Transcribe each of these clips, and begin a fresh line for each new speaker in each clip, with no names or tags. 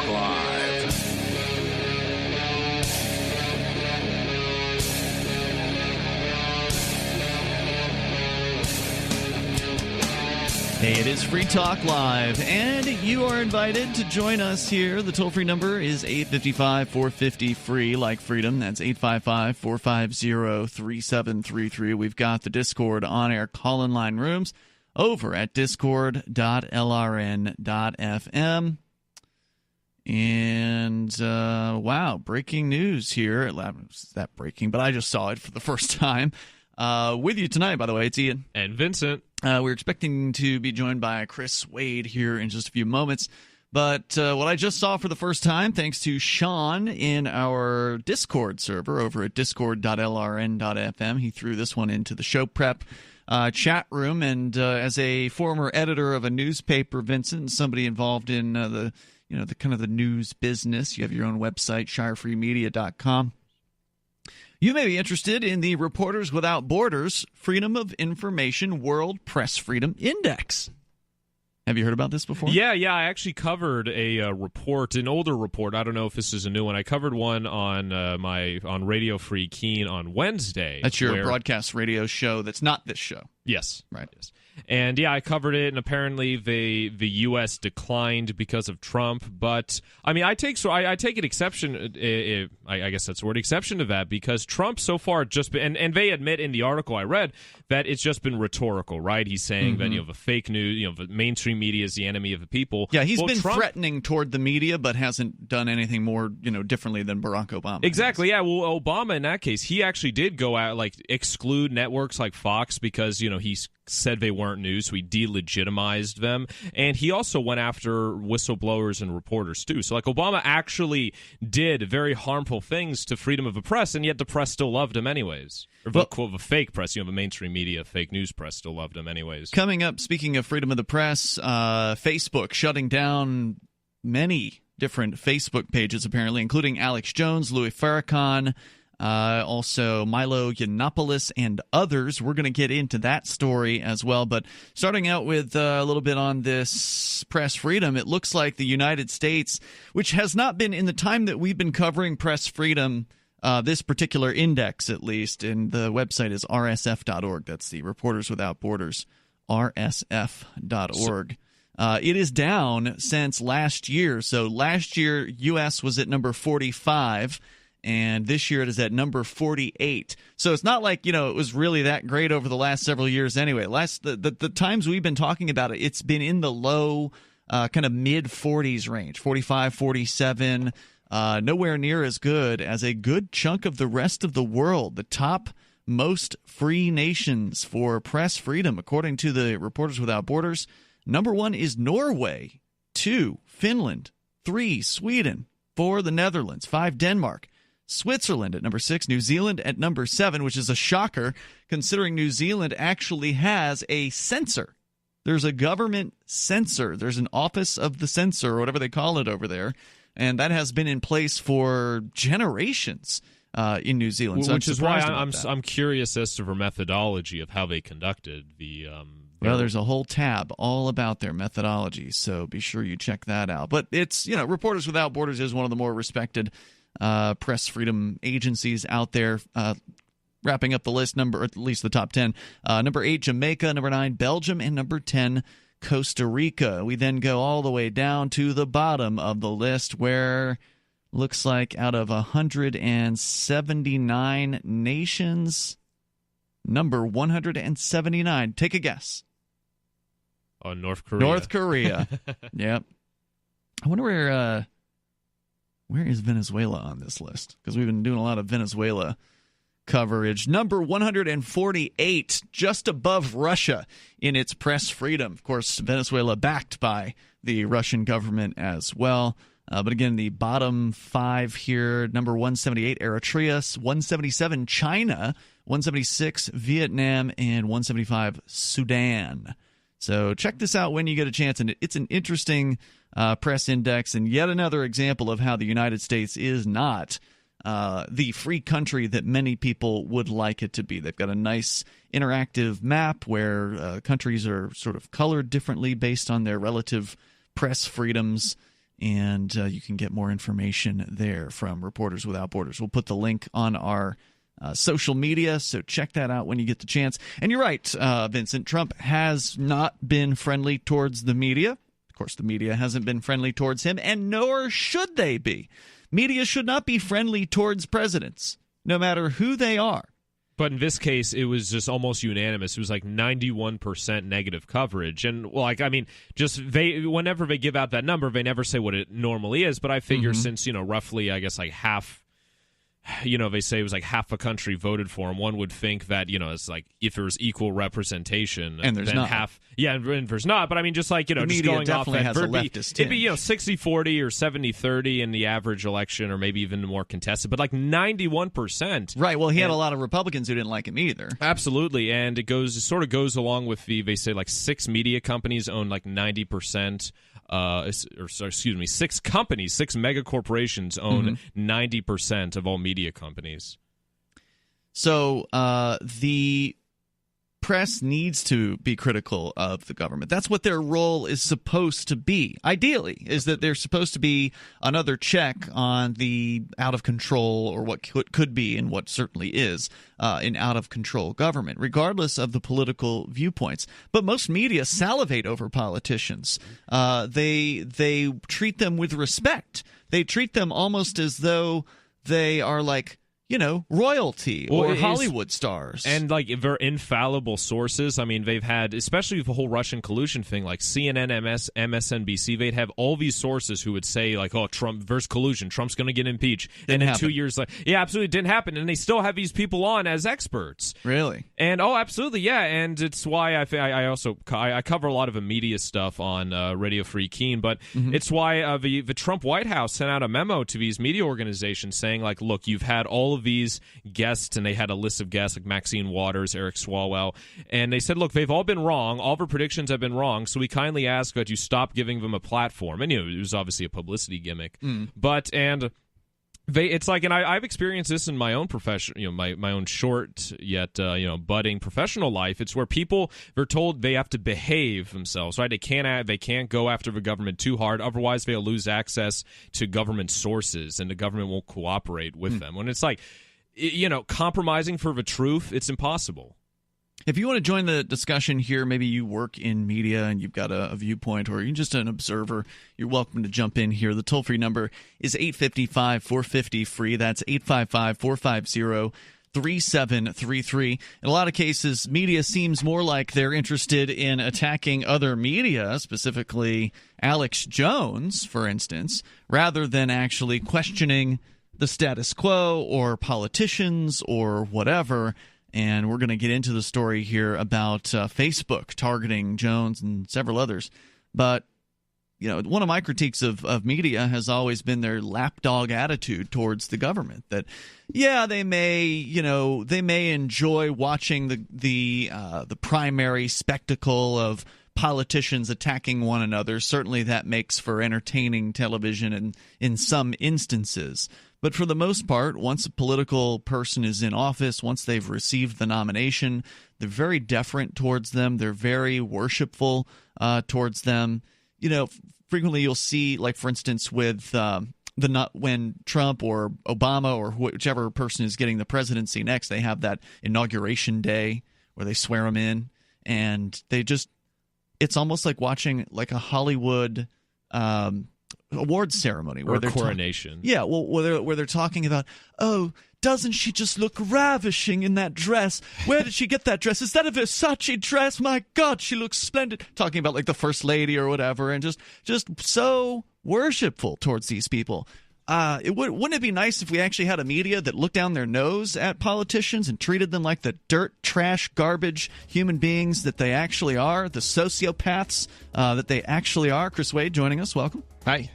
Live.
Hey, it is Free Talk Live, and you are invited to join us here. The toll-free number is 855-450-FREE, like freedom. That's 855-450-3733. We've got the Discord on-air call-in line rooms over at discord.lrn.fm. And, wow, breaking news here. It's that breaking, but I just saw it for the first time. With you tonight, by the way, it's Ian.
And Vincent.
We're expecting to be joined by Chris Wade here in just a few moments. But what I just saw for the first time, thanks to Sean in our Discord server over at discord.lrn.fm, he threw this one into the show prep chat room. And as a former editor of a newspaper, Vincent, somebody involved in the kind of the news business, you have your own website, shirefreemedia.com. You may be interested in the Reporters Without Borders Freedom of Information World Press Freedom Index. Have you heard about this before?
Yeah. I actually covered a report, an older report. I don't know if this is a new one. I covered one on on Radio Free Keene on Wednesday.
That's your broadcast radio show that's not this show.
Yes.
Right.
Yes. And yeah, I covered it, and apparently the U.S. declined because of Trump. But I mean, I take an exception. I guess that's the word, exception to that, because Trump so far just been, and they admit in the article I read that it's just been rhetorical, right? He's saying that the fake news, the mainstream media is the enemy of the people.
Yeah, he's been threatening toward the media, but hasn't done anything more differently than Barack Obama.
Exactly. Yeah. Well, Obama in that case, he actually did go out exclude networks like Fox because he said they weren't news, so he delegitimized them. And he also went after whistleblowers and reporters, too. So, Obama actually did very harmful things to freedom of the press, and yet the press still loved him anyways. Or the fake press, the mainstream media, fake news press still loved him anyways.
Coming up, speaking of freedom of the press, Facebook shutting down many different Facebook pages, apparently, including Alex Jones, Louis Farrakhan, also Milo Yiannopoulos and others. We're going to get into that story as well. But starting out with a little bit on this press freedom, it looks like the United States, which has not been in the time that we've been covering press freedom, this particular index at least, and the website is rsf.org. That's the Reporters Without Borders, rsf.org. It is down since last year. So last year, U.S. was at number 45. And this year it is at number 48. So it's not like, it was really that great over the last several years anyway. The times we've been talking about it, it's been in the low kind of mid-40s range, 45, 47, nowhere near as good as a good chunk of the rest of the world. The top most free nations for press freedom, according to the Reporters Without Borders. Number 1 is Norway, 2, Finland, 3, Sweden, 4, the Netherlands, 5, Denmark, Switzerland at number 6, New Zealand at number 7, which is a shocker considering New Zealand actually has a censor. There's a government censor. There's an office of the censor, or whatever they call it over there, and that has been in place for generations in New Zealand. So
which is why I'm curious as to their methodology of how they conducted the.
Well, there's a whole tab all about their methodology, so be sure you check that out. But it's Reporters Without Borders is one of the more respected press freedom agencies out there. Wrapping up the list, or at least the top 10. Number 8, Jamaica. Number 9, Belgium. And number 10, Costa Rica. We then go all the way down to the bottom of the list, where looks like out of 179 nations, number 179. Take a guess.
Oh, North Korea.
North Korea. Yep. I wonder where is Venezuela on this list? Because we've been doing a lot of Venezuela coverage. Number 148, just above Russia in its press freedom. Of course, Venezuela backed by the Russian government as well. But again, the bottom 5 here, number 178, Eritrea, 177, China, 176, Vietnam, and 175, Sudan. So check this out when you get a chance, and it's an interesting press index, and yet another example of how the United States is not the free country that many people would like it to be. They've got a nice interactive map where countries are sort of colored differently based on their relative press freedoms, and you can get more information there from Reporters Without Borders. We'll put the link on our social media, so check that out when you get the chance. And you're right, Vincent, Trump has not been friendly towards the media. Of course, the media hasn't been friendly towards him, and nor should they be. Media should not be friendly towards presidents, no matter who they are.
But in this case, it was just almost unanimous. It was like 91% negative coverage. And, whenever they give out that number, they never say what it normally is. But I figure since, roughly, I guess, like half, they say it was like half a country voted for him, one would think that, it's like if there was equal representation.
And there's
then
not.
And there's not. But I mean, just like,
the
just going off that,
has a leftist
it'd be, 60-40 or 70-30 in the average election, or maybe even more contested. But like 91%.
Right. Well, he had a lot of Republicans who didn't like him either.
Absolutely. And it sort of goes along with they say like 6 media companies own like 90%. Six companies, 6 mega corporations own 90% of all media companies.
So the press needs to be critical of the government. That's what their role is supposed to be. Ideally, is that they're supposed to be another check on the out of control, or what could be and what certainly is an out of control government, regardless of the political viewpoints. But most media salivate over politicians. They treat them with respect. They treat them almost as though they are like, royalty or Hollywood stars.
And like they're infallible sources. I mean, they've had, especially with the whole Russian collusion thing, like CNN, MSNBC, they'd have all these sources who would say like, oh, Trump versus collusion, Trump's going to get impeached. And then 2 years later, yeah, absolutely didn't happen. And they still have these people on as experts.
Really?
And absolutely, yeah. And it's why I cover a lot of the media stuff on Radio Free Keene, but it's why the Trump White House sent out a memo to these media organizations saying like, look, you've had all of these guests, and they had a list of guests like Maxine Waters, Eric Swalwell, and they said, look, they've all been wrong. All of our predictions have been wrong, so we kindly ask that you stop giving them a platform. And it was obviously a publicity gimmick, but it's like, and I've experienced this in my own profession, my own short yet budding professional life. It's where people, they're told they have to behave themselves, right? They can't go after the government too hard, otherwise they'll lose access to government sources, and the government won't cooperate with them. When it's like, compromising for the truth, it's impossible.
If you want to join the discussion here, maybe you work in media and you've got a viewpoint, or you're just an observer, you're welcome to jump in here. The toll-free number is 855-450-FREE. That's 855-450-3733. In a lot of cases, media seems more like they're interested in attacking other media, specifically Alex Jones, for instance, rather than actually questioning the status quo or politicians or whatever. And we're going to get into the story here about Facebook targeting Jones and several others. But, one of my critiques of media has always been their lapdog attitude towards the government. That, they may enjoy watching the primary spectacle of politicians attacking one another. Certainly that makes for entertaining television in some instances. But for the most part, once a political person is in office, once they've received the nomination, they're very deferent towards them. They're very worshipful towards them. Frequently you'll see, like, for instance, with when Trump or Obama or whichever person is getting the presidency next, they have that inauguration day where they swear them in. And it's almost like watching like a Hollywood awards ceremony
or coronation.
Where they're talking about, oh, doesn't she just look ravishing in that dress? Where did she get that dress? Is that a Versace dress? My God, she looks splendid. Talking about like the first lady or whatever, and just so worshipful towards these people. Wouldn't it be nice if we actually had a media that looked down their nose at politicians and treated them like the dirt, trash, garbage human beings that they actually are, the sociopaths that they actually are? Chris Wade joining us. Welcome.
Hi.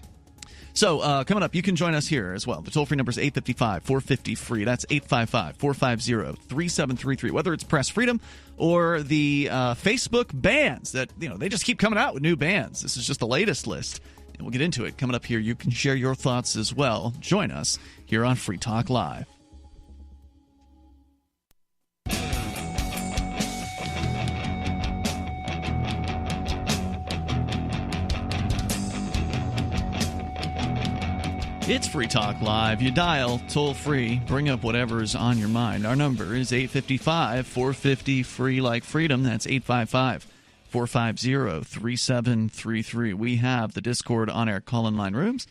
So coming up, you can join us here as well. The toll-free number is 855-450-FREE. That's 855-450-3733. Whether it's press freedom or the Facebook bans that, they just keep coming out with new bans. This is just the latest list. And we'll get into it. Coming up here, you can share your thoughts as well. Join us here on Free Talk Live. It's Free Talk Live. You dial toll-free, bring up whatever's on your mind. Our number is 855-450-FREE like freedom. That's 855-450-3733. We have the Discord on-air call-in line rooms.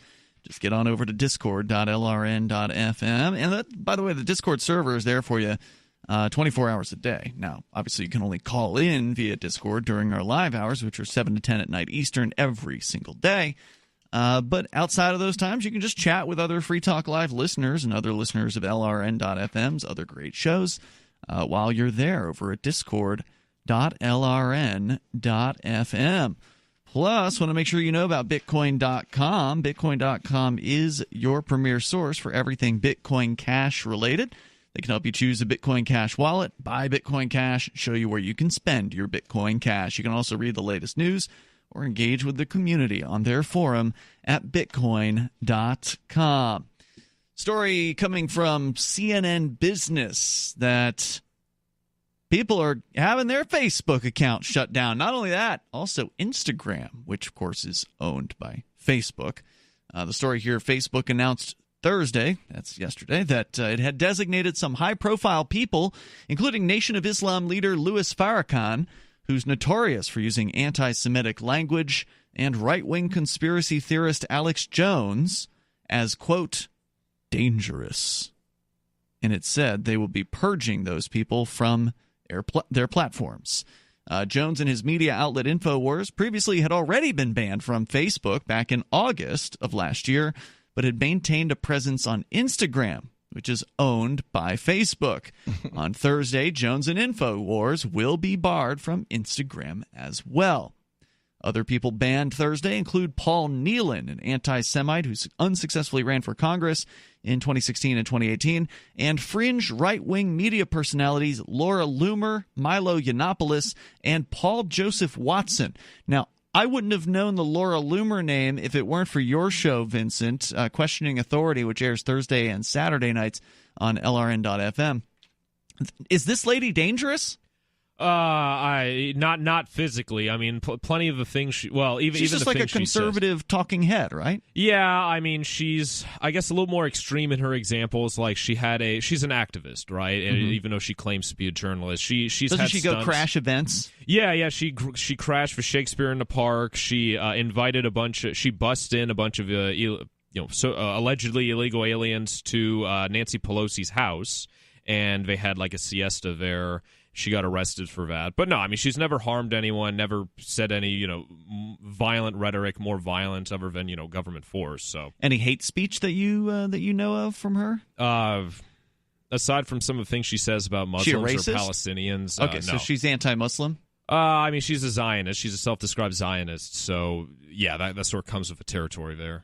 Just get on over to discord.lrn.fm. And that, by the way, the Discord server is there for you 24 hours a day. Now, obviously, you can only call in via Discord during our live hours, which are 7 to 10 at night Eastern every single day. But outside of those times, you can just chat with other Free Talk Live listeners and other listeners of LRN.FM's other great shows while you're there over at discord.lrn.fm. Plus, want to make sure you know about Bitcoin.com. Bitcoin.com is your premier source for everything Bitcoin Cash related. They can help you choose a Bitcoin Cash wallet, buy Bitcoin Cash, show you where you can spend your Bitcoin Cash. You can also read the latest news or engage with the community on their forum at bitcoin.com. Story coming from CNN Business that people are having their Facebook account shut down. Not only that, also Instagram, which of course is owned by Facebook. The story here, Facebook announced Thursday, that's yesterday, that it had designated some high-profile people, including Nation of Islam leader Louis Farrakhan, who's notorious for using anti-Semitic language, and right-wing conspiracy theorist Alex Jones as, quote, dangerous. And it said they will be purging those people from their platforms. Jones and his media outlet InfoWars previously had already been banned from Facebook back in August of last year, but had maintained a presence on Instagram, which is owned by Facebook. On Thursday, Jones and InfoWars will be barred from Instagram as well. Other people banned Thursday include Paul Nealon, an anti-Semite who unsuccessfully ran for Congress in 2016 and 2018, and fringe right-wing media personalities Laura Loomer, Milo Yiannopoulos, and Paul Joseph Watson. Now, I wouldn't have known the Laura Loomer name if it weren't for your show, Vincent, Questioning Authority, which airs Thursday and Saturday nights on LRN.FM. Is this lady dangerous?
Not physically. I mean, plenty of the things she's
just like a conservative talking head, right?
Yeah, I mean, she's, I guess, a little more extreme in her examples. Like she's an activist, right? And even though she claims to be a journalist, doesn't she go
crash events?
Yeah. She crashed for Shakespeare in the Park. She she bussed in a bunch of allegedly illegal aliens to Nancy Pelosi's house, and they had like a siesta there. She got arrested for that. But no, I mean, she's never harmed anyone, never said any, violent rhetoric, more violent other than, government force. So,
any hate speech that you know of from her?
Aside from some of the things she says about Muslims or Palestinians.
Okay,
no.
So she's anti-Muslim?
I mean, she's a Zionist. She's a self-described Zionist. So, yeah, that sort of comes with the territory there.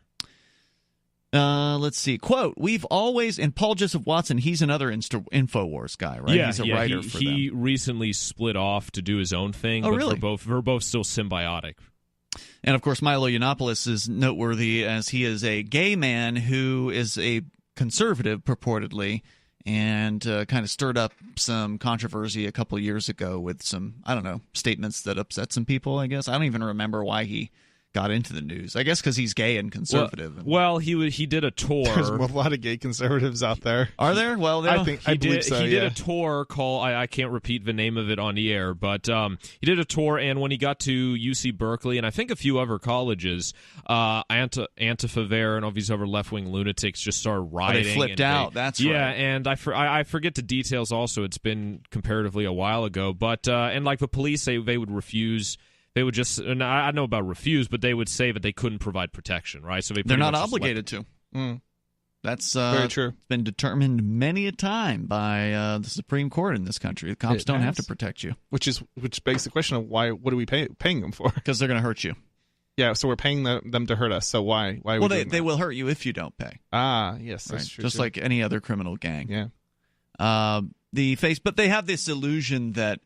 Let's see. Quote, we've always, and Paul Joseph Watson, he's another InfoWars guy, right?
Yeah,
he's a writer for them.
He recently split off to do his own thing.
Oh,
but
really?
We're both still symbiotic.
And, of course, Milo Yiannopoulos is noteworthy as he is a gay man who is a conservative, purportedly, and kind of stirred up some controversy a couple of years ago with some, statements that upset some people, I guess. I don't even remember why he got into the news. I guess because he's gay and conservative.
Well, he did a tour.
There's a lot of gay conservatives out there.
Are there? Well,
I believe so.
He did a tour called, I can't repeat the name of it on the air, but he did a tour, and when he got to UC Berkeley and I think a few other colleges, Antifa there and all these other left-wing lunatics just started rioting.
They flipped out. That's right.
Yeah, and I forget the details also. It's been comparatively a while ago, but and like the police, they would refuse. They would just, and I don't know about refuse, but they would say that they couldn't provide protection, right? So they're
not obligated to. That's
very true.
It's been determined many a time by the Supreme Court in this country. The cops don't have to protect you.
Which begs the question of why? What are we paying them for?
Because they're going to hurt you.
Yeah, so we're paying them to hurt us. So why?
Well, they will hurt you if you don't pay.
Yes, that's
right?
true.
Just like any other criminal gang.
Yeah.
But they have this illusion that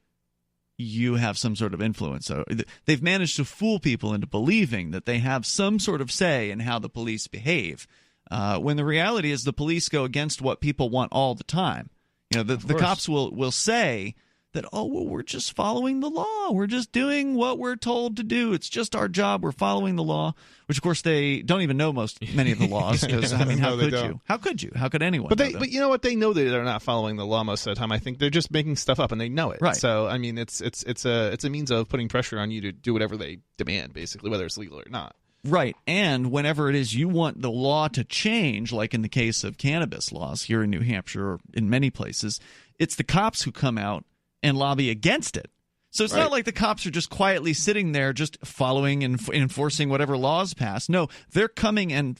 you have some sort of influence. So they've managed to fool people into believing that they have some sort of say in how the police behave, when the reality is the police go against what people want all the time. The cops will say that, oh, well, we're just following the law. We're just doing what we're told to do. It's just our job. We're following the law, which, of course, they don't even know many of the laws. Because, I mean, how could you? How could you? How could anyone?
But you know what? They know that they're not following the law most of the time. I think they're just making stuff up, and they know it.
Right.
So, I mean, it's a means of putting pressure on you to do whatever they demand, basically, whether it's legal or not.
Right. And whenever it is you want the law to change, like in the case of cannabis laws here in New Hampshire or in many places, it's the cops who come out and lobby against it. So it's not like the cops are just quietly sitting there just following and enforcing whatever laws pass. No, they're coming and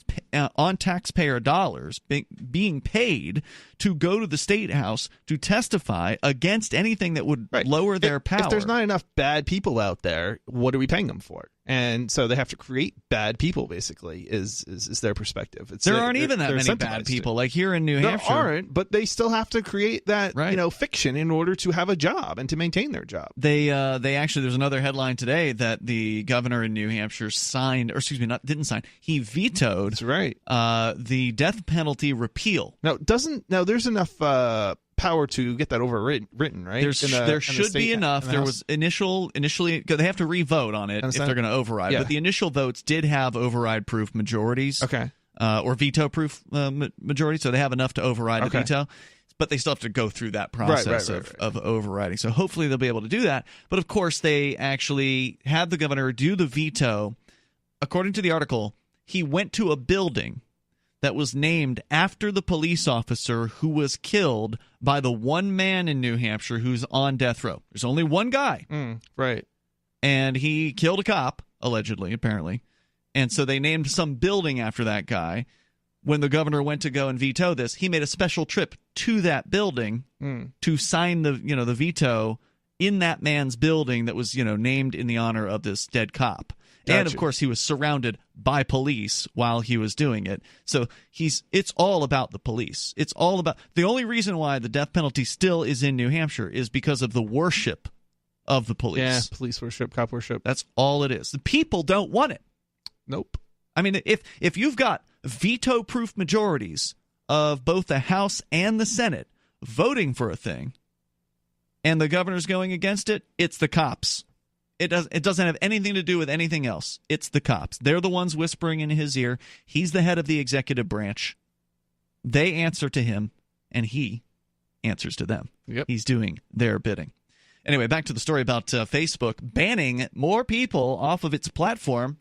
on taxpayer dollars being paid to go to the State House to testify against anything that would lower their power.
If there's not enough bad people out there, what are we paying them for? And so they have to create bad people, basically, is their perspective.
There aren't even that many bad people. Like here in New Hampshire.
There aren't, but they still have to create that fiction in order to have a job and to maintain their job.
They actually, there's another headline today that the governor in New Hampshire didn't sign. He vetoed the death penalty repeal.
Now, there's enough power to get that overwritten, right?
There should be enough. There was initially they have to re-vote on it if they're going to override. But the initial votes did have override-proof majorities.
Okay.
Or veto-proof majorities, so they have enough to override the veto. But they still have to go through that process of overriding. So hopefully they'll be able to do that. But of course, they actually had the governor do the veto. According to the article, he went to a building that was named after the police officer who was killed by the one man in New Hampshire who's on death row. There's only one guy.
Right.
And he killed a cop, allegedly, apparently. And so they named some building after that guy. When the governor went to go and veto this, he made a special trip to that building to sign the veto in that man's building that was named in the honor of this dead cop. Gotcha. And of course, he was surrounded by police while he was doing it. So it's all about the police. It's all about the only reason why the death penalty still is in New Hampshire is because of the worship of the police.
Yeah, police worship, cop worship.
That's all it is. The people don't want it.
Nope.
I mean, if you've got veto-proof majorities of both the House and the Senate voting for a thing, and the governor's going against it, it's the cops. It doesn't have anything to do with anything else. It's the cops. They're the ones whispering in his ear. He's the head of the executive branch. They answer to him, and he answers to them.
Yep.
He's doing their bidding. Anyway, back to the story about Facebook banning more people off of its platform.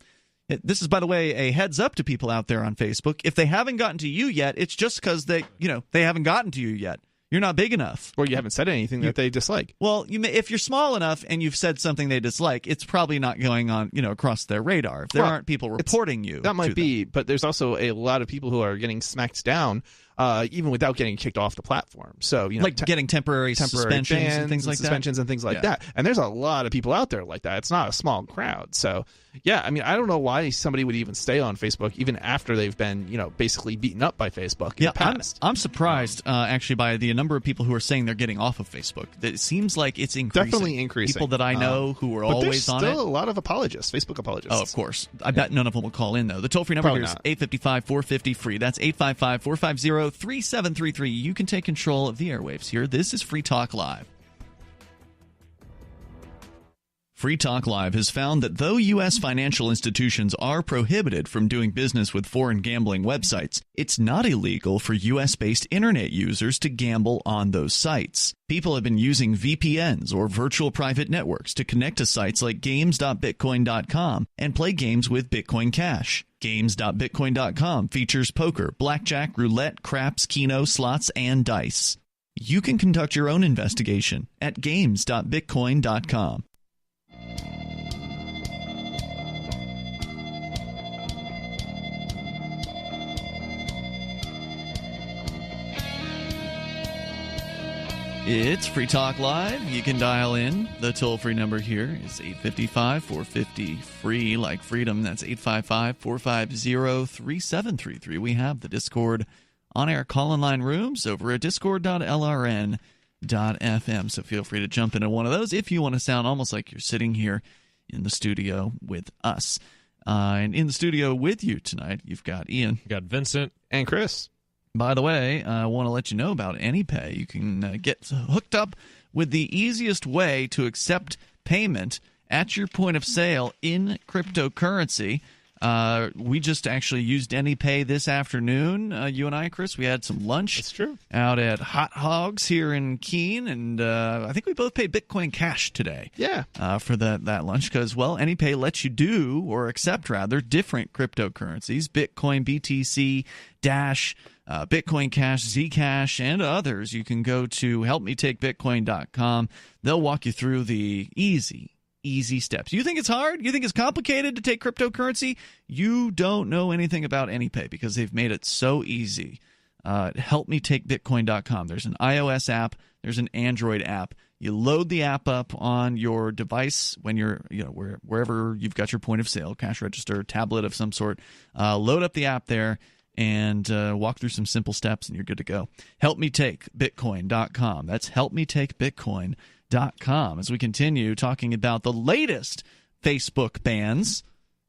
This is, by the way, a heads up to people out there on Facebook. If they haven't gotten to you yet, it's just because they haven't gotten to you yet. You're not big enough.
Or you haven't said anything that they dislike.
Well, if you're small enough and you've said something they dislike, it's probably not going on, across their radar. If there aren't people reporting you.
That might be, but there's also a lot of people who are getting smacked down even without getting kicked off the platform. So,
getting temporary suspensions and things like that.
Suspensions and things like that. And there's a lot of people out there like that. It's not a small crowd. So, yeah, I mean, I don't know why somebody would even stay on Facebook even after they've been, basically beaten up by Facebook in the past.
I'm surprised, actually, by the number of people who are saying they're getting off of Facebook. It seems like it's increasing.
Definitely increasing.
People that I know who are always on it.
But there's still a lot of apologists, Facebook apologists.
Oh, of course. I bet none of them will call in, though. The toll-free number here is 855-450-FREE. That's 855-450-3733. You can take control of the airwaves here. This is Free Talk Live. Free Talk Live has found that though U.S. financial institutions are prohibited from doing business with foreign gambling websites, it's not illegal for U.S.-based internet users to gamble on those sites. People have been using VPNs or virtual private networks to connect to sites like games.bitcoin.com and play games with Bitcoin Cash. Games.bitcoin.com features poker, blackjack, roulette, craps, keno, slots, and dice. You can conduct your own investigation at games.bitcoin.com. It's Free Talk Live. You can dial in. The toll-free number here is 855-450-FREE, like freedom. That's 855-450-3733. We have the Discord on-air call-in line rooms over at discord.lrn.fm. So feel free to jump into one of those if you want to sound almost like you're sitting here in the studio with us. And in the studio with you tonight, you've got Ian.
You got Vincent.
And Chris.
By the way, I want to let you know about AnyPay. You can get hooked up with the easiest way to accept payment at your point of sale in cryptocurrency. We just actually used AnyPay this afternoon. You and I, Chris, we had some lunch.
That's true.
Out at Hot Hogs here in Keene, and I think we both paid Bitcoin Cash today.
Yeah.
For that lunch because, well, AnyPay lets you do or accept rather different cryptocurrencies: Bitcoin, BTC, Dash, Bitcoin Cash, Zcash, and others. You can go to helpmetakebitcoin.com. They'll walk you through the easy steps. You think it's hard? You think it's complicated to take cryptocurrency? You don't know anything about AnyPay because they've made it so easy. Helpmetakebitcoin.com. There's an iOS app. There's an Android app. You load the app up on your device when you're, wherever you've got your point of sale, cash register, tablet of some sort. Load up the app there and walk through some simple steps, and you're good to go. Helpmetakebitcoin.com. That's helpmetakebitcoin.com. As we continue talking about the latest Facebook bans,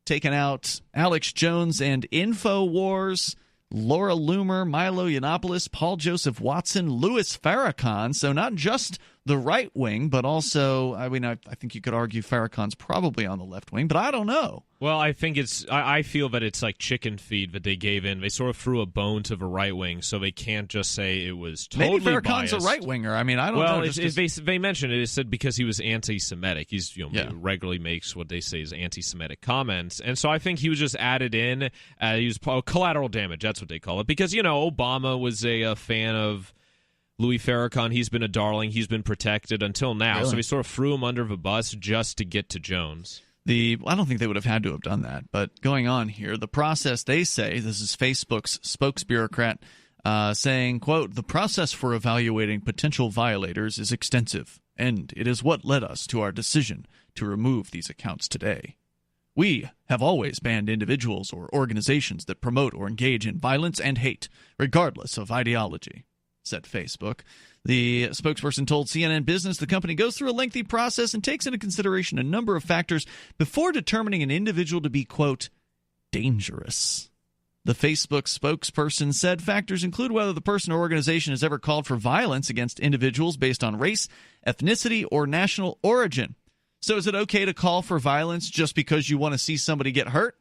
taking out Alex Jones and InfoWars, Laura Loomer, Milo Yiannopoulos, Paul Joseph Watson, Louis Farrakhan. So not just the right wing, but also, I think you could argue Farrakhan's probably on the left wing, but I don't know.
Well, I think I feel that it's like chicken feed that they gave in. They sort of threw a bone to the right wing, so they can't just say it was totally
Maybe Farrakhan's
biased.
a right winger. I mean, I don't know.
Well, they mentioned it. It said because he was anti-Semitic. He's regularly makes what they say is anti-Semitic comments, and so I think he was just added in. He was collateral damage. That's what they call it. Because Obama was a fan of Louis Farrakhan. He's been a darling. He's been protected until now.
Really?
So they sort of threw him under the bus just to get to Jones.
I don't think they would have had to have done that. But going on here, the process, they say, this is Facebook's spokesbureaucrat saying, quote, "The process for evaluating potential violators is extensive, and it is what led us to our decision to remove these accounts today. We have always banned individuals or organizations that promote or engage in violence and hate, regardless of ideology," said Facebook. The spokesperson told CNN Business the company goes through a lengthy process and takes into consideration a number of factors before determining an individual to be, quote, dangerous. The Facebook spokesperson said factors include whether the person or organization has ever called for violence against individuals based on race, ethnicity, or national origin. So is it okay to call for violence just because you want to see somebody get hurt?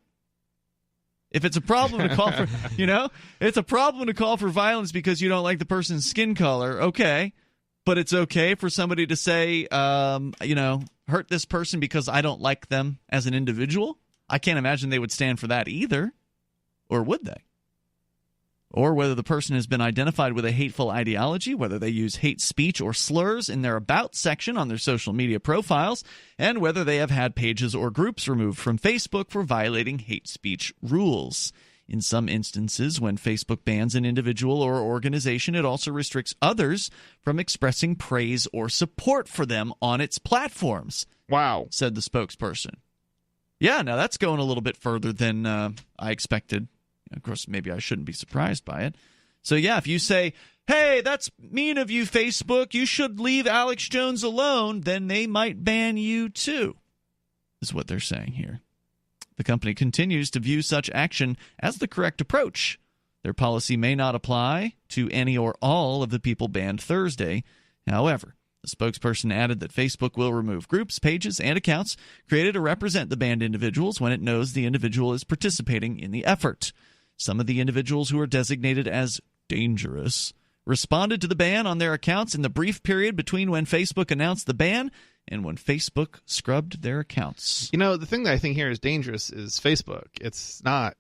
If it's a problem to call for, it's a problem to call for violence because you don't like the person's skin color, okay. But it's okay for somebody to say, hurt this person because I don't like them as an individual? I can't imagine they would stand for that either. Or would they? Or whether the person has been identified with a hateful ideology, whether they use hate speech or slurs in their About section on their social media profiles, and whether they have had pages or groups removed from Facebook for violating hate speech rules. In some instances, when Facebook bans an individual or organization, it also restricts others from expressing praise or support for them on its platforms.
Wow,
said the spokesperson. Yeah, now that's going a little bit further than I expected. Of course, maybe I shouldn't be surprised by it. So, yeah, if you say, hey, that's mean of you, Facebook, you should leave Alex Jones alone, then they might ban you too, is what they're saying here. The company continues to view such action as the correct approach. Their policy may not apply to any or all of the people banned Thursday. However, the spokesperson added that Facebook will remove groups, pages, and accounts created to represent the banned individuals when it knows the individual is participating in the effort. Some of the individuals who are designated as dangerous responded to the ban on their accounts in the brief period between when Facebook announced the ban and when Facebook scrubbed their accounts.
The thing that I think here is dangerous is Facebook. It's not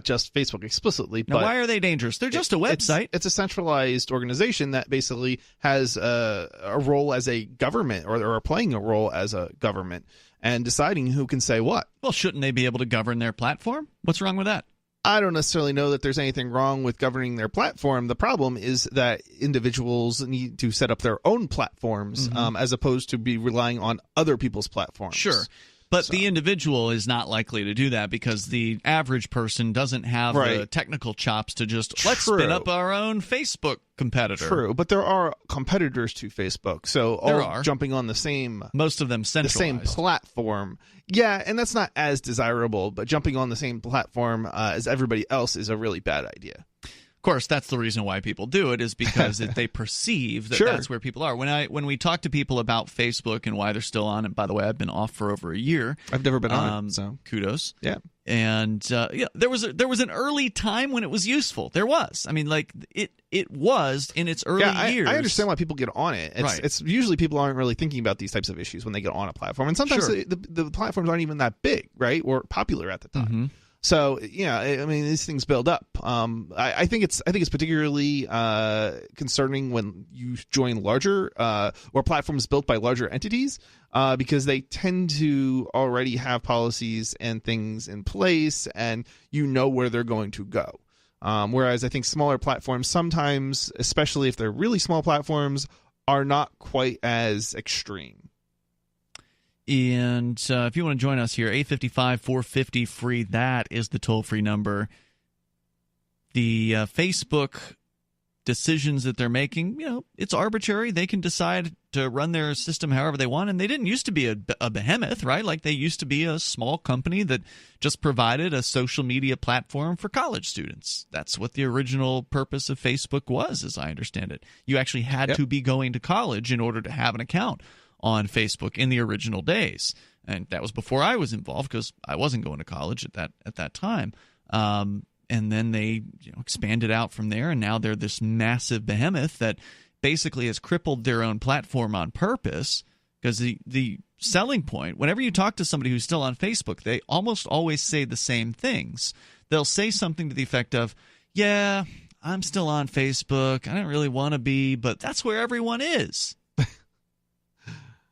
just Facebook explicitly.
Now,
but
why are they dangerous? They're just a website.
It's a centralized organization that basically has a role as a government or are playing a role as a government and deciding who can say what.
Well, shouldn't they be able to govern their platform? What's wrong with that?
I don't necessarily know that there's anything wrong with governing their platform. The problem is that individuals need to set up their own platforms as opposed to be relying on other people's platforms.
Sure. But the individual is not likely to do that because the average person doesn't have the technical chops to just, let's spin up our own Facebook competitor.
True, but there are competitors to Facebook, so all jumping on the same...
Most of them centralized.
The same platform. Yeah, and that's not as desirable, but jumping on the same platform as everybody else is a really bad idea.
course, that's the reason why people do it, is because they perceive that that's where people are. When we talk to people about Facebook and why they're still on it, by the way, I've been off for over a year.
I've never been on it, so
kudos.
Yeah.
And there was an early time when it was useful. There was. I mean, like it was in its early years.
I understand why people get on it. It's usually people aren't really thinking about these types of issues when they get on a platform, and sometimes the platforms aren't even that big, right, or popular at the time. Mm-hmm. So I mean, these things build up. I think it's particularly concerning when you join larger or platforms built by larger entities, because they tend to already have policies and things in place, and you know where they're going to go. Whereas I think smaller platforms sometimes, especially if they're really small platforms, are not quite as extreme.
And if you want to join us here, 855-450-FREE, that is the toll-free number. The Facebook decisions that they're making, it's arbitrary. They can decide to run their system however they want, and they didn't used to be a behemoth, right? Like they used to be a small company that just provided a social media platform for college students. That's what the original purpose of Facebook was, as I understand it. You actually had to be going to college in order to have an account on Facebook in the original days, and that was before I was involved because I wasn't going to college at that time. And then they expanded out from there, and now they're this massive behemoth that basically has crippled their own platform on purpose. Because the selling point, whenever you talk to somebody who's still on Facebook, they almost always say the same things. They'll say something to the effect of, "Yeah, I'm still on Facebook. I don't really want to be, but that's where everyone is."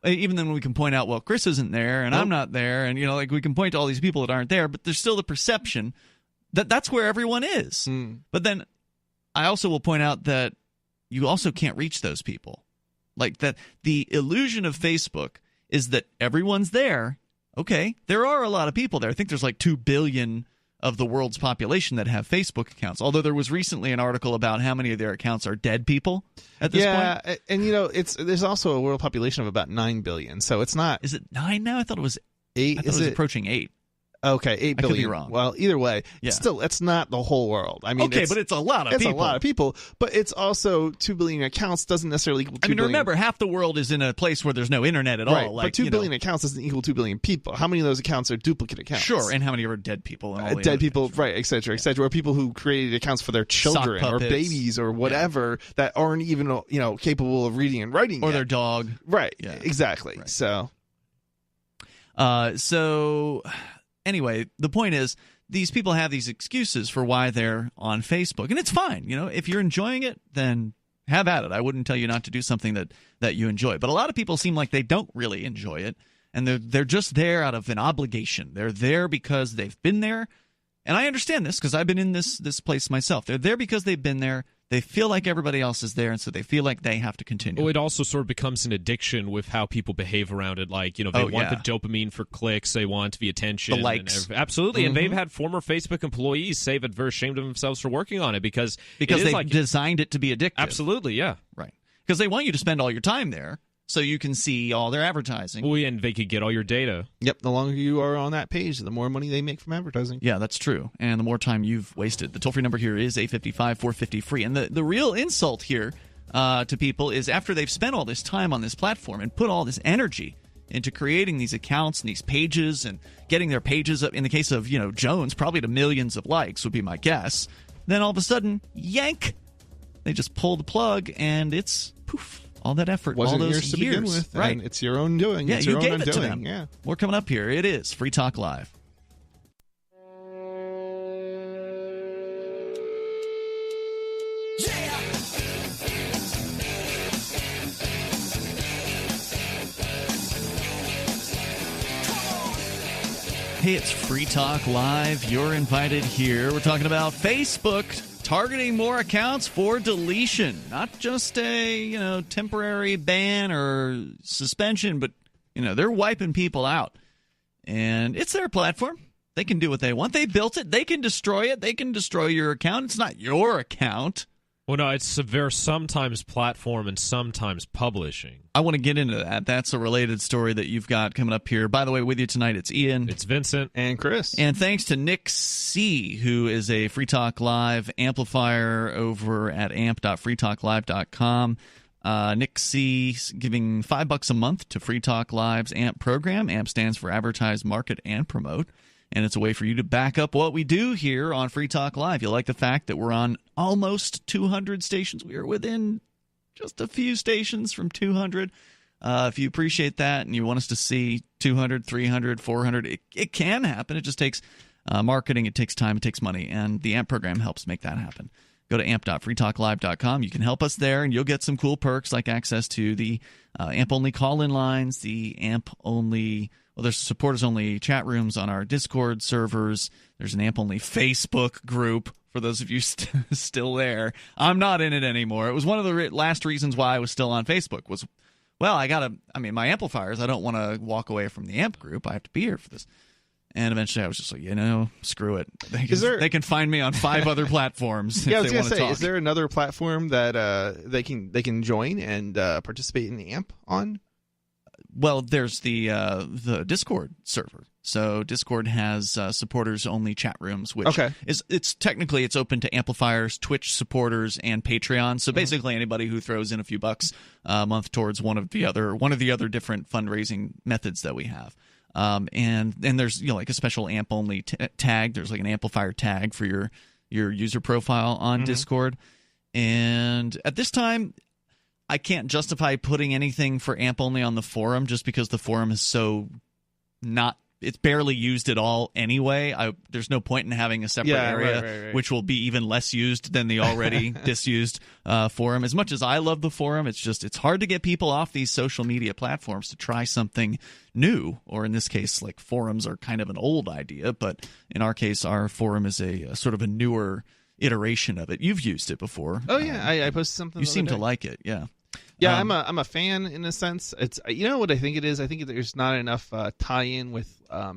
Even then we can point out, well, Chris isn't there and I'm not there, and like we can point to all these people that aren't there, but there's still the perception that that's where everyone is. But then I also will point out that you also can't reach those people. Like that the illusion of Facebook is that everyone's there. Okay, there are a lot of people there. I think there's like 2 billion of the world's population that have Facebook accounts. Although there was recently an article about how many of their accounts are dead people at this point.
Yeah, and there's also a world population of about 9 billion. So it's not.
Is it 9 now? I thought it was
8.
I thought it was approaching 8.
Okay, 8 billion.
I could be wrong.
Well, either way, still, it's not the whole world. I mean,
but it's a lot of people.
It's a lot of people, but it's also 2 billion accounts doesn't necessarily equal 2 billion.
Remember, half the world is in a place where there's no internet at all.
But 2 billion accounts doesn't equal 2 billion people. How many of those accounts are duplicate accounts?
Sure, and how many are dead people? And all
dead people, right, et cetera, et cetera. Or people who created accounts for their children or babies or whatever that aren't even, capable of reading and writing
or
yet.
Their dog.
Right, exactly. Right.
So anyway, the point is these people have these excuses for why they're on Facebook, and it's fine. If you're enjoying it, then have at it. I wouldn't tell you not to do something that you enjoy. But a lot of people seem like they don't really enjoy it, and they're just there out of an obligation. They're there because they've been there, and I understand this because I've been in this place myself. They're there because they've been there. They feel like everybody else is there, and so they feel like they have to continue.
Well, it also sort of becomes an addiction with how people behave around it. Like, they want the dopamine for clicks. They want the attention.
The likes.
Absolutely. Mm-hmm. And they've had former Facebook employees say that they're ashamed of themselves for working on it because
they've designed it to be addictive.
Absolutely, yeah.
Right. Because they want you to spend all your time there so you can see all their advertising.
Well, and they could get all your data.
Yep, the longer you are on that page, the more money they make from advertising.
Yeah, that's true. And the more time you've wasted. The toll-free number here is 855-450-FREE. And the real insult here to people is after they've spent all this time on this platform and put all this energy into creating these accounts and these pages and getting their pages up, in the case of, Jones, probably to millions of likes would be my guess. Then all of a sudden, yank! They just pull the plug and it's poof. All that effort,
wasn't
all those
yours to begin with,
right?
And it's your own doing.
Yeah,
it's
you
your
gave
own
it
undoing.
to them.
Yeah.
More coming up here. It is Free Talk Live. Hey, it's Free Talk Live. You're invited here. We're talking about Facebook targeting more accounts for deletion. Not just a, temporary ban or suspension, but, they're wiping people out. And it's their platform. They can do what they want. They built it. They can destroy it. They can destroy your account. It's not your account.
Well, no, they're sometimes platform and sometimes publishing.
I want to get into that. That's a related story that you've got coming up here. By the way, with you tonight, it's Ian.
It's Vincent.
And Chris.
And thanks to Nick C., who is a Free Talk Live amplifier over at amp.freetalklive.com. Nick C. giving $5 a month to Free Talk Live's AMP program. AMP stands for Advertise, Market, and Promote. And it's a way for you to back up what we do here on Free Talk Live. You like the fact that we're on almost 200 stations. We are within just a few stations from 200. If you appreciate that and you want us to see 200, 300, 400, it can happen. It just takes marketing. It takes time. It takes money. And the AMP program helps make that happen. Go to amp.freetalklive.com. You can help us there, and you'll get some cool perks like access to the AMP-only call-in lines, the AMP-only... Well, there's supporters-only chat rooms on our Discord servers. There's an AMP-only Facebook group for those of you still there. I'm not in it anymore. It was one of the last reasons why I was still on Facebook was, well, my amplifiers, I don't want to walk away from the AMP group. I have to be here for this. And eventually I was just like, screw it. They can find me on 5 other platforms if they want to talk.
Is there another platform that they can join and participate in the AMP on?
Well, there's the Discord server. So Discord has supporters-only chat rooms, which it's technically open to amplifiers, Twitch supporters, and Patreon. So basically, anybody who throws in a few bucks a month towards one of the other different fundraising methods that we have. And there's like a special amp-only tag. There's like an amplifier tag for your user profile on Discord. And at this time, I can't justify putting anything for AMP only on the forum just because the forum is so it's barely used at all anyway. There's no point in having a separate area,
right.
which will be even less used than the already disused forum. As much as I love the forum, it's hard to get people off these social media platforms to try something new, or in this case, like forums are kind of an old idea, but in our case, our forum is a sort of a newer iteration of it. You've used it before.
Oh yeah, I posted something.
You seem to like it, yeah.
Yeah, I'm a fan in a sense. It's what I think it is. I think there's not enough tie-in with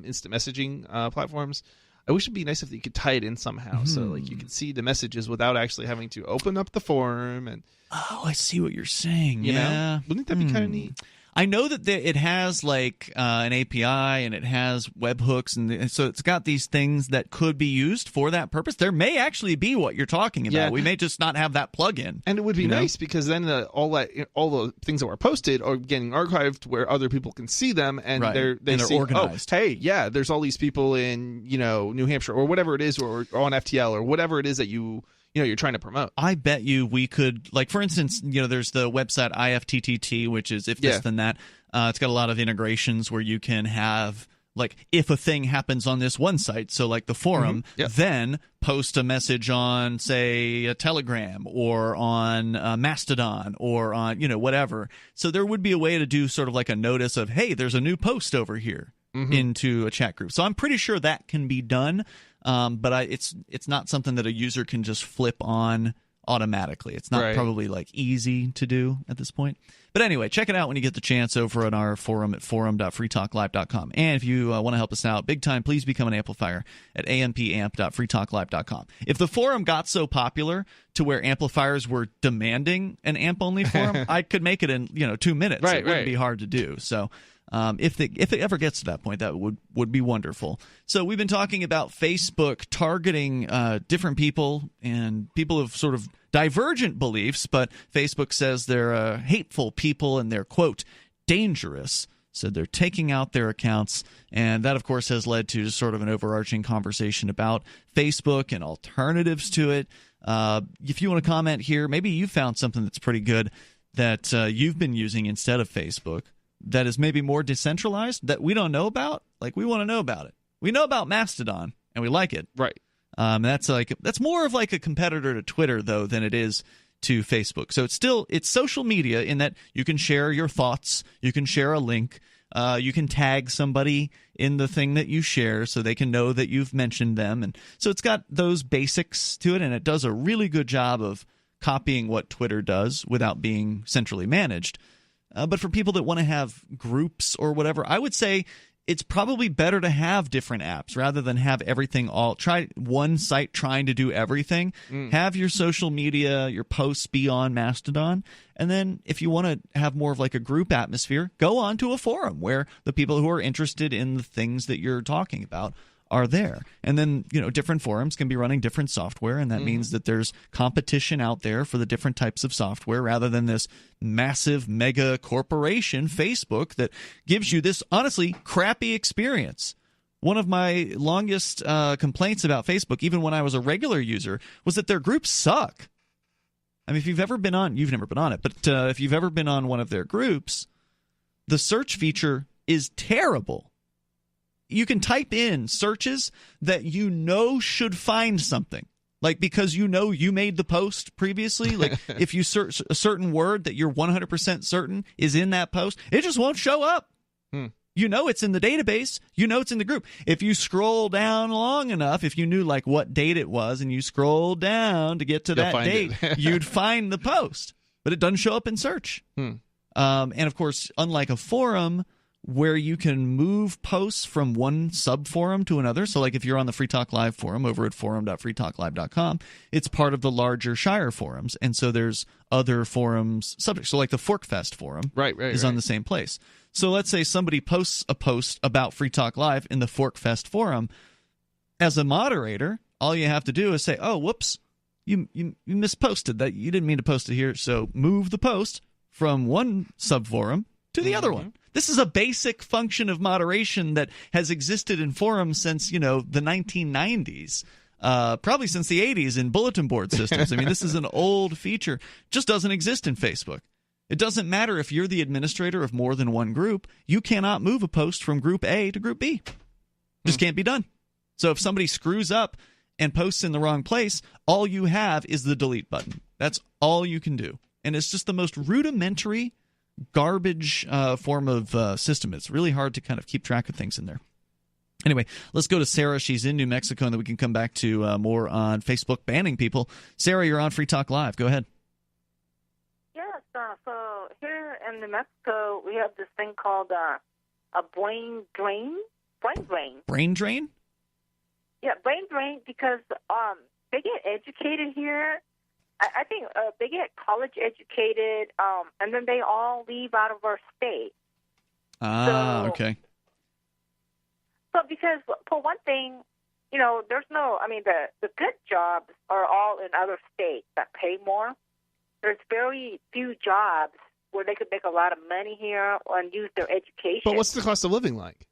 instant messaging platforms. I wish it'd be nice if you could tie it in somehow, so like you could see the messages without actually having to open up the forum. And
I see what you're saying.
You know, wouldn't that be kind of neat?
I know that it has like an API and it has webhooks, and so it's got these things that could be used for that purpose. There may actually be what you're talking about. Yeah. We may just not have that plugin.
And it would be nice because then all the things that were posted are getting archived where other people can see them, and they're see,
organized.
Oh, hey, yeah, there's all these people in New Hampshire or whatever it is, or on FTL or whatever it is that you're trying to promote.
I bet you we could, like, for instance, there's the website IFTTT, which is if this then that. It's got a lot of integrations where you can have, like, if a thing happens on this one site, so like the forum, then post a message on, say, a Telegram or on Mastodon or on, whatever. So there would be a way to do sort of like a notice of, hey, there's a new post over here into a chat group. So I'm pretty sure that can be done. But it's not something that a user can just flip on automatically. It's not probably like easy to do at this point. But anyway, check it out when you get the chance over on our forum at forum.freetalklive.com. And if you want to help us out big time, please become an amplifier at ampamp.freetalklive.com. If the forum got so popular to where amplifiers were demanding an AMP-only forum, I could make it in 2 minutes. It wouldn't be hard to do. So if it ever gets to that point, that would be wonderful. So we've been talking about Facebook targeting different people and people of sort of divergent beliefs, but Facebook says they're hateful people and they're, quote, dangerous. So they're taking out their accounts, and that, of course, has led to sort of an overarching conversation about Facebook and alternatives to it. If you want to comment here, maybe you found something that's pretty good that you've been using instead of Facebook that is maybe more decentralized that we don't know about. Like, we want to know about it. We know about Mastodon, and we like it.
Right.
That's more of like a competitor to Twitter, though, than it is to Facebook. So it's social media in that you can share your thoughts, you can share a link, you can tag somebody in the thing that you share so they can know that you've mentioned them. And so it's got those basics to it, and it does a really good job of copying what Twitter does without being centrally managed. But for people that want to have groups or whatever, I would say it's probably better to have different apps rather than have everything try one site trying to do everything. Have your social media, your posts be on Mastodon, and then if you want to have more of like a group atmosphere, go on to a forum where the people who are interested in the things that you're talking about are there. And then, different forums can be running different software, and that means that there's competition out there for the different types of software rather than this massive mega corporation, Facebook, that gives you this honestly crappy experience. One of my longest complaints about Facebook, even when I was a regular user, was that their groups suck. I mean, if you've ever been on, you've never been on it, but if you've ever been on one of their groups, the search feature is terrible. You can type in searches that should find something. Like, because you made the post previously. Like, if you search a certain word that you're 100% certain is in that post, it just won't show up. It's in the database. It's in the group. If you scroll down long enough, if you knew like what date it was and you scroll down to get to that date, you'd find the post. But it doesn't show up in search. And of course, unlike a forum where you can move posts from one sub-forum to another. So like if you're on the Free Talk Live forum over at forum.freetalklive.com, it's part of the larger Shire forums. And so there's other forums subjects. So like the Forkfest forum is on the same place. So let's say somebody posts a post about Free Talk Live in the Forkfest forum. As a moderator, all you have to do is say, oh, whoops, you misposted that. You didn't mean to post it here. So move the post from one sub-forum to the other one. This is a basic function of moderation that has existed in forums since, the 1990s, probably since the 80s in bulletin board systems. I mean, this is an old feature. Just doesn't exist in Facebook. It doesn't matter if you're the administrator of more than one group. You cannot move a post from group A to group B. Just can't be done. So if somebody screws up and posts in the wrong place, all you have is the delete button. That's all you can do. And it's just the most rudimentary garbage form of system. It's really hard to kind of keep track of things in there. Anyway, let's go to Sarah. She's in New Mexico, and then we can come back to more on Facebook banning people. Sarah, you're on Free Talk Live. Go ahead.
Yes, so here in New Mexico, we have this thing called a brain drain.
Brain drain?
Yeah, brain drain, because they get educated here. I think they get college educated, and then they all leave out of our state.
Okay.
So because, for one thing, there's the good jobs are all in other states that pay more. There's very few jobs where they could make a lot of money here and use their education.
But what's the cost of living like?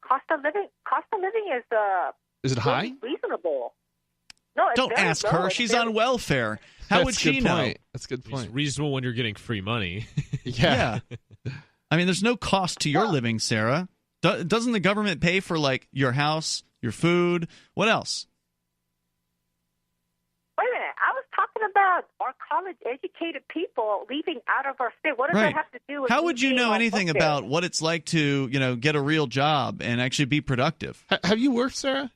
Cost of living is
it high?
Reasonable. No,
don't ask her. She's on welfare. How would she know?
That's a good point.
It's reasonable when you're getting free money.
Yeah. I mean, there's no cost to your living, Sarah. Doesn't the government pay for, like, your house, your food? What else?
Wait a minute. I was talking about our college-educated people leaving out of our state. What does that have to do with...
How would you know anything about what it's like to, get a real job and actually be productive?
Have you worked, Sarah?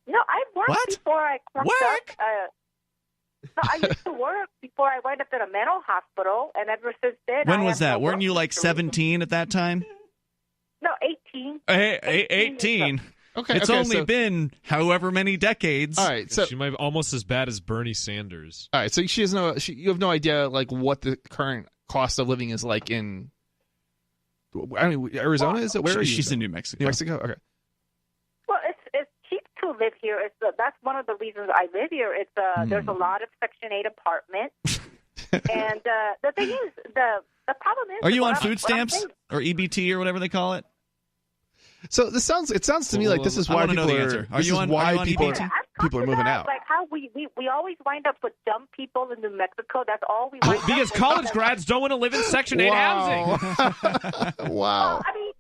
No, I worked before I cracked up. No, I used to work before I wound up in a mental hospital, and ever since then...
When was that? Weren't you like 17 at that time?
No, 18.
18. Okay, it's only been however many decades.
All right, so
she might be almost as bad as Bernie Sanders.
All right, so you have no idea like what the current cost of living is like in... Arizona, is it? Where are you?
She's in New Mexico.
New Mexico? Okay.
Well, it's cheap to live here. That's one of the reasons I live here. There's a lot of Section 8 apartments. And the thing is, the problem is...
Are you on food stamps or EBT or whatever they call it?
So it sounds to me like this is why people are moving out.
Like how we always wind up with dumb people in New Mexico. That's all we wind
because
up
college grads don't want to live in Section 8 housing.
Wow.
Well, I mean,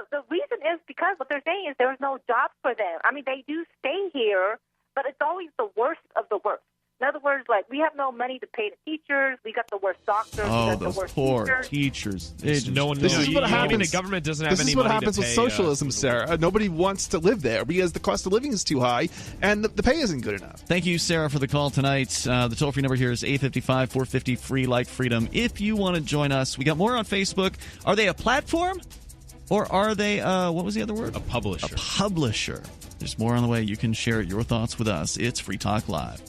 the reason is because what they're saying is there's no jobs for them. I mean, they do stay here, but it's always the worst of the worst. In other words, like, we have no money to pay the teachers. We got the worst doctors.
Oh,
we got
those
the worst
poor
teachers.
No one.
This is what happens.
The government doesn't have
This
any
is what
money
happens
to
with
pay,
socialism, Sarah. Nobody wants to live there because the cost of living is too high and the pay isn't good enough.
Thank you, Sarah, for the call tonight. The toll-free number here is 855-450-FREE like freedom. If you want to join us, we got more on Facebook. Are they a platform? Or are they, what was the other word?
A publisher.
A publisher. There's more on the way. You can share your thoughts with us. It's Free Talk Live.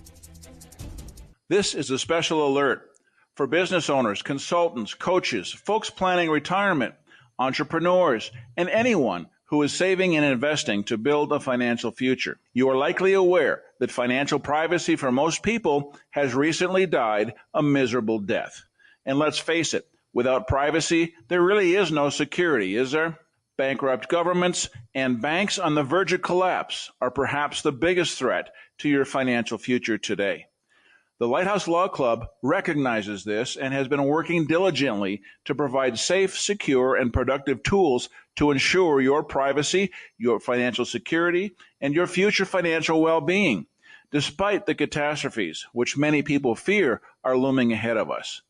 This is a special alert for business owners, consultants, coaches, folks planning retirement, entrepreneurs, and anyone who is saving and investing to build a financial future. You are likely aware that financial privacy for most people has recently died a miserable death. And let's face it, without privacy, there really is no security, is there? Bankrupt governments and banks on the verge of collapse are perhaps the biggest threat to your financial future today. The Lighthouse Law Club recognizes this and has been working diligently to provide safe, secure, and productive tools to ensure your privacy, your financial security, and your future financial well-being, despite the catastrophes which many people fear are looming ahead of us.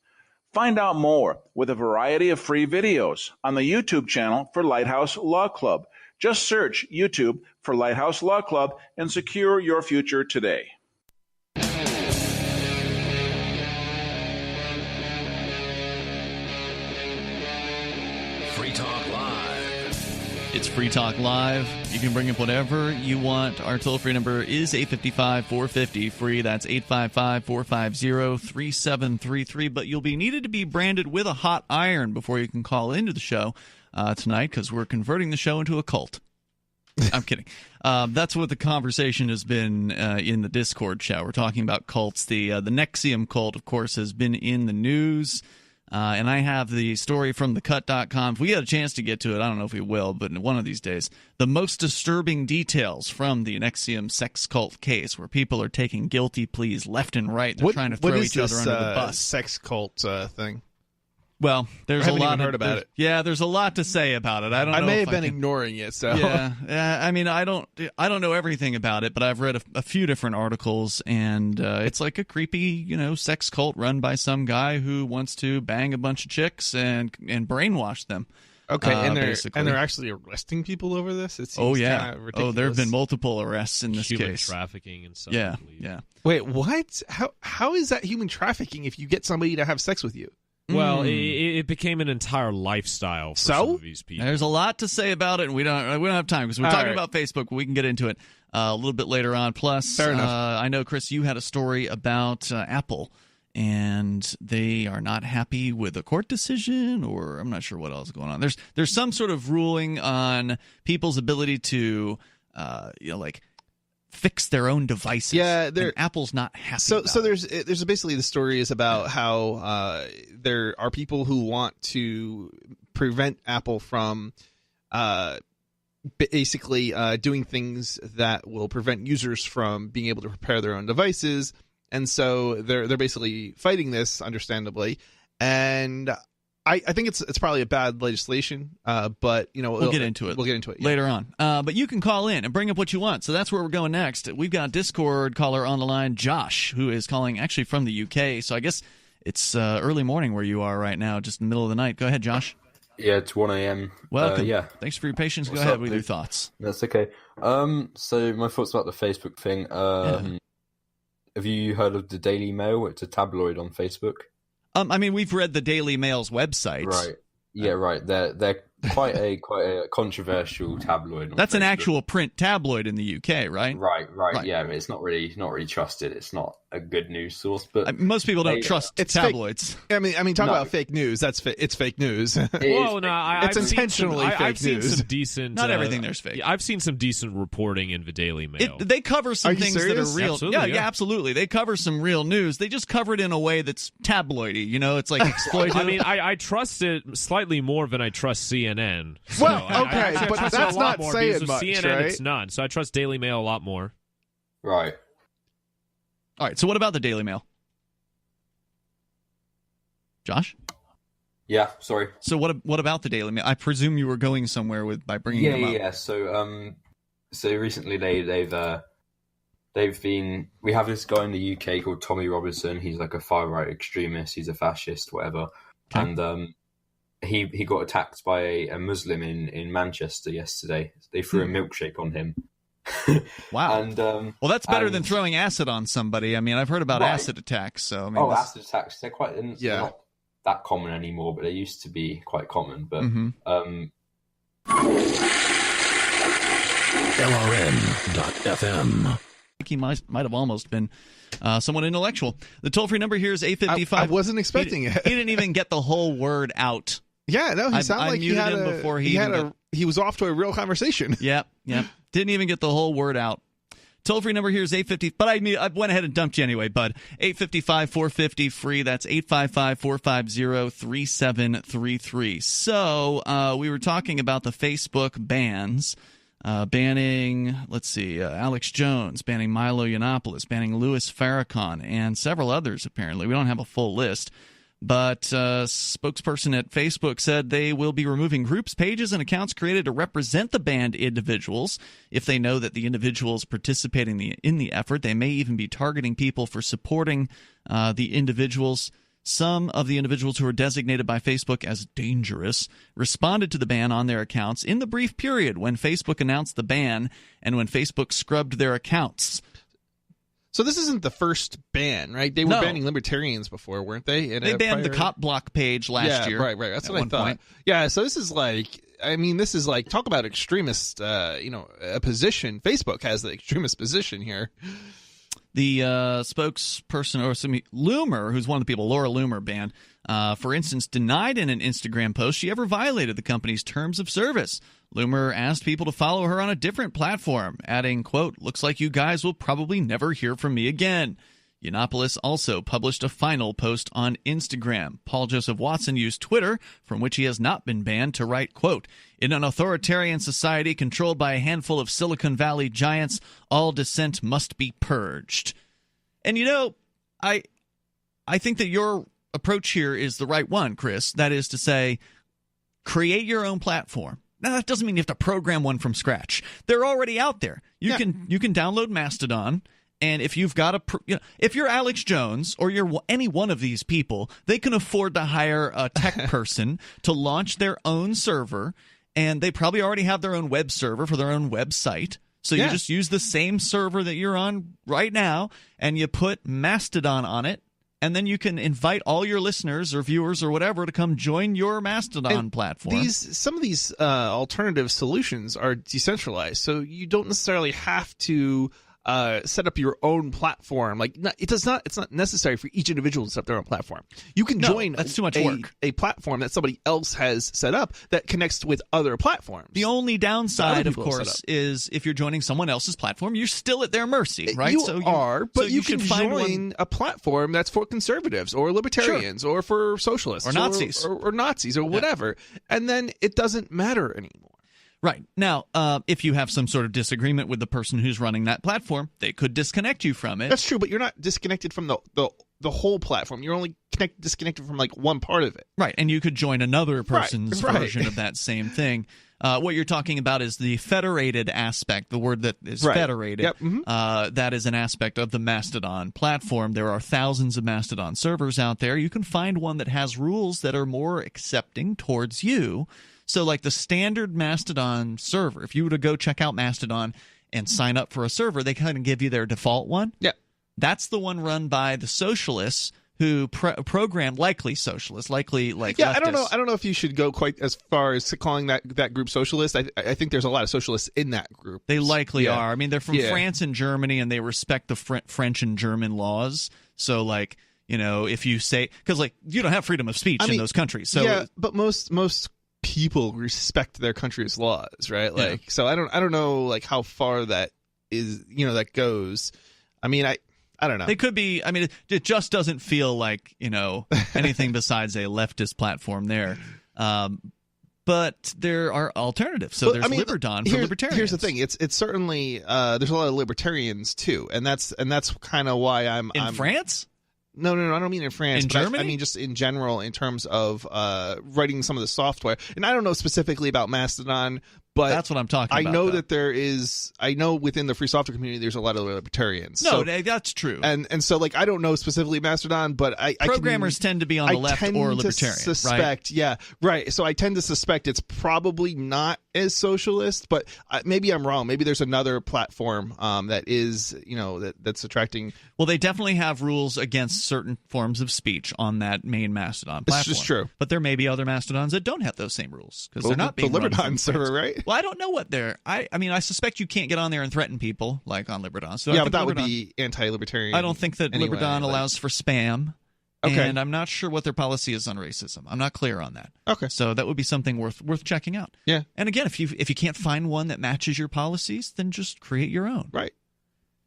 Find out more with a variety of free videos on the YouTube channel for Lighthouse Law Club. Just search YouTube for Lighthouse Law Club and secure your future today.
Free Talk Live.
It's Free Talk Live. You can bring up whatever you want. Our toll-free number is 855-450-FREE. That's 855-450-3733. But you'll be needed to be branded with a hot iron before you can call into the show tonight, because we're converting the show into a cult. I'm kidding. That's what the conversation has been in the Discord chat. We're talking about cults. The NXIVM cult, of course, has been in the news. And I have the story from thecut.com. If we get a chance to get to it, I don't know if we will, but one of these days, the most disturbing details from the NXIVM sex cult case, where people are taking guilty pleas left and right. They're trying to throw each other under the bus.
Sex cult thing?
Well, there's a lot.
I haven't even heard about it.
Yeah, there's a lot to say about it. I
may have been ignoring it. So
yeah. I mean, I don't know everything about it, but I've read a few different articles, and it's like a creepy, sex cult run by some guy who wants to bang a bunch of chicks and brainwash them.
Okay, and they're actually arresting people over this. It seems kind of ridiculous.
There have been multiple arrests in this
human
case.
Trafficking and stuff.
Yeah.
Wait, what? How is that human trafficking if you get somebody to have sex with you?
Well, it became an entire lifestyle for some of these people.
There's a lot to say about it, and we don't have time because we're talking about Facebook. We can get into it a little bit later on. Plus,
fair enough.
I know, Chris, you had a story about Apple, and they are not happy with a court decision, or I'm not sure what else is going on. There's some sort of ruling on people's ability to, fix their own devices.
Yeah,
Apple's not happy.
So
about
there's basically the story is about how there are people who want to prevent Apple from basically doing things that will prevent users from being able to repair their own devices, and so they're basically fighting this, understandably, and I think it's probably a bad legislation, but we'll
get into it.
We'll get into it
later on. But you can call in and bring up what you want. So that's where we're going next. We've got a Discord caller on the line, Josh, who is calling actually from the UK. So I guess it's early morning where you are right now, just in the middle of the night. Go ahead, Josh.
Yeah, it's 1 a.m.
Welcome.
Yeah.
Thanks for your patience.
What's
Go ahead
up,
with
dude?
your thoughts.
That's okay. So my thoughts about the Facebook thing. Have you heard of the Daily Mail? It's a tabloid on Facebook.
I mean, we've read the Daily Mail's website.
Right. Yeah, right. They're quite a controversial tabloid.
That's
Facebook.
an actual print tabloid in the UK, right?
Right. Yeah, but it's not really trusted. It's not a good news source. But
most people don't trust tabloids.
Fake. I mean, talk about fake news. It's fake news.
Well, no,
it's intentionally fake
I've
news.
seen some decent.
Not everything there's fake.
I've seen some decent reporting in the Daily Mail.
They cover some things that are real.
Absolutely,
yeah, absolutely. They cover some real news. They just cover it in a way that's tabloidy. It's like exploitative.
I mean, I trust it slightly more than I trust CNN. So
well, okay,
I
but
trust it
that's
a lot
not
more
saying
because with
much,
CNN,
right?
it's none. So I trust Daily Mail a lot more.
Right.
All right. So what about the Daily Mail, Josh?
Yeah. Sorry.
So what about the Daily Mail? I presume you were going somewhere by bringing them up.
Yeah. So recently they've we have this guy in the UK called Tommy Robinson. He's like a far right extremist. He's a fascist, whatever. Okay. And he got attacked by a Muslim in Manchester yesterday. They threw a milkshake on him.
Wow.
And
well, that's better than throwing acid on somebody. I mean, I've heard about acid attacks. So I mean,
acid attacks. They're they're not that common anymore, but they used to be quite common. But
LRN.FM.
He might have almost been somewhat intellectual. The toll-free number here is 855.
I wasn't expecting it.
He didn't even get the whole word out.
Yeah, no, he sounded like he was off to a real conversation.
Yep. Didn't even get the whole word out. Toll-free number here is 850. But I went ahead and dumped you anyway, bud. 855-450-FREE. That's 855-450-3733. So we were talking about the Facebook bans. Banning, Alex Jones, banning Milo Yiannopoulos, banning Louis Farrakhan, and several others, apparently. We don't have a full list. But spokesperson at Facebook said they will be removing groups, pages, and accounts created to represent the banned individuals. If they know that the individuals participating in the effort, they may even be targeting people for supporting the individuals. Some of the individuals who were designated by Facebook as dangerous responded to the ban on their accounts in the brief period when Facebook announced the ban and when Facebook scrubbed their accounts.
So this isn't the first ban, right? They were banning libertarians before, weren't they?
They banned the Cop Block page last year.
Right. That's what I thought. Point. Yeah, so this is like talk about extremist, a position. Facebook has the extremist position here.
The spokesperson, Loomer, who's one of the people Laura Loomer banned, for instance, denied in an Instagram post she ever violated the company's terms of service. Loomer asked people to follow her on a different platform, adding, quote, "Looks like you guys will probably never hear from me again." Yiannopoulos also published a final post on Instagram. Paul Joseph Watson used Twitter, from which he has not been banned, to write, quote, "In an authoritarian society controlled by a handful of Silicon Valley giants, all dissent must be purged." And I think that your approach here is the right one, Chris. That is to say, create your own platform. Now, that doesn't mean you have to program one from scratch. They're already out there. You can download Mastodon. And if you've got if you're Alex Jones or you're any one of these people, they can afford to hire a tech person to launch their own server, and they probably already have their own web server for their own website. So you just use the same server that you're on right now, and you put Mastodon on it, and then you can invite all your listeners or viewers or whatever to come join your Mastodon platform.
Some of these alternative solutions are decentralized, so you don't necessarily have to set up your own platform. It's not necessary for each individual to set up their own platform. You can join
that's too much work.
A platform that somebody else has set up that connects with other platforms.
The only downside, of course, is if you're joining someone else's platform, you're still at their mercy, right? You
can join a platform that's for conservatives or libertarians or for socialists
or Nazis
or Nazis or whatever, and then it doesn't matter anymore.
Right. Now, if you have some sort of disagreement with the person who's running that platform, they could disconnect you from it.
That's true, but you're not disconnected from the whole platform. You're only disconnected from one part of it.
Right, and you could join another person's version of that same thing. What you're talking about is the federated aspect, the word that is federated.
Yep. Mm-hmm.
That is an aspect of the Mastodon platform. There are thousands of Mastodon servers out there. You can find one that has rules that are more accepting towards you. So like the standard Mastodon server, if you were to go check out Mastodon and sign up for a server, they kind of give you their default one.
Yeah.
That's the one run by the socialists who program, likely socialists, leftists.
I don't know if you should go quite as far as calling that group socialist. I think there's a lot of socialists in that group.
They likely are. I mean, they're from France and Germany, and they respect the French and German laws. So if you say, because you don't have freedom of speech in those countries. So
but most people respect their country's laws, right? So I don't know how far that is, that goes. I mean, I don't know.
They could be. I mean, it just doesn't feel like anything besides a leftist platform there. But there are alternatives. So there's Liberdon for libertarians.
Here's the thing: it's certainly there's a lot of libertarians too, and that's kind of why I'm
in France.
No, I don't mean in France.
In Germany?
I mean just in general in terms of writing some of the software. And I don't know specifically about Mastodon, But
that's what I'm talking about.
I know that I know within the free software community, there's a lot of libertarians.
No, that's true.
And so, like, I don't know specifically Mastodon, but
programmers tend to be on the left or libertarian.
Suspect,
right?
Yeah, right. So I tend to suspect it's probably not as socialist, but maybe I'm wrong. Maybe there's another platform that is, that's attracting.
Well, they definitely have rules against certain forms of speech on that main Mastodon platform.
It's just true.
But there may be other Mastodons that don't have those same rules because they're not being
the Liberdon server, right?
Well, I don't know what they're. I mean, I suspect you can't get on there and threaten people like on Liberdon. So
yeah, but that would be anti-libertarian.
I don't think that
anyway,
Liberdon allows for spam.
Okay.
And I'm not sure what their policy is on racism. I'm not clear on that.
Okay.
So that would be something worth checking out.
Yeah.
And again, if you can't find one that matches your policies, then just create your own.
Right.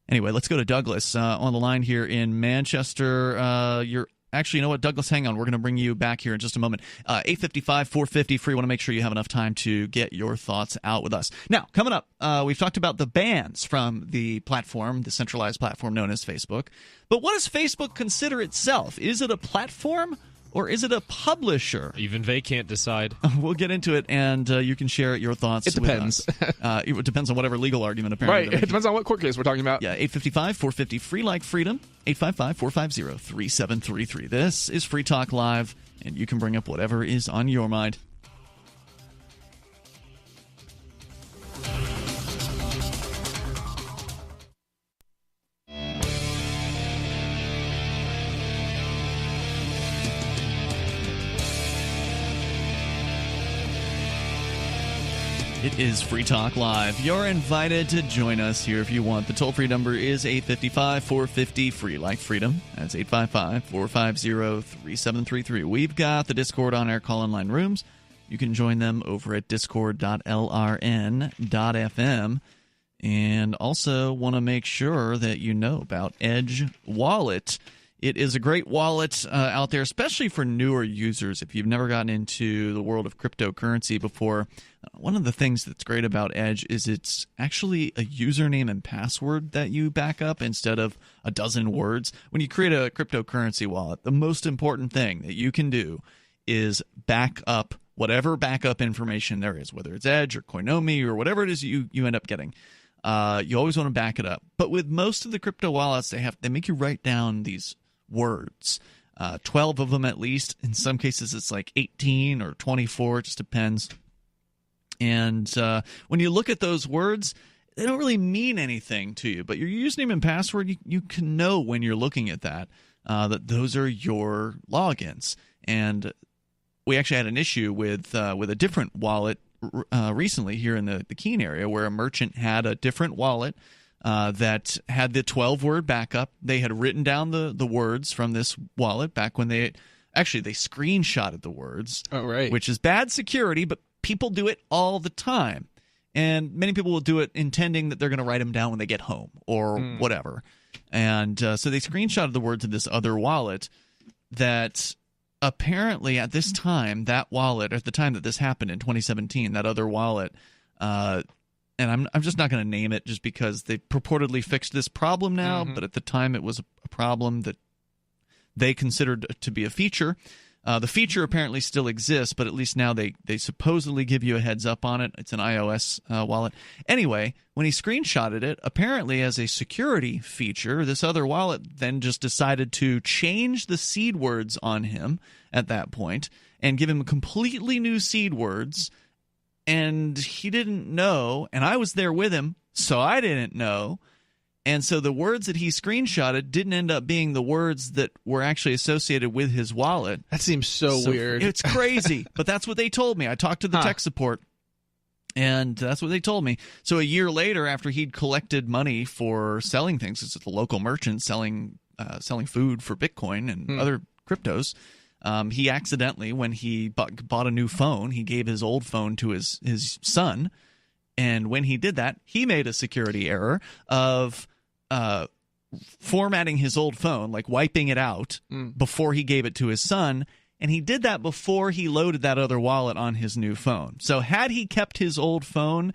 Anyway, let's go to Douglas on the line here in Manchester. Actually, you know what, Douglas, hang on. We're going to bring you back here in just a moment. 855-450 free. Want to make sure you have enough time to get your thoughts out with us. Now, coming up, we've talked about the bans from the platform, the centralized platform known as Facebook. But what does Facebook consider itself? Is it a platform or is it a publisher?
Even they can't decide.
We'll get into it, and you can share your thoughts.
It depends.
With us. It depends on whatever legal argument, apparently.
Right. It depends on what court case we're talking about.
Yeah, 855-450 free like freedom. 855-450-3733. This is Free Talk Live, and you can bring up whatever is on your mind. It is Free Talk Live. You're invited to join us here if you want. The toll-free number is 855-450 free like freedom. That's 855-450-3733. We've got the Discord on-air call-in line rooms. You can join them over at discord.lrn.fm. And also want to make sure that you know about Edge Wallet. It is a great wallet out there, especially for newer users. If you've never gotten into the world of cryptocurrency before, one of the things that's great about Edge is it's actually a username and password that you back up instead of a dozen words. When you create a cryptocurrency wallet, the most important thing that you can do is back up whatever backup information there is, whether it's Edge or Coinomi or whatever it is you end up getting. You always want to back it up. But with most of the crypto wallets, they make you write down these words, 12 of them at least. In some cases, it's like 18 or 24. It just depends. And when you look at those words, they don't really mean anything to you. But your username and password, you can know when you're looking at that those are your logins. And we actually had an issue with a different wallet recently here in the Keene area, where a merchant had a different wallet that had the 12-word backup. They had written down the words from this wallet back when they screenshotted the words.
Oh, right.
Which is bad security, but people do it all the time. And many people will do it intending that they're going to write them down when they get home or whatever. And so they screenshotted the words of this other wallet that apparently at this time, that wallet, at the time that this happened in 2017, that other wallet, and I'm just not going to name it just because they purportedly fixed this problem now, but at the time it was a problem that they considered to be a feature. The feature apparently still exists, but at least now they supposedly give you a heads up on it. It's an iOS wallet. Anyway, when he screenshotted it, apparently as a security feature, this other wallet then just decided to change the seed words on him at that point and give him completely new seed words. And he didn't know, and I was there with him, so I didn't know. And so the words that he screenshotted didn't end up being the words that were actually associated with his wallet.
That seems so weird.
It's crazy, but that's what they told me. I talked to the tech support, and that's what they told me. So a year later, after he'd collected money for selling things, it's a local merchant selling food for Bitcoin and other cryptos, he accidentally, when he bought a new phone, he gave his old phone to his son. And when he did that, he made a security error of formatting his old phone, like wiping it out before he gave it to his son. And he did that before he loaded that other wallet on his new phone. So had he kept his old phone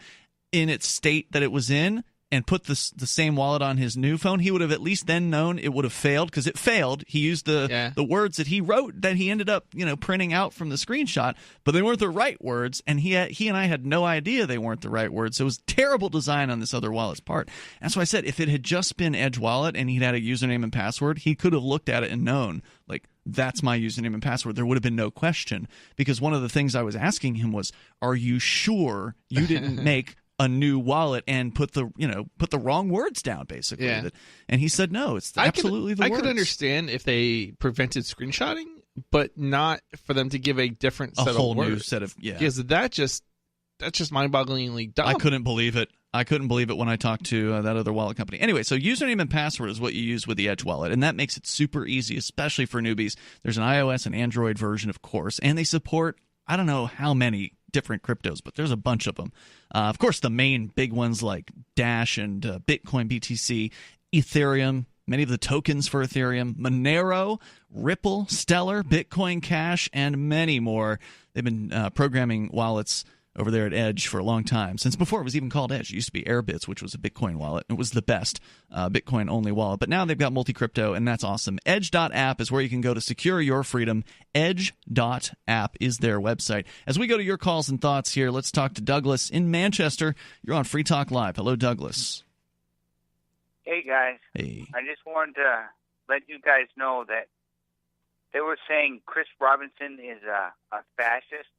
in its state that it was in and put the same wallet on his new phone, he would have at least then known it would have failed, because it failed. He used the words that he wrote that he ended up printing out from the screenshot, but they weren't the right words, and he and I had no idea they weren't the right words. So it was terrible design on this other wallet's part. And so I said, if it had just been Edge Wallet and he'd had a username and password, he could have looked at it and known, like, that's my username and password. There would have been no question, because one of the things I was asking him was, are you sure you didn't make a new wallet and put the wrong words down, basically?
Yeah.
And he said no, it's absolutely the words.
I could understand if they prevented screenshotting, but not for them to give a different set of words. A whole new set of, because that's just mind-bogglingly dumb.
I couldn't believe it. When I talked to that other wallet company. Anyway, so username and password is what you use with the Edge wallet, and that makes it super easy, especially for newbies. There's an iOS and Android version, of course, and they support, I don't know how many different cryptos, but there's a bunch of them. Of course, the main big ones like Dash and Bitcoin, BTC, Ethereum, many of the tokens for Ethereum, Monero, Ripple, Stellar, Bitcoin Cash, and many more. They've been programming wallets over there at Edge for a long time, since before it was even called Edge. It used to be Airbits, which was a Bitcoin wallet. It was the best Bitcoin-only wallet, but now they've got multi-crypto, and that's awesome. Edge.app is where you can go to secure your freedom. Edge.app is their website. As we go to your calls and thoughts here, let's talk to Douglas in Manchester. You're on Free Talk Live. Hello, Douglas.
Hey, guys.
Hey.
I just wanted to let you guys know that they were saying Chris Robinson is a fascist.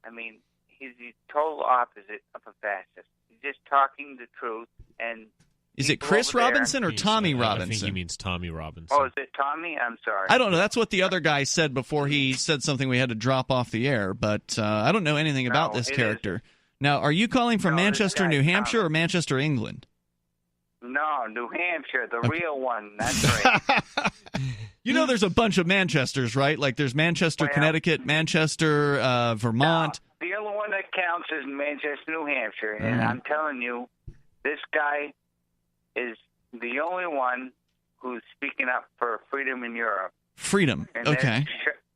I mean, he's the total opposite of a fascist. He's just talking the truth. And
is it Chris Robinson or Tommy Robinson?
I think he means Tommy Robinson.
Oh, is it Tommy? I'm sorry.
I don't know. That's what the other guy said before he said something we had to drop off the air, but I don't know anything about this character. Now, are you calling from Manchester, New Hampshire, or Manchester, England?
No, New Hampshire, the real one. That's right.
There's a bunch of Manchesters, right? Like there's Manchester, Connecticut, Manchester, Vermont.
No, the only one that counts is Manchester, New Hampshire. And I'm telling you, this guy is the only one who's speaking up for freedom in Europe.
Freedom,
and
okay.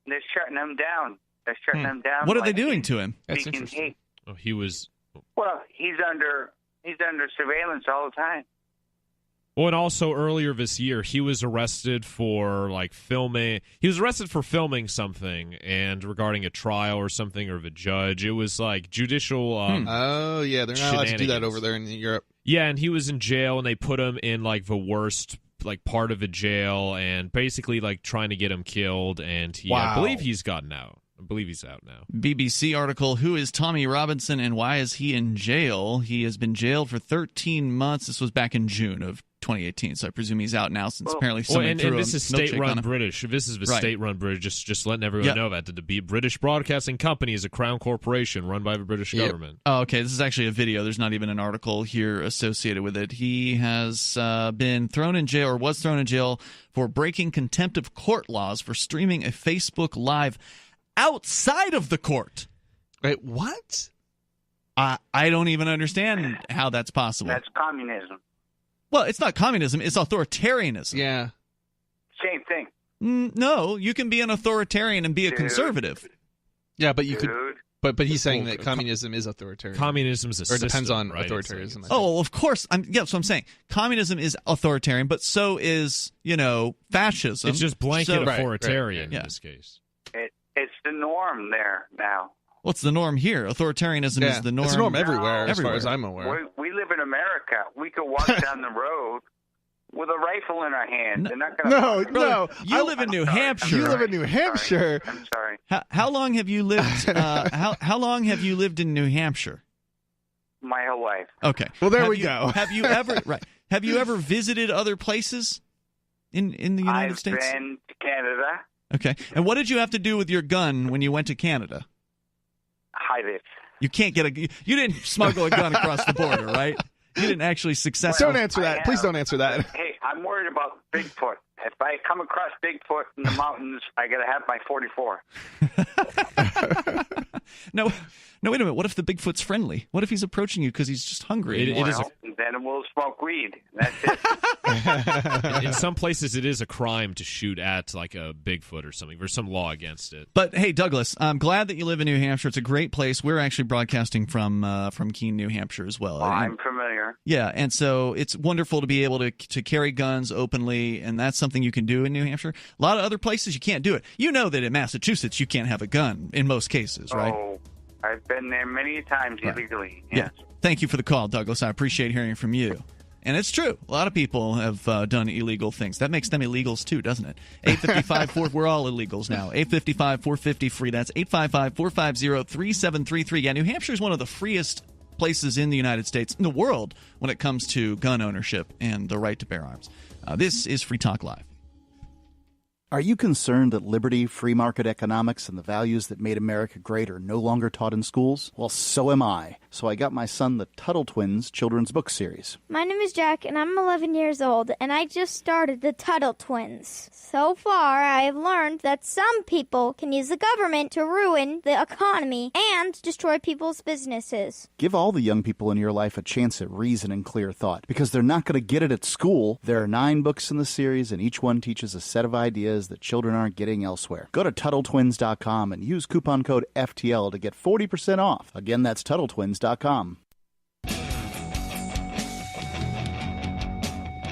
They're shutting him down. They're shutting him down.
What are they doing to him?
That's interesting.
Oh, he was...
Well, he's under surveillance all the time.
Well, and also earlier this year, he was arrested for filming. He was arrested for filming something, and regarding a trial or something, or the judge. It was like judicial.
Oh yeah, they're not allowed to do that over there in Europe.
Yeah, and he was in jail, and they put him in the worst part of the jail, and basically trying to get him killed. And I believe he's gotten out. I believe he's out now.
BBC article, who is Tommy Robinson and why is he in jail? He has been jailed for 13 months. This was back in June of 2018, so I presume he's out now since apparently someone threw
and this is state-run British. This is the state-run British. Just letting everyone know that the British Broadcasting Company is a crown corporation run by the British government.
Oh, okay. This is actually a video. There's not even an article here associated with it. He has been thrown in jail, or was thrown in jail, for breaking contempt of court laws for streaming a Facebook Live outside of the court.
Wait, what?
I don't even understand how that's possible.
That's communism.
Well, it's not communism. It's authoritarianism.
Yeah.
Same thing.
No, you can be an authoritarian and be a conservative.
Yeah, but you could. But he's saying that communism is authoritarian.
Communism is a system,
or depends on
right?
authoritarianism.
Oh, of course. So I'm saying communism is authoritarian, but so is fascism.
It's just blanket authoritarian in this case.
It's the norm there now.
What's the norm here? Authoritarianism is the norm.
It's the norm everywhere, as far as I'm aware.
We live in America. We could walk down the road with a rifle in our hand. They're not gonna
No.
You live in New Hampshire.
You live in New Hampshire.
I'm sorry.
How long have you lived? How long have you lived in New Hampshire?
My whole life.
Okay.
Well, there we go.
Have you ever Have you ever visited other places in the United States?
I've been to Canada.
Okay. And what did you have to do with your gun when you went to Canada?
Hide it.
You can't get you didn't smuggle a gun across the border, right? You didn't actually successfully.
Don't answer that. Please don't answer that.
Hey, I'm worried about Bigfoot. If I come across Bigfoot in the mountains, I got to have my 44.
No, wait a minute. What if the Bigfoot's friendly? What if he's approaching you because he's just hungry?
Then we'll smoke weed. That's it.
In some places, it is a crime to shoot at a Bigfoot or something. There's some law against it.
But hey, Douglas, I'm glad that you live in New Hampshire. It's a great place. We're actually broadcasting from Keene, New Hampshire, as well.
I'm familiar. here.
Yeah, and so it's wonderful to be able to carry guns openly, and that's something you can do in New Hampshire. A lot of other places you can't do it. You know that in Massachusetts you can't have a gun in most cases, right?
Oh, I've been there many times illegally. Yes.
Yeah. Thank you for the call, Douglas. I appreciate hearing from you. And it's true. A lot of people have done illegal things. That makes them illegals too, doesn't it? 855-4, we're all illegals now. 855-450-FREE. That's 855-450-3733. Yeah, New Hampshire is one of the freest places in the United States, in the world, when it comes to gun ownership and the right to bear arms. This is Free Talk Live.
Are you concerned that liberty, free market economics, and the values that made America great are no longer taught in schools? Well, so am I. So I got my son the Tuttle Twins children's book series.
My name is Jack, and I'm 11 years old, and I just started the Tuttle Twins. So far, I have learned that some people can use the government to ruin the economy and destroy people's businesses.
Give all the young people in your life a chance at reason and clear thought, because they're not going to get it at school. There are 9 books in the series, and each one teaches a set of ideas that children aren't getting elsewhere. Go to TuttleTwins.com and use coupon code FTL to get 40% off. Again, that's TuttleTwins.com.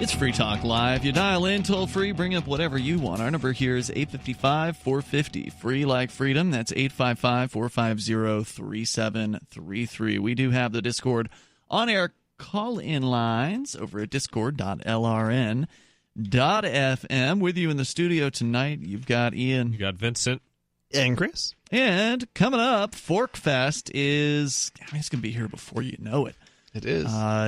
It's Free Talk Live. You dial in, toll free, bring up whatever you want. Our number here is 855-450. Free like freedom. That's 855-450-3733. We do have the Discord on-air call-in lines over at discord.lrn.fm. With you in the studio tonight, you've got Ian.
You got Vincent.
And Chris.
And coming up, Forkfest is, it's going to be here before you know it.
It is.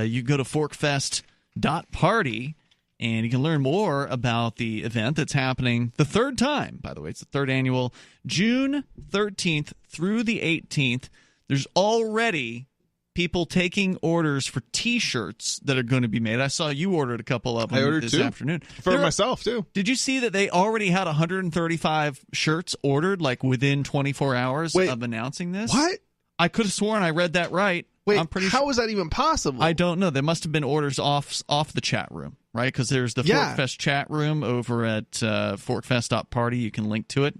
You go to forkfest.party, and you can learn more about the event that's happening the third time. By the way, it's the third annual, June 13th through the 18th. There's already people taking orders for T-shirts that are going to be made. I saw you ordered a couple of them this afternoon.
For myself, too.
Did you see that they already had 135 shirts ordered, like within 24 hours of announcing this?
What?
I could have sworn I read that right.
Wait,
I'm pretty
how is that even possible?
I don't know. There must have been orders off the chat room, right? Because there's the Forkfest chat room over at forkfest.party. You can link to it.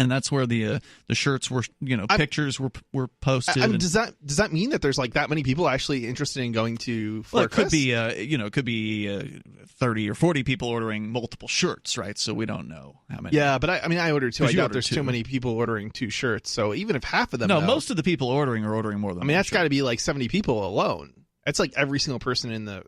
And that's where the shirts were, pictures were posted.
Does that mean that there's like that many people actually interested in going to Forkfest?
Well, it could be 30 or 40 people ordering multiple shirts, right? So we don't know how many.
Yeah, but I ordered 2. I doubt there's too many people ordering 2 shirts. So even if half of them,
most of the people are ordering more than.
That's got to be like 70 people alone. That's like every single person in the.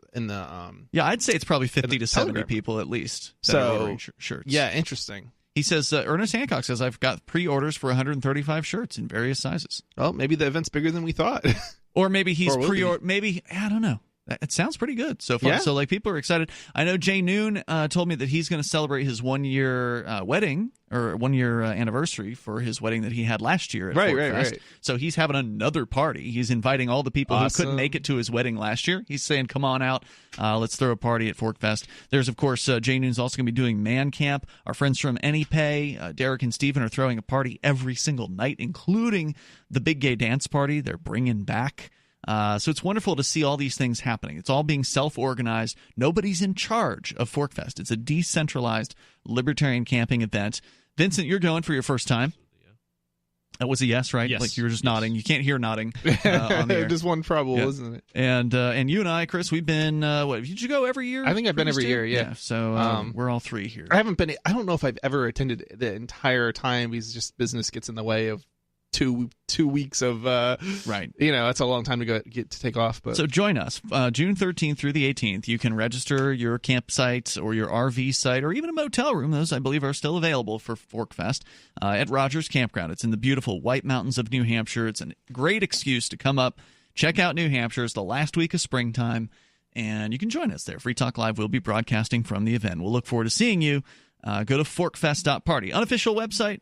Yeah, I'd say it's probably 50 to 70 people at least that are ordering shirts.
Yeah, interesting.
He says, Ernest Hancock says, I've got pre-orders for 135 shirts in various sizes.
Well, maybe the event's bigger than we thought.
Or maybe he's pre-ordered. Maybe, I don't know. It sounds pretty good so far. Yeah. So, people are excited. I know Jay Noon told me that he's going to celebrate his 1-year wedding, or 1-year anniversary for his wedding that he had last year at Forkfest. Right. So he's having another party. He's inviting all the people who couldn't make it to his wedding last year. He's saying, come on out. Let's throw a party at Forkfest. There's, of course, Jay Noon's also going to be doing Man Camp. Our friends from AnyPay, Derek and Steven, are throwing a party every single night, including the Big Gay Dance Party they're bringing back. So it's wonderful to see all these things happening. It's all being self-organized. Nobody's in charge of Forkfest. It's a decentralized libertarian camping event. Vincent, you're going for your first time. That was a yes, right?
Yes.
Like you were just nodding. You can't hear nodding on the air.
Just one trouble, isn't it?
And you and I, Chris, we've been, did you go every year?
I think I've been every year, yeah.
So we're all 3 here.
I haven't been, I don't know if I've ever attended the entire time because just business gets in the way of two weeks of
right.
That's a long time to get to take off. But
so join us June 13th through the 18th. You can register your campsite or your RV site or even a motel room. Those I believe are still available for Forkfest at Rogers Campground. It's in the beautiful White Mountains of New Hampshire. It's a great excuse to come up, check out New Hampshire. It's the last week of springtime, and you can join us there. Free Talk Live will be broadcasting from the event. We'll look forward to seeing you. Go to forkfest.party. Unofficial website,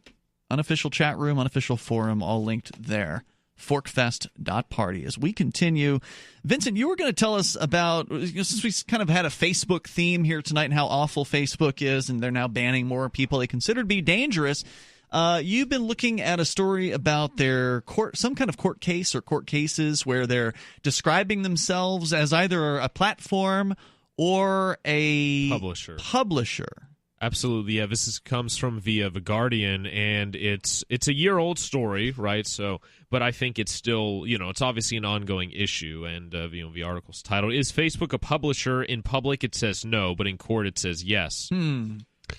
unofficial chat room, unofficial forum, all linked there. Forkfest.party. As we continue, Vincent, you were going to tell us about, since we kind of had a Facebook theme here tonight and how awful Facebook is, and they're now banning more people they consider to be dangerous. You've been looking at a story about their some kind of court case or court cases where they're describing themselves as either a platform or a
publisher. Absolutely, yeah. This comes from via The Guardian, and it's a year-old story, right? So, but I think it's still, it's obviously an ongoing issue. And the article's titled "Is Facebook a publisher?" In public, it says no, but in court, it says yes.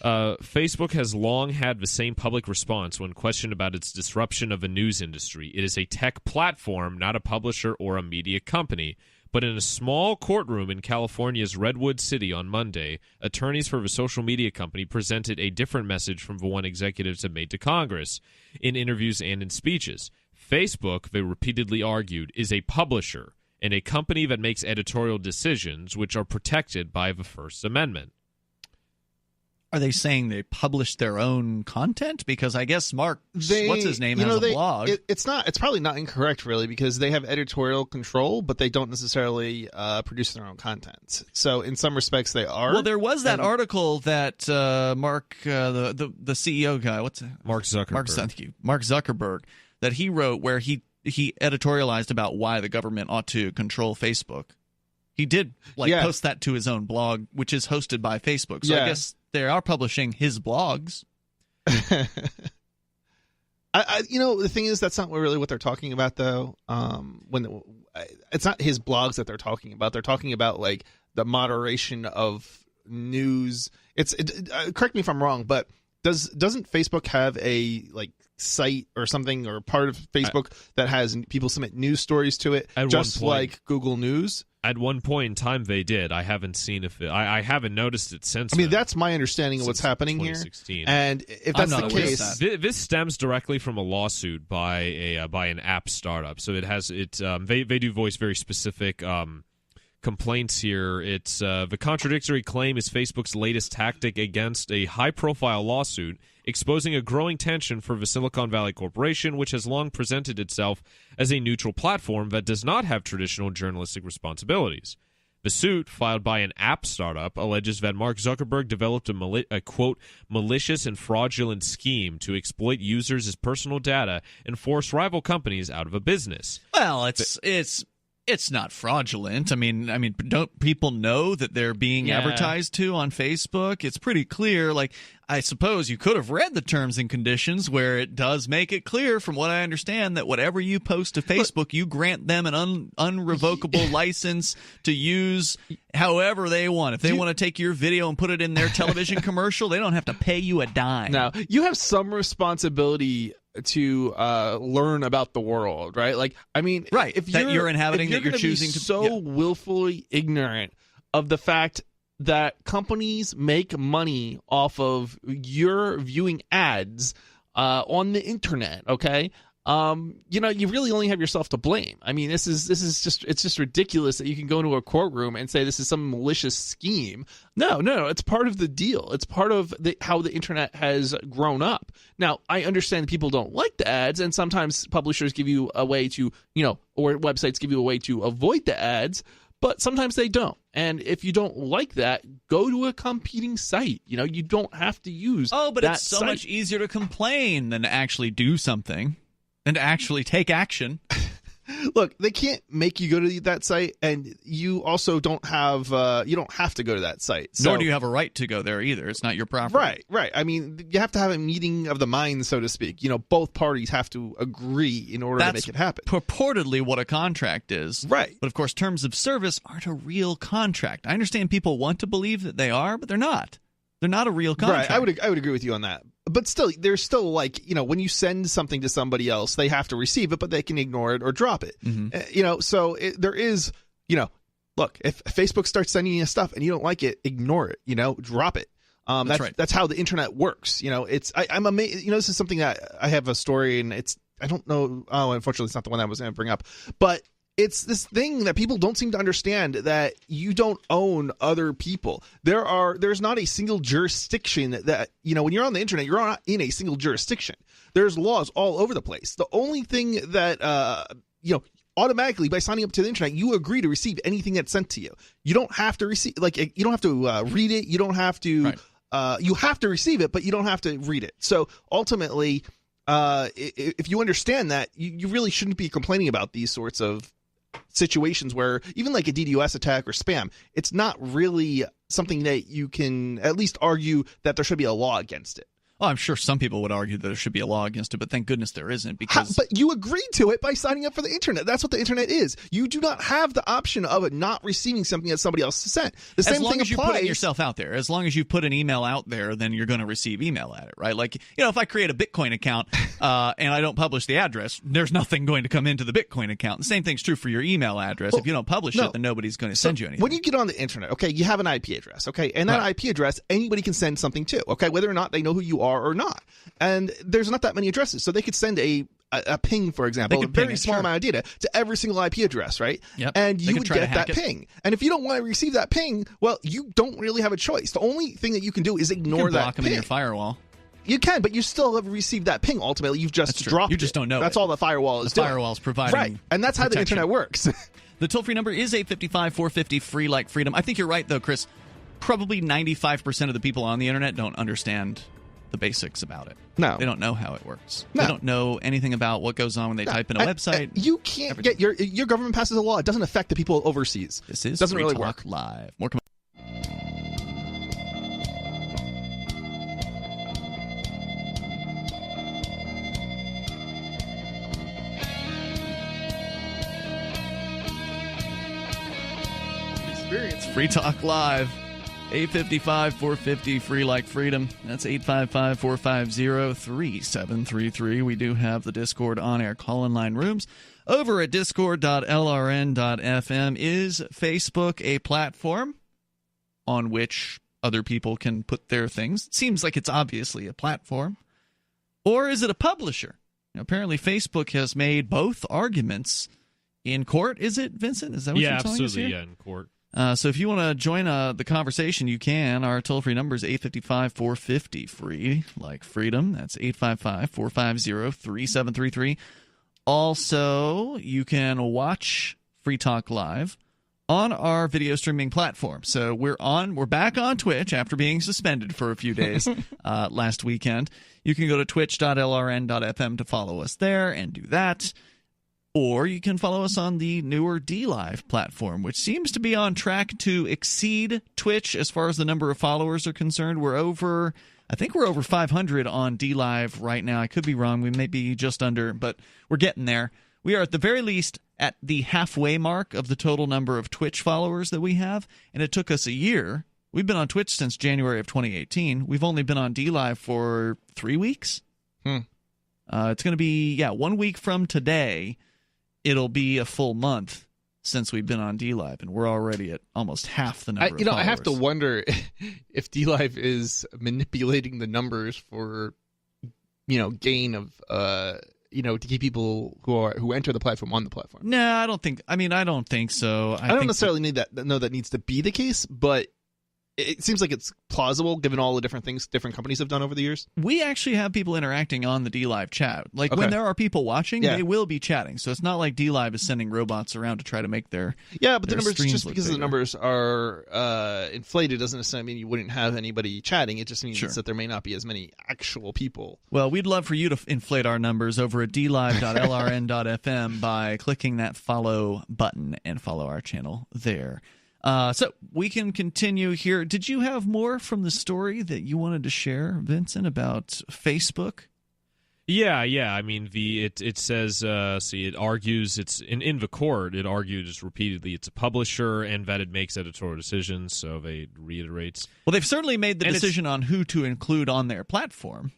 Facebook has long had the same public response when questioned about its disruption of the news industry. It is a tech platform, not a publisher or a media company. But in a small courtroom in California's Redwood City on Monday, attorneys for the social media company presented a different message from the one executives have made to Congress in interviews and in speeches. Facebook, they repeatedly argued, is a publisher and a company that makes editorial decisions which are protected by the First Amendment.
Are they saying they publish their own content? Because I guess what's his name, has a blog.
It's probably not incorrect, really, because they have editorial control, but they don't necessarily produce their own content. So in some respects, they are.
Well, there was that article that Mark, the CEO guy,
Mark Zuckerberg.
Mark Zuckerberg, that he wrote where he editorialized about why the government ought to control Facebook. He did post that to his own blog, which is hosted by Facebook. So I guess they are publishing his blogs.
The thing is, that's not really what they're talking about, though. It's not his blogs that they're talking about. They're talking about like the moderation of news. Correct me if I'm wrong, but doesn't Facebook have a site or something, or part of Facebook that has people submit news stories to it, just like Google News?
At one point in time, they did. I haven't seen I haven't noticed it since.
I mean, that's my understanding of what's happening here. And if that's the case,
this stems directly from a lawsuit by an app startup. So they do voice very specific complaints here. It's the contradictory claim is Facebook's latest tactic against a high-profile lawsuit exposing a growing tension for the Silicon Valley Corporation, which has long presented itself as a neutral platform that does not have traditional journalistic responsibilities. The suit, filed by an app startup, alleges that Mark Zuckerberg developed a quote, malicious and fraudulent scheme to exploit users' personal data and force rival companies out of a business.
Well, it's not fraudulent. I mean, don't people know that they're being advertised to on Facebook? It's pretty clear. I suppose you could have read the terms and conditions where it does make it clear, from what I understand, that whatever you post to Facebook, you grant them an unrevocable license to use however they want. If they want to take your video and put it in their television commercial, they don't have to pay you a dime.
Now, you have some responsibility to learn about the world, right?
Right. If you're inhabiting, that you're choosing to
willfully ignorant of the fact that companies make money off of your viewing ads on the internet, okay? You really only have yourself to blame. I mean, this is just ridiculous that you can go into a courtroom and say this is some malicious scheme. No, it's part of the deal. It's part of how the internet has grown up. Now, I understand people don't like the ads, and sometimes publishers give you a way to, or websites give you a way to avoid the ads, but sometimes they don't. And if you don't like that, go to a competing site. You don't have to use
but it's so much easier to complain than to actually do something. And to actually take action.
Look, they can't make you go to that site, and you also don't have to go to that site.
Nor do you have a right to go there either. It's not your property.
Right. I mean, you have to have a meeting of the minds, so to speak. Both parties have to agree in order to make it happen.
Purportedly what a contract is.
Right.
But of course, terms of service aren't a real contract. I understand people want to believe that they are, but they're not. They're not a real contract.
Right. I would agree with you on that. But still, there's still when you send something to somebody else, they have to receive it, but they can ignore it or drop it.
Mm-hmm.
So there is, look, if Facebook starts sending you stuff and you don't like it, ignore it, drop it.
That's right.
That's how the internet works. I'm amazed. This is something that I have a story, and I don't know. Oh, unfortunately, it's not the one I was going to bring up, but it's this thing that people don't seem to understand, that you don't own other people. There's not a single jurisdiction that, when you're on the internet, you're not in a single jurisdiction. There's laws all over the place. The only thing that, automatically by signing up to the internet, you agree to receive anything that's sent to you. You don't have to receive, you don't have to read it. You don't have to, you have to receive it, but you don't have to read it. So ultimately, if you understand that, you really shouldn't be complaining about these sorts of situations where even like a DDoS attack or spam, it's not really something that you can at least argue that there should be a law against it.
Well, I'm sure some people would argue that there should be a law against it, but thank goodness there isn't. Because
But you agreed to it by signing up for the internet. That's what the internet is. You do not have the option of it not receiving something that somebody else sent. The same
as long
thing
as you
applies.
put it yourself out there, as long as you put an email out there, then you're going to receive email at it, right? Like, if I create a Bitcoin account and I don't publish the address, there's nothing going to come into the Bitcoin account. The same thing's true for your email address. If you don't publish it, then nobody's going to send you anything.
When you get on the internet, okay, you have an IP address, okay, and that IP address anybody can send something to, okay, whether or not they know who you are or not. And there's not that many addresses, so they could send a ping, for example, a very small amount of data to every single IP address, right?
Yep.
And you would get that ping. And if you don't want to receive that ping, well, you don't really have a choice. The only thing that you can do is ignore that
block them
ping.
in your firewall.
You can, but you still have received that ping. Ultimately, you've just dropped it.
You just don't know.
That's all the firewall is doing.
The firewall's providing
right, and that's how the internet works.
The toll-free number is 855-450 free like freedom. I think you're right, though, Chris. Probably 95% of the people on the internet don't understand the basics about it.
No.
They don't know how it works.
No.
They don't know anything about what goes on when they type in a website.
You can't get your government passes a law. It doesn't affect the people overseas.
This is
doesn't
Free
really
Talk
work.
Live. More Experience Free Talk Live. 855-450 free like freedom. That's 855-450-3733. We do have the Discord on-air call-in line rooms over at discord.lrn.fm. Is Facebook a platform on which other people can put their things? It seems like it's obviously a platform. Or is it a publisher? Apparently Facebook has made both arguments in court. Is it, Vincent? Is that what you're telling us here?
Yeah, in court.
So if you want to join the conversation, you can. Our toll-free number is 855-450 free like freedom. That's 855-450-3733. Also, you can watch Free Talk Live on our video streaming platform. So we're back on Twitch after being suspended for a few days last weekend. You can go to twitch.lrn.fm to follow us there and do that. Or you can follow us on the newer DLive platform, which seems to be on track to exceed Twitch as far as the number of followers are concerned. I think we're over 500 on DLive right now. I could be wrong. We may be just under, but we're getting there. We are at the very least at the halfway mark of the total number of Twitch followers that we have, and it took us a year. We've been on Twitch since January of 2018. We've only been on DLive for 3 weeks. It's going to be, 1 week from today. It'll be a full month since we've been on DLive, and we're already at almost half the number of followers.
I have to wonder if DLive is manipulating the numbers for, gain of, to keep people who enter the platform on the platform.
No, I don't think so.
I don't necessarily know that needs to be the case, but it seems like it's plausible given all the different things different companies have done over the years.
We actually have people interacting on the DLive chat. Like when there are people watching, they will be chatting. So it's not like DLive is sending robots around to try to make their
but the numbers, just because
bigger.
the numbers are inflated doesn't necessarily mean you wouldn't have anybody chatting. It just means that there may not be as many actual people.
Well, we'd love for you to inflate our numbers over at dlive.lrn.fm by clicking that follow button and follow our channel there. So we can continue here. Did you have more from the story that you wanted to share, Vincent, about Facebook?
Yeah. I mean, it says, it argues in the court. It argues repeatedly it's a publisher and that it makes editorial decisions. So they reiterates.
Well, they've certainly made the decision on who to include on their platform.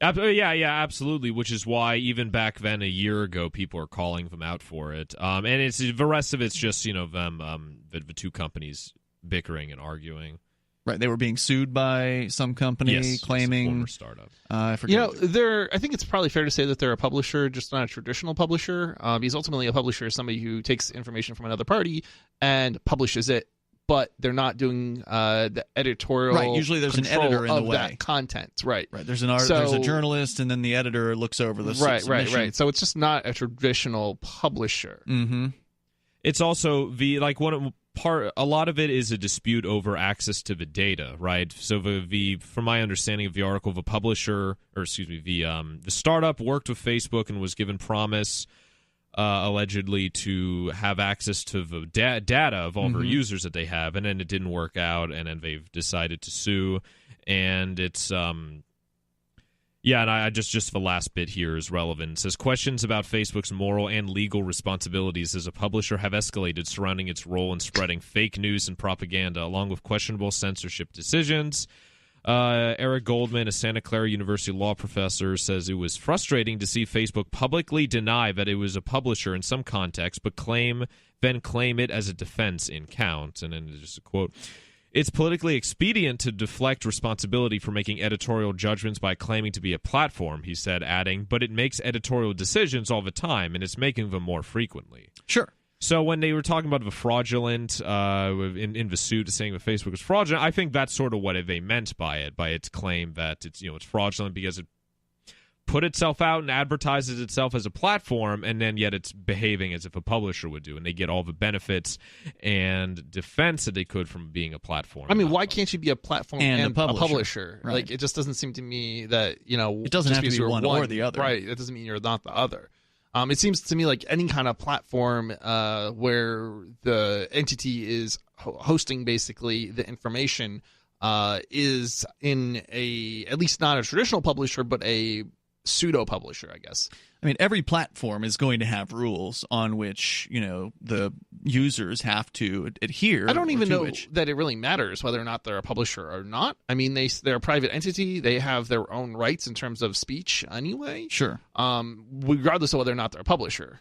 Yeah, absolutely. Which is why even back then, a year ago, people are calling them out for it. And it's the rest of it's just them, the two companies bickering and arguing.
Right, they were being sued by some company claiming
former startup.
I forget.
I think it's probably fair to say that they're a publisher, just not a traditional publisher. Because ultimately, a publisher is somebody who takes information from another party and publishes it. But they're not doing the editorial.
Right. Usually, there's an editor in the way.
That content. Right.
There's there's a journalist, and then the editor looks over the submission.
Right. So it's just not a traditional publisher.
Mm-hmm.
It's also a lot of it is a dispute over access to the data, right? So from my understanding of the article, the startup worked with Facebook and was given promise allegedly to have access to the data of all her users that they have, and then it didn't work out, and then they've decided to sue, and it's yeah, and I just the last bit here is relevant. It says questions about Facebook's moral and legal responsibilities as a publisher have escalated surrounding its role in spreading fake news and propaganda, along with questionable censorship decisions. Eric Goldman, a Santa Clara University law professor, says it was frustrating to see Facebook publicly deny that it was a publisher in some context, but then claim it as a defense in count. And then just a quote. It's politically expedient to deflect responsibility for making editorial judgments by claiming to be a platform, he said, adding, but it makes editorial decisions all the time, and it's making them more frequently.
Sure.
So when they were talking about the fraudulent in the suit, saying that Facebook was fraudulent, I think that's sort of what they meant by its claim that it's fraudulent because it put itself out and advertises itself as a platform, and then yet it's behaving as if a publisher would do, and they get all the benefits and defense that they could from being a platform.
I mean, why can't you be a platform and a publisher?
Right.
Like, it just doesn't seem to me that,
it doesn't have to be one or the other.
Right. It doesn't mean you're not the other. It seems to me like any kind of platform where the entity is hosting basically the information is in at least not a traditional publisher, but a pseudo publisher, I guess.
I mean, every platform is going to have rules on which, the users have to adhere.
I don't even know that it really matters whether or not they're a publisher or not. I mean, they're a private entity. They have their own rights in terms of speech anyway.
Sure.
Regardless of whether or not they're a publisher.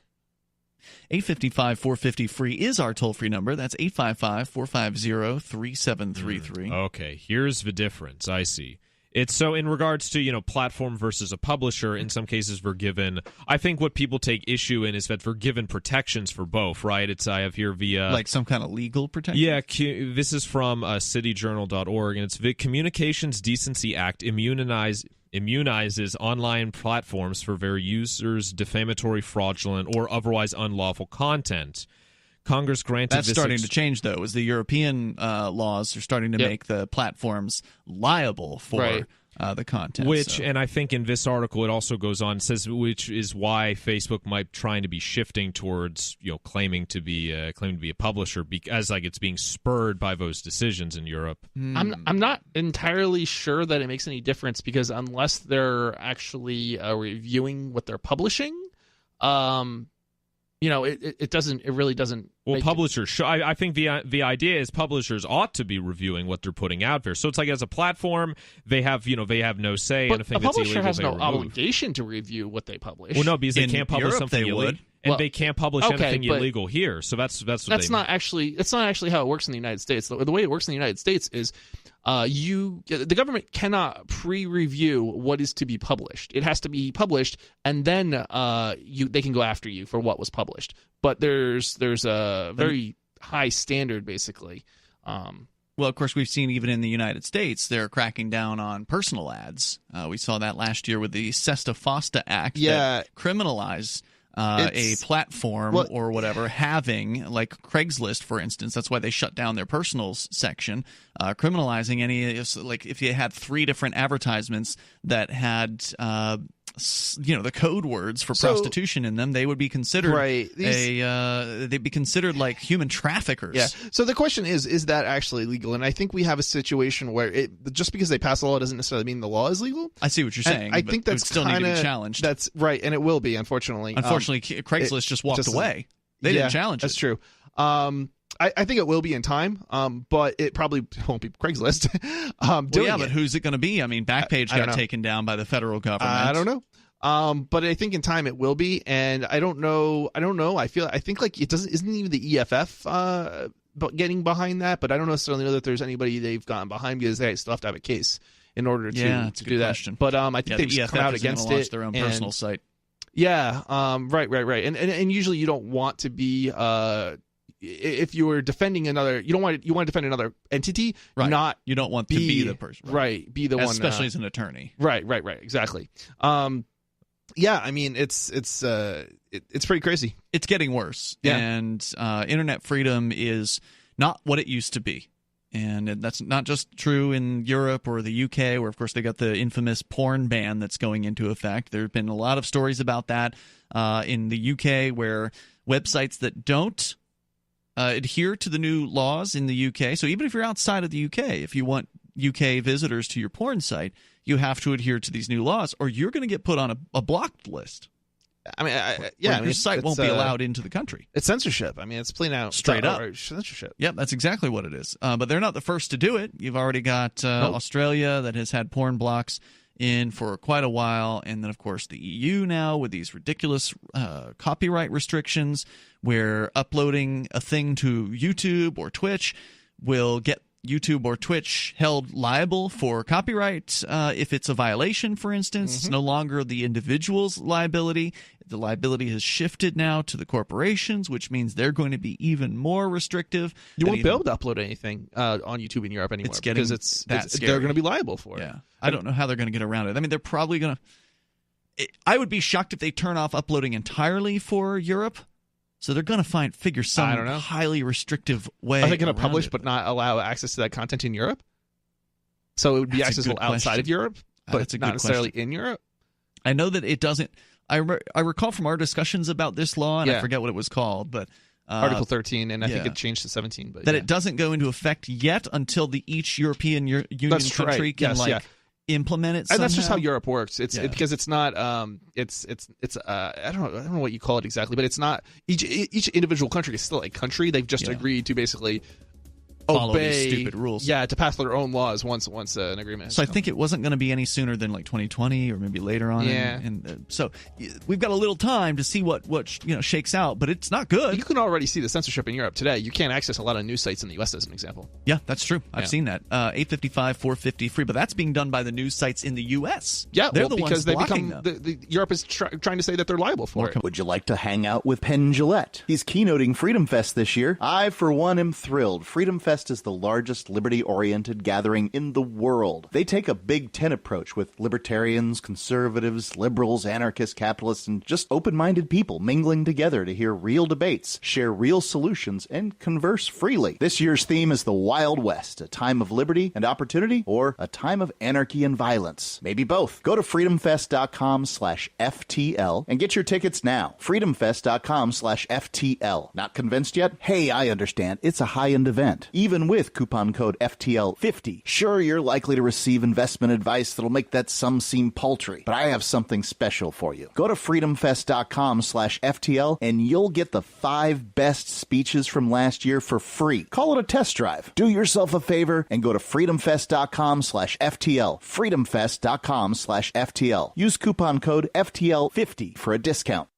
855-450-FREE is our toll-free number. That's 855-450-3733.
Okay, here's the difference. I see. It's so in regards to, platform versus a publisher, in some cases we're given, I think what people take issue in is that we're given protections for both, right? I have here via...
Like some kind of legal protection?
Yeah, this is from cityjournal.org, and it's the Communications Decency Act immunizes online platforms for their users' defamatory, fraudulent, or otherwise unlawful content. Congress granted
That's starting to change, though, as the European laws are starting to make the platforms liable for the content.
And I think in this article it also goes on, it says, which is why Facebook might trying to be shifting towards claiming to be a publisher because it's being spurred by those decisions in Europe.
I'm not entirely sure that it makes any difference because unless they're actually reviewing what they're publishing, it really doesn't.
Well, publishers. I think the idea is publishers ought to be reviewing what they're putting out there. So it's like as a platform, they have no say.
But
anything
a publisher
that's illegal,
has no obligation to review what they publish.
Well, no, because they can't publish
Europe,
something illegal, and they can't publish anything illegal here. So that's not
actually how it works in the United States. The way it works in the United States is. The government cannot pre-review what is to be published. It has to be published, and then they can go after you for what was published. But there's a very high standard, basically.
Well, of course, we've seen even in the United States, they're cracking down on personal ads. We saw that last year with the Sesta-Fosta Act that criminalized a platform or whatever having, like Craigslist, for instance. That's why they shut down their personals section, criminalizing if you had 3 different advertisements that had the code words for prostitution in them, they would be considered they'd be considered like human traffickers.
Yeah. So the question is that actually legal? And I think we have a situation where just because they pass a law doesn't necessarily mean the law is legal.
I see what you're saying.
I think that's
still need to be challenged.
That's right, and it will be, unfortunately.
Craigslist just walked away. They didn't challenge it.
That's true. I think it will be in time, but it probably won't be Craigslist.
But who's it going to be? I mean, Backpage got taken down by the federal government.
I don't know. But I think in time it will be, and I don't know. I think like it doesn't. Isn't even the EFF getting behind that? But I don't necessarily know that there's anybody they've gotten behind because they still have to have a case in order to do that.
Question.
But I think they've
EFF
come out against it.
Their own personal site.
Yeah. Right. And usually you don't want to be. If you were defending another, you want to defend another entity,
right? You don't want to be the person,
right? Be the one,
especially as an attorney,
right? Exactly. Yeah, I mean it's pretty crazy.
It's getting worse, and internet freedom is not what it used to be. And that's not just true in Europe or the UK, where, of course, they got the infamous porn ban that's going into effect. There have been a lot of stories about that in the UK, where websites that don't adhere to the new laws in the UK. So even if you're outside of the UK, if you want UK visitors to your porn site, you have to adhere to these new laws, or you're going to get put on a blocked list.
I mean,
your site won't be allowed into the country.
It's censorship. I mean, it's plain out
straight up
censorship.
Yep, that's exactly what it is. But they're not the first to do it. You've already got Australia that has had porn blocks in for quite a while, and then of course the EU now with these ridiculous copyright restrictions, where uploading a thing to YouTube or Twitch will get YouTube or Twitch held liable for copyright if it's a violation, for instance. It's no longer the individual's liability. The liability has shifted now to the corporations, which means they're going to be even more restrictive.
You won't be able to upload anything on YouTube in Europe anymore because they're going to be liable for it.
I don't know how they're going to get around it. I mean, they're probably going to – I would be shocked if they turn off uploading entirely for Europe. So they're going to figure some highly restrictive way.
Are they going to publish but not allow access to that content in Europe? So it would be accessible outside of Europe, but not necessarily in Europe?
I know that it doesn't – I recall from our discussions about this law, and I forget what it was called, but
Article 13, and I think it changed to 17. But
that it doesn't go into effect yet until each European Union country can implement it somehow.
And that's just how Europe works. It's because it's not it's I don't know what you call it exactly, but it's not each individual country is still a country. They've just agreed to basically
follow these stupid rules.
Yeah, to pass their own laws once an agreement has
come. I think it wasn't going to be any sooner than like 2020 or maybe later on.
Yeah.
And so we've got a little time to see what shakes out, but it's not good.
You can already see the censorship in Europe today. You can't access a lot of news sites in the U.S. as an example.
Yeah, that's true. I've seen that. 855, 450 free, but that's being done by the news sites in the U.S.
Yeah,
they're the
because
ones
they
blocking
become
them.
Europe is trying to say that they're liable for it.
Would you like to hang out with Penn Jillette? He's keynoting Freedom Fest this year. I, for one, am thrilled. Freedom Fest is the largest liberty-oriented gathering in the world. They take a Big Ten approach with libertarians, conservatives, liberals, anarchists, capitalists, and just open-minded people mingling together to hear real debates, share real solutions, and converse freely. This year's theme is the Wild West, a time of liberty and opportunity, or a time of anarchy and violence. Maybe both. Go to freedomfest.com/FTL and get your tickets now. freedomfest.com/FTL. Not convinced yet? Hey, I understand. It's a high-end event. Even with coupon code FTL50. Sure, you're likely to receive investment advice that'll make that sum seem paltry, but I have something special for you. Go to freedomfest.com/FTL and you'll get the 5 best speeches from last year for free. Call it a test drive. Do yourself a favor and go to freedomfest.com/FTL. freedomfest.com/FTL. Use coupon code FTL50 for a discount.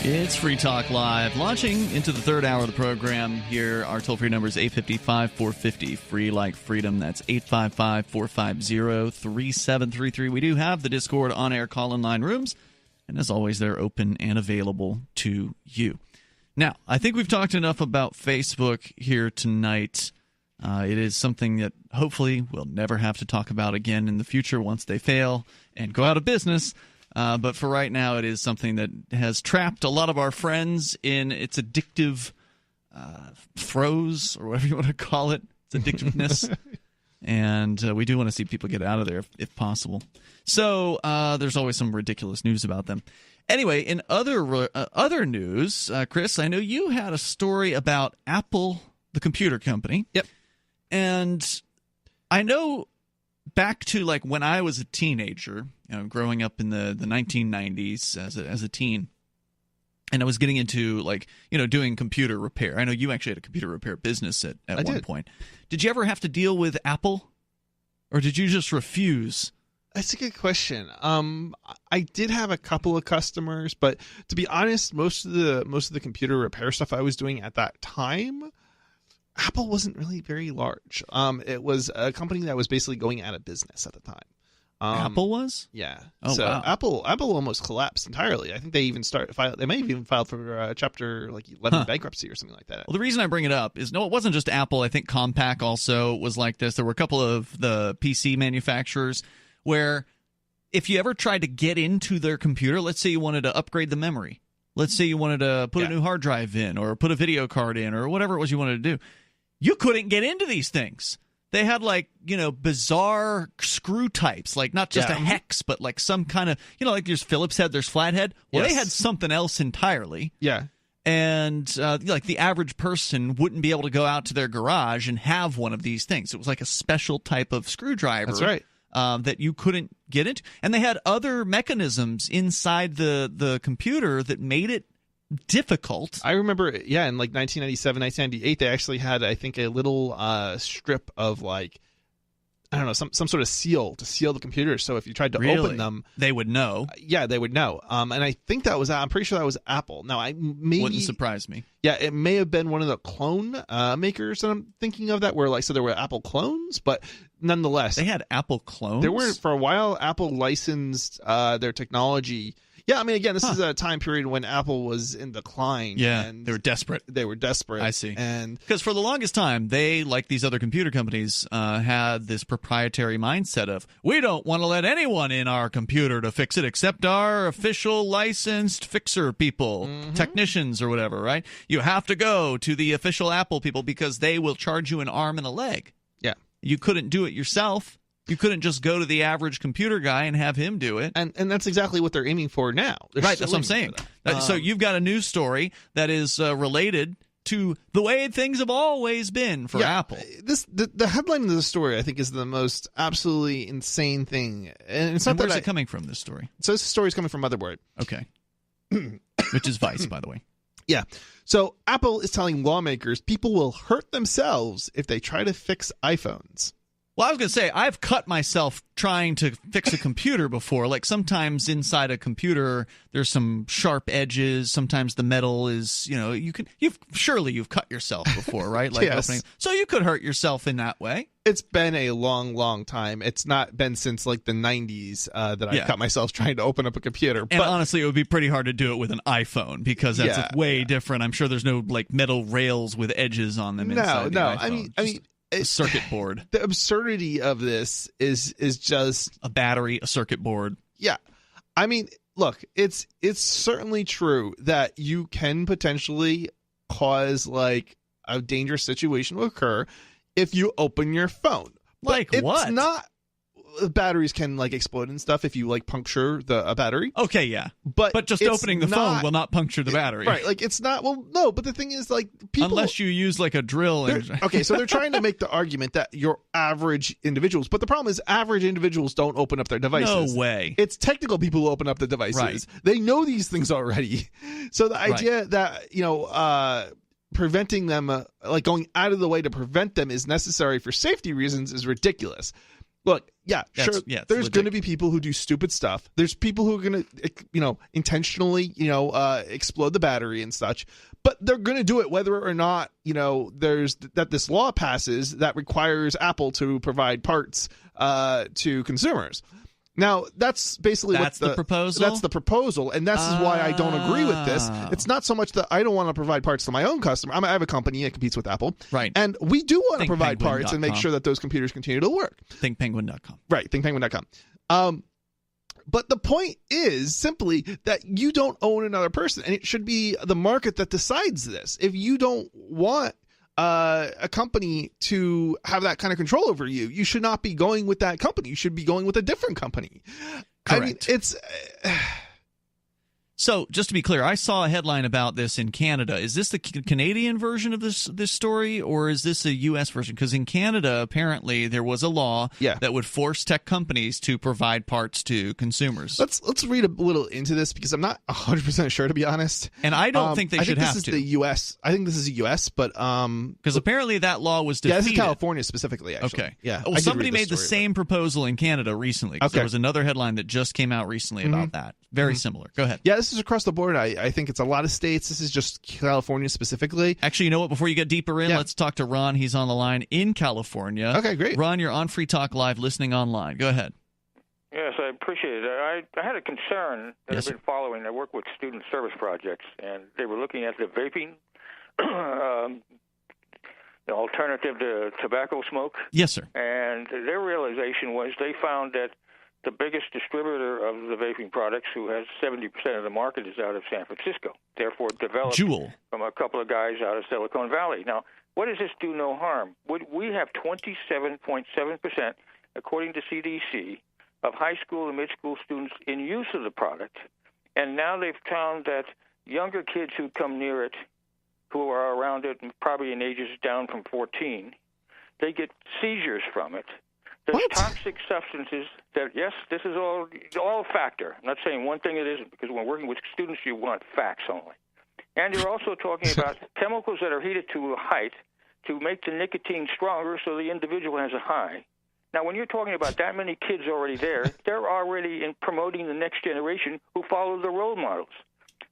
It's Free Talk Live, launching into the third hour of the program. Here, our toll-free number is 855-450, free like freedom. That's 855-450-3733. We do have the Discord on-air call-in line rooms, and as always, they're open and available to you. Now, I think we've talked enough about Facebook here tonight. It is something that hopefully we'll never have to talk about again in the future once they fail and go out of business. But for right now, it is something that has trapped a lot of our friends in its addictive throes, or whatever you want to call it, its addictiveness. And we do want to see people get out of there if possible. So there's always some ridiculous news about them. Anyway, in other news, Chris, I know you had a story about Apple, the computer company.
Yep.
And I know back to like when I was a teenager, growing up in the 1990s as a teen, and I was getting into like, doing computer repair. I know you actually had a computer repair business at one point. Did you ever have to deal with Apple, or did you just refuse?
That's a good question. I did have a couple of customers, but to be honest, most of the computer repair stuff I was doing at that time, Apple wasn't really very large. It was a company that was basically going out of business at the time.
Apple was?
Yeah.
Oh,
so
wow.
Apple almost collapsed entirely. I think they even they may have even filed for Chapter 11 bankruptcy or something like that.
Well, the reason I bring it up is, no, it wasn't just Apple. I think Compaq also was like this. There were a couple of the PC manufacturers where if you ever tried to get into their computer, let's say you wanted to upgrade the memory. Let's say you wanted to put a new hard drive in or put a video card in or whatever it was you wanted to do. You couldn't get into these things. They had bizarre screw types, like not just a hex, but like some kind of, like there's Phillips head, there's flathead. Well, they had something else entirely.
Yeah.
And the average person wouldn't be able to go out to their garage and have one of these things. It was like a special type of screwdriver.
That's right.
That you couldn't get into. And they had other mechanisms inside the computer that made it difficult.
I remember, in 1997, 1998, they actually had, I think, a little strip of some sort of seal to seal the computer. So if you tried to open them,
they would know.
They would know. And I think I'm pretty sure that was Apple. Now,
wouldn't surprise me.
Yeah, it may have been one of the clone makers that I'm thinking of that were so there were Apple clones, but nonetheless,
they had Apple clones.
There were for a while. Apple licensed their technology. Yeah, I mean, again, this is a time period when Apple was in decline.
Yeah,
and
they were desperate.
I
see.
And
because for the longest time, they, like these other computer companies, had this proprietary mindset of, we don't want to let anyone in our computer to fix it except our official licensed fixer people, technicians or whatever, right? You have to go to the official Apple people because they will charge you an arm and a leg.
Yeah.
You couldn't do it yourself. You couldn't just go to the average computer guy and have him do it.
And that's exactly what they're aiming for now.
Right, that's what I'm saying. So you've got a news story that is related to the way things have always been for Apple.
The headline of the story, I think, is the most absolutely insane thing. And it's not
where's it coming from, this story?
So this story is coming from Motherboard.
Okay. Which is Vice, by the way.
Yeah. So Apple is telling lawmakers people will hurt themselves if they try to fix iPhones.
Well, I was going to say, I've cut myself trying to fix a computer before. Like sometimes inside a computer, there's some sharp edges. Sometimes the metal is, you've cut yourself before, right? Like
yes.
So you could hurt yourself in that way.
It's been a long, long time. It's not been since the 90s that I cut myself trying to open up a computer.
And honestly, it would be pretty hard to do it with an iPhone because that's way different. I'm sure there's no metal rails with edges on them inside the iPhone.
I mean.
A circuit board.
The absurdity of this is just
a battery, a circuit board.
Yeah. I mean, look, it's certainly true that you can potentially cause a dangerous situation to occur if you open your phone.
What?
It's not batteries can explode and stuff if you puncture a battery.
Okay, yeah. But just opening the phone will not puncture the battery.
Right. It's not. Well, no, but the thing is people,
unless you use a drill.
Okay, so they're trying to make the argument that your average individuals, but the problem is average individuals don't open up their devices.
No way.
It's technical people who open up the devices.
Right.
They know these things already. So the idea that, preventing them, going out of the way to prevent them is necessary for safety reasons is ridiculous. Look, sure. There's going to be people who do stupid stuff. There's people who are going to, intentionally, explode the battery and such. But they're going to do it whether or not, there's this law passes that requires Apple to provide parts to consumers. Now, that's basically
the proposal.
That's the proposal, and this is why I don't agree with this. It's not so much that I don't want to provide parts to my own customer. I have a company that competes with Apple,
right?
And we do want to provide parts and make sure that those computers continue to work.
ThinkPenguin.com,
right? ThinkPenguin.com. But the point is simply that you don't own another person, and it should be the market that decides this. If you don't want a company to have that kind of control over you, you should not be going with that company. You should be going with a different company.
Correct.
I mean, it's
So, just to be clear, I saw a headline about this in Canada. Is this the Canadian version of this story, or is this a U.S. version? Because in Canada, apparently, there was a law that would force tech companies to provide parts to consumers.
Let's read a little into this, because I'm not 100% sure, to be honest.
And I don't think they should have to.
This is the U.S. I think this is the U.S., but
because apparently that law was defeated.
Yeah, this is California specifically, actually.
Okay.
Yeah.
Well, somebody made the same proposal in Canada recently. Okay. There was another headline that just came out recently about that. Very similar. Go ahead.
Yeah, this is across the board. I think it's a lot of states. This is just California specifically.
Actually, you know what? Before you get deeper in, let's talk to Ron. He's on the line in California.
Okay, great.
Ron, you're on Free Talk Live listening online. Go ahead.
Yeah, appreciate it. I had a concern that
Yes,
I've been following. I work with student service projects, and they were looking at the vaping, the alternative to tobacco smoke.
Yes, sir.
And their realization was they found that the biggest distributor of the vaping products, who has 70% of the market, is out of San Francisco. Therefore, developed
Juul.
from a couple of guys out of Silicon Valley. Now, what does this do no harm? We have 27.7%, according to CDC, of high school and mid-school students in use of the product. And now they've found that younger kids who come near it, who are around it, and probably in ages down from 14, they get seizures from it. There's toxic substances that, yes, this is all a factor. I'm not saying one thing it isn't, because when working with students, you want facts only. And you're also talking about chemicals that are heated to a height to make the nicotine stronger so the individual has a high. Now, when you're talking about that many kids already there, they're already in promoting the next generation who follow the role models.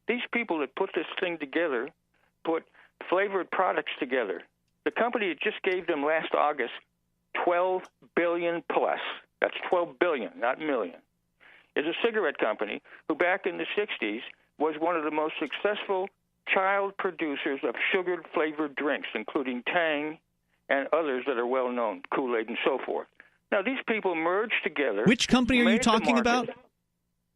These people that put this thing together put flavored products together. The company that just gave them last August $12 billion plus, that's 12 billion, not million, is a cigarette company who back in the 60s was one of the most successful child producers of sugar-flavored drinks, including Tang and others that are well-known, Kool-Aid and so forth. Now, these people merged together.
Which company are you talking about?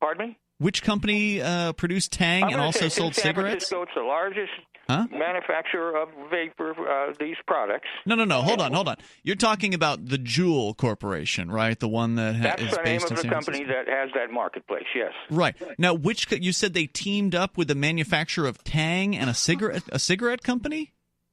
Pardon me?
Which company produced Tang and also sold cigarettes?
It's the largest manufacturer of vapor, these products.
No. Hold on. You're talking about the Juul Corporation, right? The one that is based in San Francisco.
That's the name of the company that has that marketplace, yes.
Right. Now, you said they teamed up with the manufacturer of Tang and a cigarette company?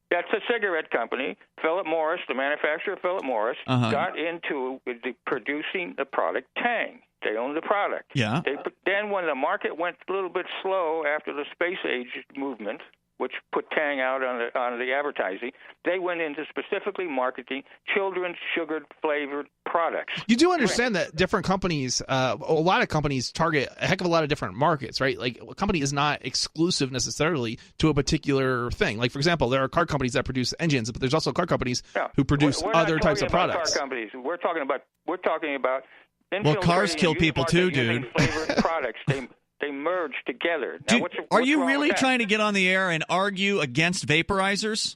That's a cigarette company. Philip Morris, the manufacturer, Philip Morris, got into producing the product Tang. They own the product.
Yeah.
Then when the market went a little bit slow after the space age movement, which put Tang out on the advertising, they went into specifically marketing children's sugar-flavored products.
You do understand that different companies, a lot of companies target a heck of a lot of different markets, right? Like, a company is not exclusive necessarily to a particular thing. Like, for example, there are car companies that produce engines, but there's also car companies who produce other types of products.
Car companies. We're talking about
well, cars kill people too, dude.
Flavored products. They merge together. Now,
Dude, are you really trying to get on the air and argue against vaporizers?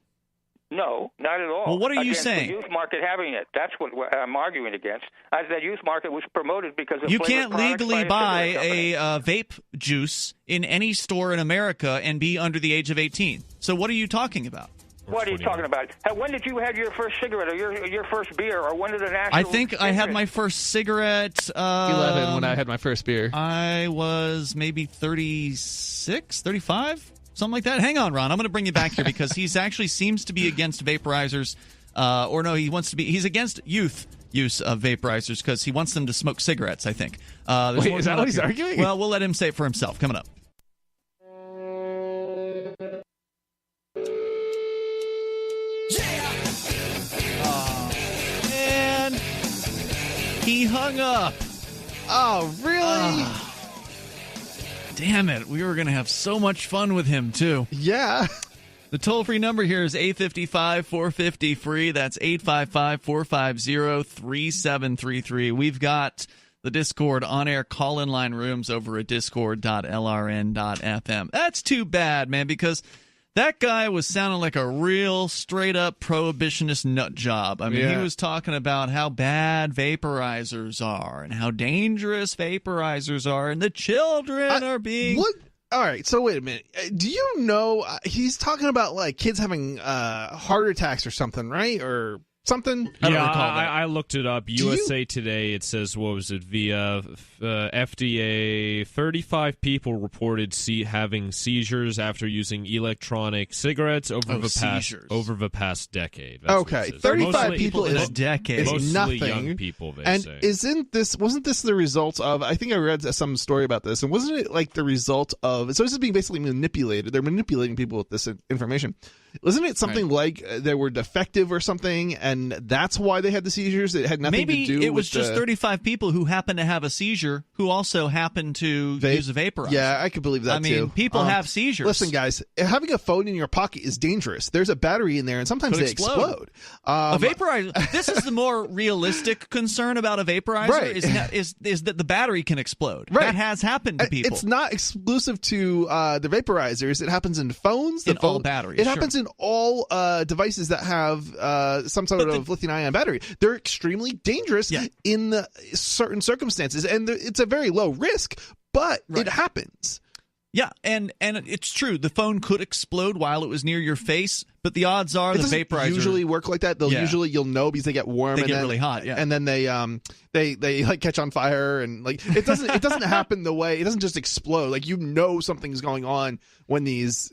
No, not at all.
Well, what are you saying?
The youth market having it. That's what I'm arguing against. That youth market was promoted because of
you can't legally buy
a
vape juice in any store in America and be under the age of 18. So what are you talking about?
What are you talking about? When did you have your first cigarette or your first beer, or when did the national...
I think I had my first cigarette...
11 when I had my first beer.
I was maybe 36, 35, something like that. Hang on, Ron. I'm going to bring you back here because he's actually seems to be against vaporizers. He's against youth use of vaporizers because he wants them to smoke cigarettes, I think.
Wait, is that what he's arguing?
Well, we'll let him say it for himself. Coming up. He hung up.
Oh, really?
Damn it. We were going to have so much fun with him, too.
Yeah.
The toll-free number here is 855-450-FREE. That's 855-450-3733. We've got the Discord on-air call-in line rooms over at discord.lrn.fm. That's too bad, man, because... that guy was sounding like a real straight-up prohibitionist nut job. I mean, He was talking about how bad vaporizers are and how dangerous vaporizers are, and the children are being...
What? All right, so wait a minute. Do you know he's talking about like kids having heart attacks or something, right? Or something?
I looked it up. USA Today, it says, what was it, via FDA, 35 people reported having seizures after using electronic cigarets over the past decade. That's
okay, 35 people is
a decade.
Is nothing.
Young people, they
and
say.
Wasn't this the result of, I think I read some story about this, and wasn't it like the result of, so this is being basically manipulated. They're manipulating people with this information. Wasn't it something like they were defective or something, and and that's why they had the seizures. It had nothing
Maybe
to do with
it was just 35 people who happened to have a seizure who also happened to use a vaporizer.
Yeah, I could believe that too.
I mean, people have seizures.
Listen, guys, having a phone in your pocket is dangerous. There's a battery in there, and sometimes they explode.
A vaporizer. This is the more realistic concern about a vaporizer.
Right.
Is that the battery can explode.
Right.
That has happened to people.
It's not exclusive to the vaporizers. It happens in phones.
All batteries.
It happens in all devices that have some sort of lithium-ion battery. They're extremely dangerous in certain circumstances, and it's a very low risk, but it happens.
Yeah, and it's true. The phone could explode while it was near your face, but the odds are the vaporizer
usually work like that. They'll usually, you'll know, because they get warm.
They get really hot. Yeah,
and then they like catch on fire, and like it doesn't happen the way, it doesn't just explode. Like, something's going on when these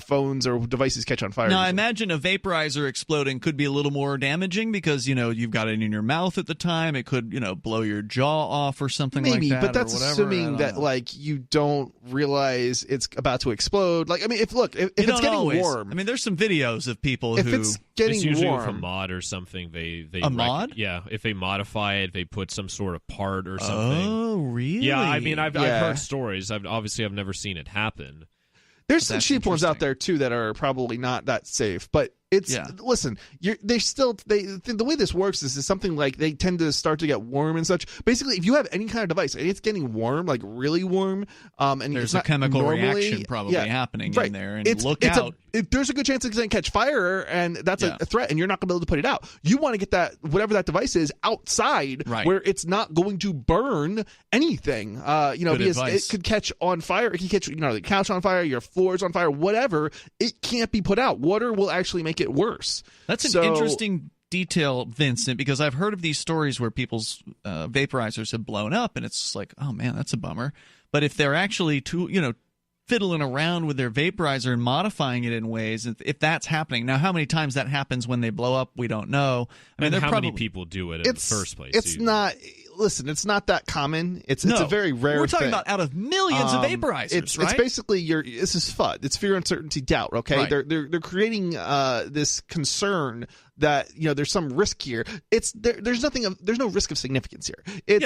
phones or devices catch on fire.
Now, I imagine a vaporizer exploding could be a little more damaging because you've got it in your mouth at the time. It could blow your jaw off or something like that.
Maybe, but that's
or whatever.
assuming that like you don't realize it's about to explode. Like, I mean, if it's getting warm,
I mean, there's some videos of people
if it's getting
it's usually
warm,
with a mod or something. They
mod?
Yeah, if they modify it, they put some sort of part or something.
Oh, really?
Yeah, I mean, I've heard stories. I've never seen it happen.
There's some cheap ones out there too that are probably not that safe, but listen, the way this works is something like they tend to start to get warm and such. Basically, if you have any kind of device and it's getting warm, like really warm, and
there's a chemical reaction probably happening in there, and look out.
There's a good chance it's going to catch fire, and that's a threat, and you're not going to be able to put it out. You want to get that, whatever that device is, outside where it's not going to burn anything. Because it could catch on fire. It could catch the couch on fire, your floors on fire, whatever. It can't be put out. Water will actually make it worse.
That's an interesting detail, Vincent, because I've heard of these stories where people's vaporizers have blown up, and it's like, oh man, that's a bummer. But if they're actually fiddling around with their vaporizer and modifying it in ways, if that's happening. Now, how many times that happens when they blow up, we don't know. I mean,
how many people do it in the first place?
It's not. Listen, it's not that common. It's a very rare thing.
We're talking about out of millions of vaporizers, right?
It's basically this is FUD. It's fear, uncertainty, doubt. Okay, right. They're creating this concern that there's some risk here. There's no risk of significance here.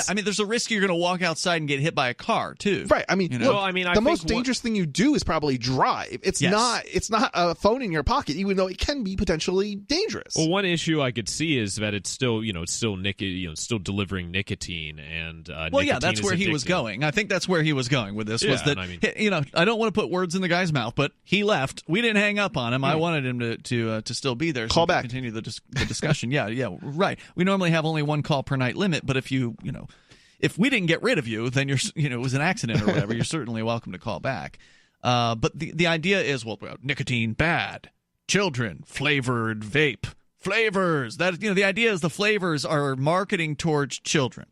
I mean, there's a risk you're going to walk outside and get hit by a car too.
Right. I mean, the most dangerous thing you do is probably drive. It's not a phone in your pocket, even though it can be potentially dangerous.
Well, one issue I could see is that it's still still delivering nicotine and
that's where he was going. I think that's where he was going with this. Was that I don't want to put words in the guy's mouth, but he left. We didn't hang up on him. I wanted him to still be there.
Call back.
Continue the discussion. yeah, right. We normally have only one call per night limit, but if if we didn't get rid of you, then it was an accident or whatever. You're certainly welcome to call back. But the idea is, nicotine bad, children flavored vape. Flavors. That the idea is the flavors are marketing towards children.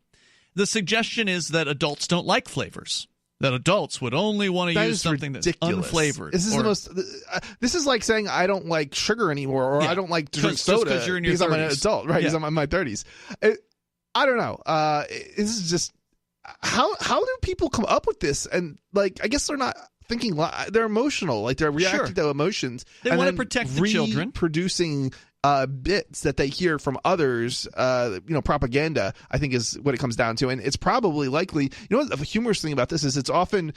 The suggestion is that adults don't like flavors. That adults would only want to use something
ridiculous.
That's unflavored.
This is like saying I don't like sugar anymore, or I don't like to drink soda
because you're in your 30s.
I'm an adult, right? Because I'm in my 30s. I don't know. This is just how do people come up with this? And I guess they're not thinking. They're emotional. Like they're reacting to emotions.
They want to protect the children.
Producing bits that they hear from others, propaganda, I think is what it comes down to. And it's probably likely, the humorous thing about this is it's often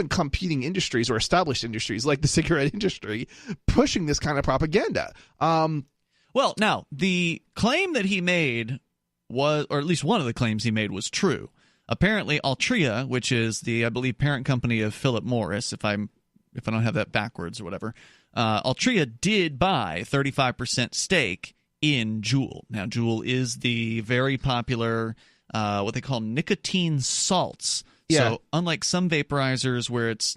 competing industries or established industries like the cigarette industry pushing this kind of propaganda.
Well, now, the claim that he made was, or at least one of the claims he made was true. Apparently, Altria, which is the, I believe, parent company of Philip Morris, if I don't have that backwards or whatever, Altria did buy 35% stake in Juul. Now, Juul is the very popular what they call nicotine salts.
Yeah.
So unlike some vaporizers where it's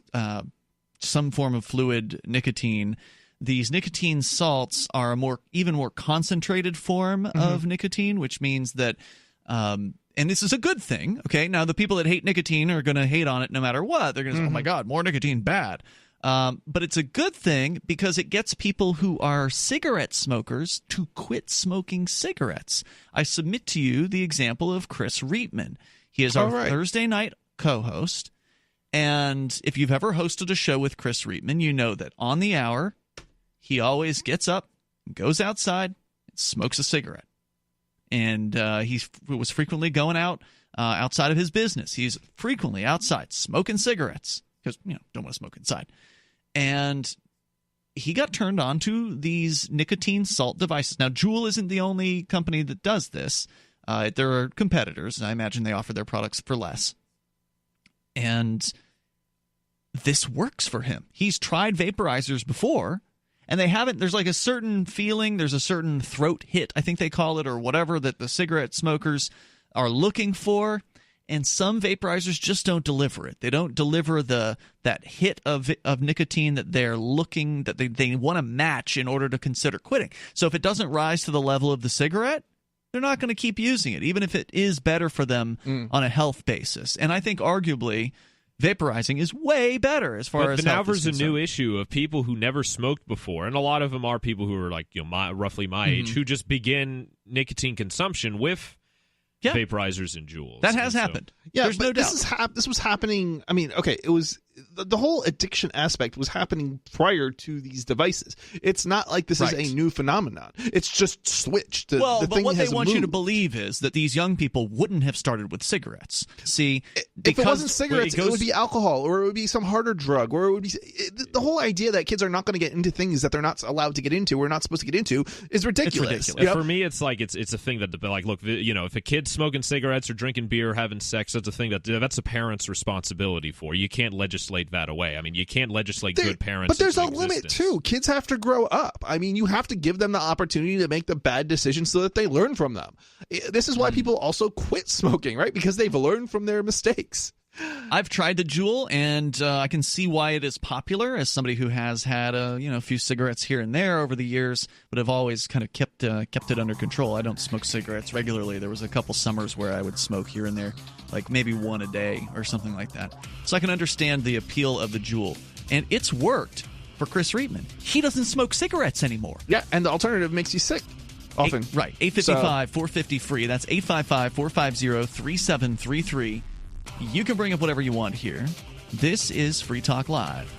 some form of fluid nicotine, these nicotine salts are a even more concentrated form of nicotine, which means that and this is a good thing. Okay, now the people that hate nicotine are going to hate on it no matter what. They're going to say, oh my God, more nicotine, bad. But it's a good thing because it gets people who are cigarette smokers to quit smoking cigarettes. I submit to you the example of Chris Reitman. He is our Thursday night co-host. And if you've ever hosted a show with Chris Reitman, you know that on the hour, he always gets up, goes outside, and smokes a cigarette. and he was frequently going out outside of his business. He's frequently outside smoking cigarettes because don't want to smoke inside. And he got turned on to these nicotine salt devices. Now, Juul isn't the only company that does this. There are competitors, and I imagine they offer their products for less. And this works for him. He's tried vaporizers before, and they haven't. There's like a certain feeling, there's a certain throat hit, I think they call it, or whatever, that the cigarette smokers are looking for. And some vaporizers just don't deliver it. They don't deliver that hit of nicotine that they're looking, that they want to match in order to consider quitting. So if it doesn't rise to the level of the cigarette, they're not going to keep using it, even if it is better for them on a health basis. And I think arguably vaporizing is way better as far as
but now
health is
there's a
concerned.
new issue of people who never smoked before, and a lot of them are people who are like roughly my age, who just begin nicotine consumption with vaporizers and Juuls.
That has happened.
Yeah,
there's no doubt.
This was happening. I mean, okay, it was the whole addiction aspect was happening prior to these devices. It's not like this is a new phenomenon. It's just switched.
But what they want you to believe is that these young people wouldn't have started with cigarettes. See,
if it wasn't cigarettes, it would be alcohol, or it would be some harder drug, or it would be the whole idea that kids are not going to get into things that they're not allowed to get into, or not supposed to get into, is ridiculous.
It's ridiculous. For me, it's like it's a thing that like, look, if a kid's smoking cigarettes or drinking beer, or having sex, that's a thing that's a parent's responsibility for. You can't legislate that away. I mean, you can't legislate good parents.
But there's a limit too. Kids have to grow up. I mean, you have to give them the opportunity to make the bad decisions so that they learn from them. This is why people also quit smoking, right? Because they've learned from their mistakes.
I've tried the Juul, and I can see why it is popular as somebody who has had a few cigarettes here and there over the years, but have always kind of kept it under control. I don't smoke cigarettes regularly. There was a couple summers where I would smoke here and there, like maybe one a day or something like that. So I can understand the appeal of the Juul, and it's worked for Chris Reitman. He doesn't smoke cigarettes anymore.
Yeah, and the alternative makes you sick. Often.
855-450-FREE. That's 855-450-3733. You can bring up whatever you want here. This is Free Talk Live.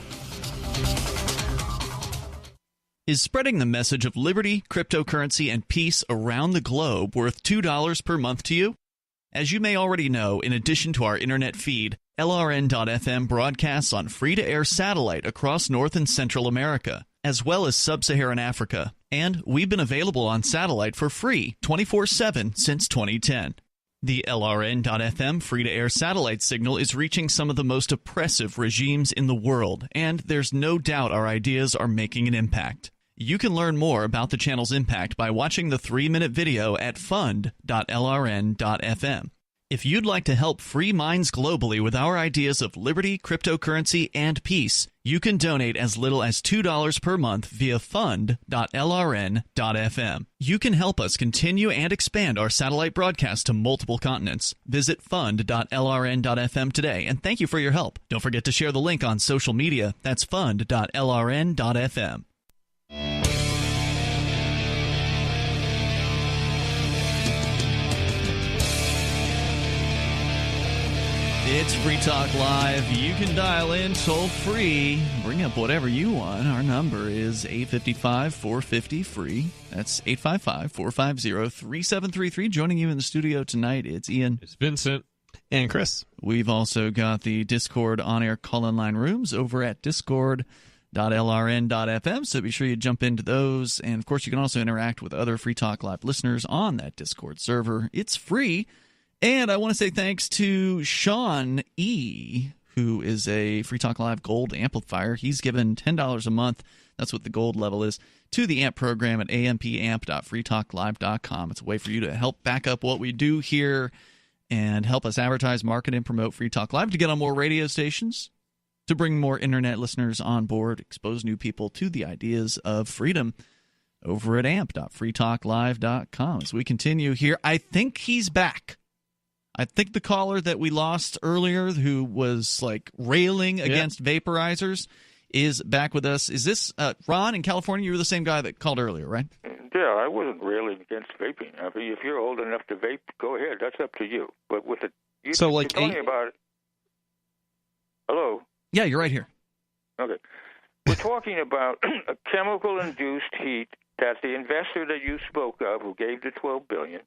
Is spreading the message of liberty, cryptocurrency, and peace around the globe worth $2 per month to you? As you may already know, in addition to our internet feed, LRN.FM broadcasts on free-to-air satellite across North and Central America, as well as Sub-Saharan Africa. And we've been available on satellite for free 24/7 since 2010. The LRN.FM free-to-air satellite signal is reaching some of the most oppressive regimes in the world, and there's no doubt our ideas are making an impact. You can learn more about the channel's impact by watching the 3-minute video at fund.lrn.fm. If you'd like to help free minds globally with our ideas of liberty, cryptocurrency, and peace, you can donate as little as $2 per month via fund.lrn.fm. You can help us continue and expand our satellite broadcast to multiple continents. Visit fund.lrn.fm today, and thank you for your help. Don't forget to share the link on social media. That's fund.lrn.fm. It's Free Talk Live. You can dial in toll free. Bring up whatever you want. Our number is 855-450-FREE. That's 855-450-3733. Joining you in the studio tonight, it's Ian.
It's Vincent.
And Chris.
We've also got the Discord on-air call-in line rooms over at discord.lrn.fm, so be sure you jump into those. And, of course, you can also interact with other Free Talk Live listeners on that Discord server. It's free. And I want to say thanks to Sean E., who is a Free Talk Live Gold amplifier. He's given $10 a month, that's what the gold level is, to the AMP program at ampamp.freetalklive.com. It's a way for you to help back up what we do here and help us advertise, market, and promote Free Talk Live, to get on more radio stations, to bring more internet listeners on board, expose new people to the ideas of freedom over at amp.freetalklive.com. As we continue here, I think he's back. I think the caller that we lost earlier, who was like railing against vaporizers, is back with us. Is this Ron in California? You were the same guy that called earlier, right?
Yeah, I wasn't railing against vaping. I mean, if you're old enough to vape, go ahead. That's up to you. But with you're talking about. Hello.
Yeah, you're right here.
Okay, we're talking about a chemical-induced heat that the investor that you spoke of, who gave the $12 billion,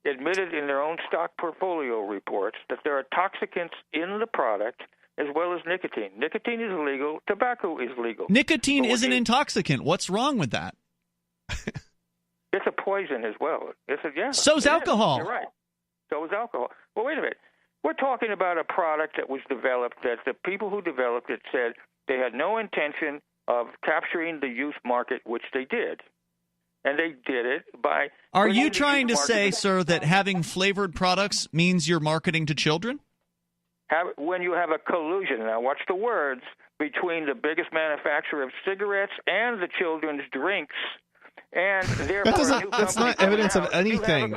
admitted in their own stock portfolio reports that there are toxicants in the product as well as nicotine. Nicotine is illegal. Tobacco is legal.
Nicotine is an intoxicant. What's wrong with that?
It's a poison as well.
So's alcohol.
You're right. So is alcohol. Well, wait a minute. We're talking about a product that was developed that the people who developed it said they had no intention of capturing the youth market, which they did. And they did it by...
Are you trying to say, sir, that having flavored products means you're marketing to children?
When you have a collusion, now watch the words, between the biggest manufacturer of cigarettes and the children's drinks, and
that's not evidence of anything.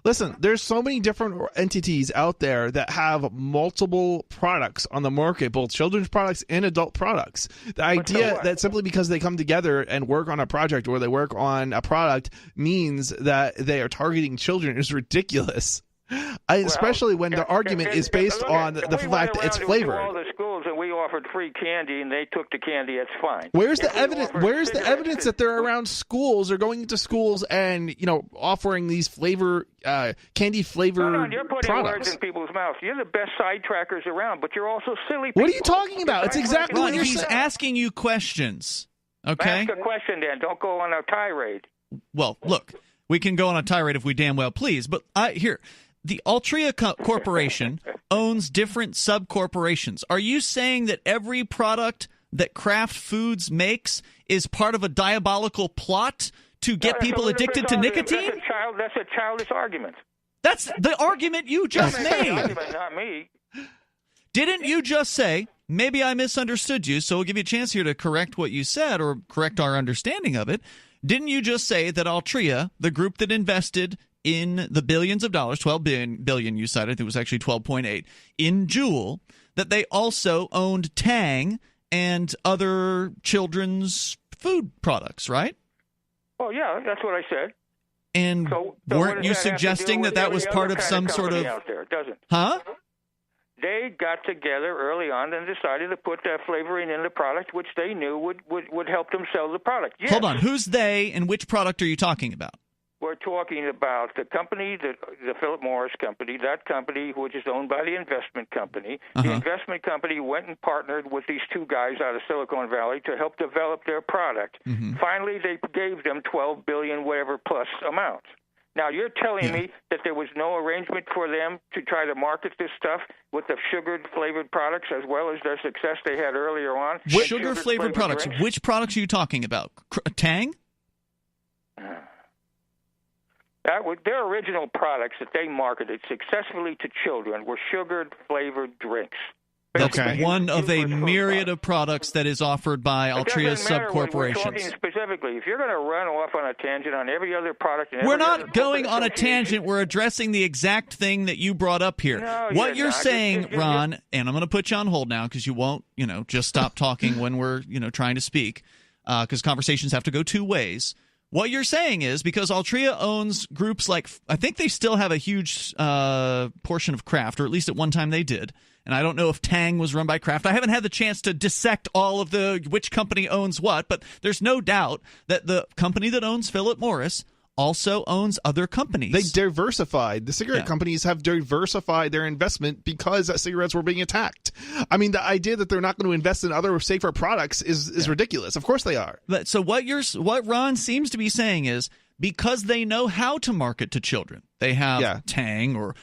Listen, there's so many different entities out there that have multiple products on the market, both children's products and adult products. The idea that simply because they come together and work on a project or they work on a product means that they are targeting children is ridiculous. Especially when the argument is based on the fact that it's flavored.
All the schools and we offered free candy and they took the candy. That's fine.
Where's the evidence? Where's the evidence that they're around schools or going into schools and offering these candy flavored
you're putting
products?
Words in people's mouths. You're the best sidetrackers around, but you're also silly.
What are you talking about? It's exactly what you're saying.
He's asking you questions. Okay.
Ask a question, then. Don't go on a tirade.
Well, look, we can go on a tirade if we damn well please, but here. The Altria Corporation owns different sub-corporations. Are you saying that every product that Kraft Foods makes is part of a diabolical plot to get people addicted to nicotine?
That's a childish argument.
That's the argument you just made.
Argument, not me.
Didn't you just say, maybe I misunderstood you, so we'll give you a chance here to correct what you said or correct our understanding of it. Didn't you just say that Altria, the group that invested in the billions of dollars, 12 billion you cited, it was actually 12.8, in Juul, that they also owned Tang and other children's food products, right?
Oh, yeah, that's what I said.
And weren't you suggesting that was part of some sort of...
Out there, doesn't?
Huh?
They got together early on and decided to put that flavoring in the product, which they knew would help them sell the product. Yes.
Hold on. Who's they and which product are you talking about?
We're talking about the company, the Philip Morris company, that company which is owned by the investment company. The investment company went and partnered with these two guys out of Silicon Valley to help develop their product. Finally, they gave them $12 billion whatever plus amount. Now, you're telling me that there was no arrangement for them to try to market this stuff with the sugar-flavored products as well as their success they had earlier on?
Sugar-flavored products.
Drinks?
Which products are you talking about? Tang?
Their original products that they marketed successfully to children were sugar-flavored drinks.
That's one of a myriad of products that is offered by Altria's sub-corporations.
We're talking specifically. If you're going to run off on a tangent on every other product...
We're not going on a tangent. We're addressing the exact thing that you brought up here.
No,
what you're saying, Ron, and I'm going to put you on hold now because you won't, just stop talking when we're, trying to speak, because conversations have to go two ways. What you're saying is because Altria owns groups like, I think they still have a huge portion of Kraft, or at least at one time they did. And I don't know if Tang was run by Kraft. I haven't had the chance to dissect all of which company owns what, but there's no doubt that the company that owns Philip Morris also owns other companies.
They diversified. The cigarette companies have diversified their investment because cigarettes were being attacked. I mean, the idea that they're not going to invest in other safer products is ridiculous. Of course they are.
But so what Ron seems to be saying is because they know how to market to children. They have Tang or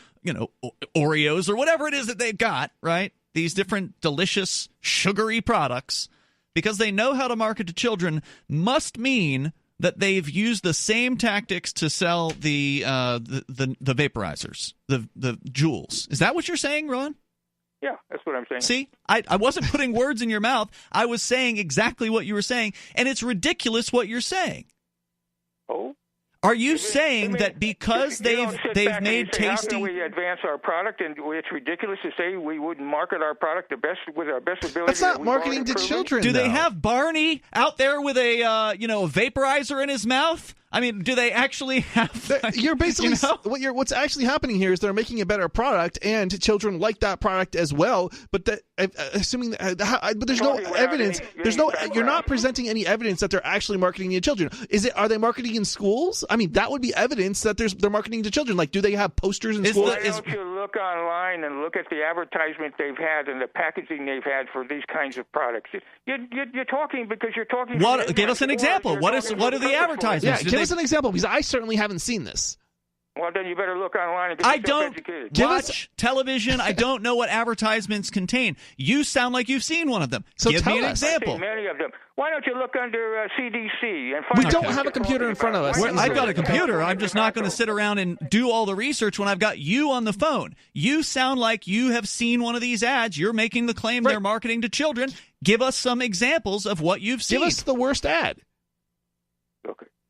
Oreos or whatever it is that they've got, right? These different delicious sugary products, because they know how to market to children, must mean that they've used the same tactics to sell the vaporizers, the Juuls. Is that what you're saying, Ron?
Yeah, that's what I'm saying.
See, I wasn't putting words in your mouth. I was saying exactly what you were saying, and it's ridiculous what you're saying.
Oh?
Are you saying that because they've made tasty?
How can we advance our product? And it's ridiculous to say we wouldn't market our product with our best ability.
That's not marketing to children.
Do they have Barney out there with a vaporizer in his mouth? I mean, do they actually have?
You're basically what's actually happening here is they're making a better product, and children like that product as well. But assuming that, but there's no evidence. You're not presenting any evidence that they're actually marketing to children. Are they marketing in schools? I mean, that would be evidence that they're marketing to children. Like, do they have posters in schools?
Why don't you look online and look at the advertisement they've had and the packaging they've had for these kinds of products? You're talking because you're talking.
Give us an example. What are the advertisements?
Yeah, give us an example, because I certainly haven't seen this.
Well, then you better look online and get yourself educated.
Watch television. I don't know what advertisements contain. You sound like you've seen one of them.
So
give me an example.
I've seen many of them. Why don't you look under CDC and find
We don't have a computer in front of us.
I've got a computer. I'm just not going to sit around and do all the research when I've got you on the phone. You sound like you have seen one of these ads. You're making the claim they're marketing to children. Give us some examples of what you've seen.
Give us the worst ad.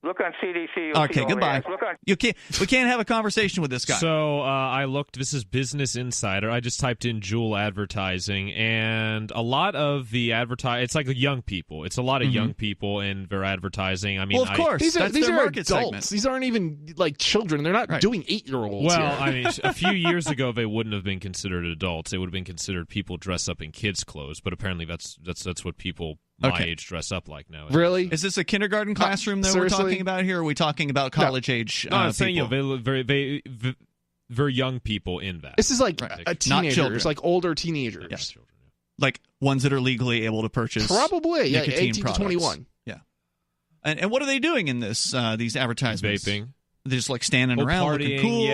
Look on CDC.
Okay, goodbye. We can't have a conversation with this guy.
So I looked. This is Business Insider. I just typed in Juul advertising, and a lot of the it's like young people. It's a lot of young people in their advertising. I mean,
well, of course,
these are
market
adults.
segment.
These aren't even like children. They're not doing 8-year-olds.
Well, I mean, a few years ago they wouldn't have been considered adults. They would have been considered people dressed up in kids' clothes. But apparently, that's what people my age dress up like now.
Really?
Is this a kindergarten classroom that we're talking about here, or are we talking about college age
No, I'm
people?
saying, very young people in that.
This is like teenagers, like older teenagers.
Yes. Like ones that are legally able to purchase
probably
nicotine
18
products.
to 21.
Yeah. And what are they doing in this these advertisements?
Vaping.
They're just like standing around
partying,
looking cool.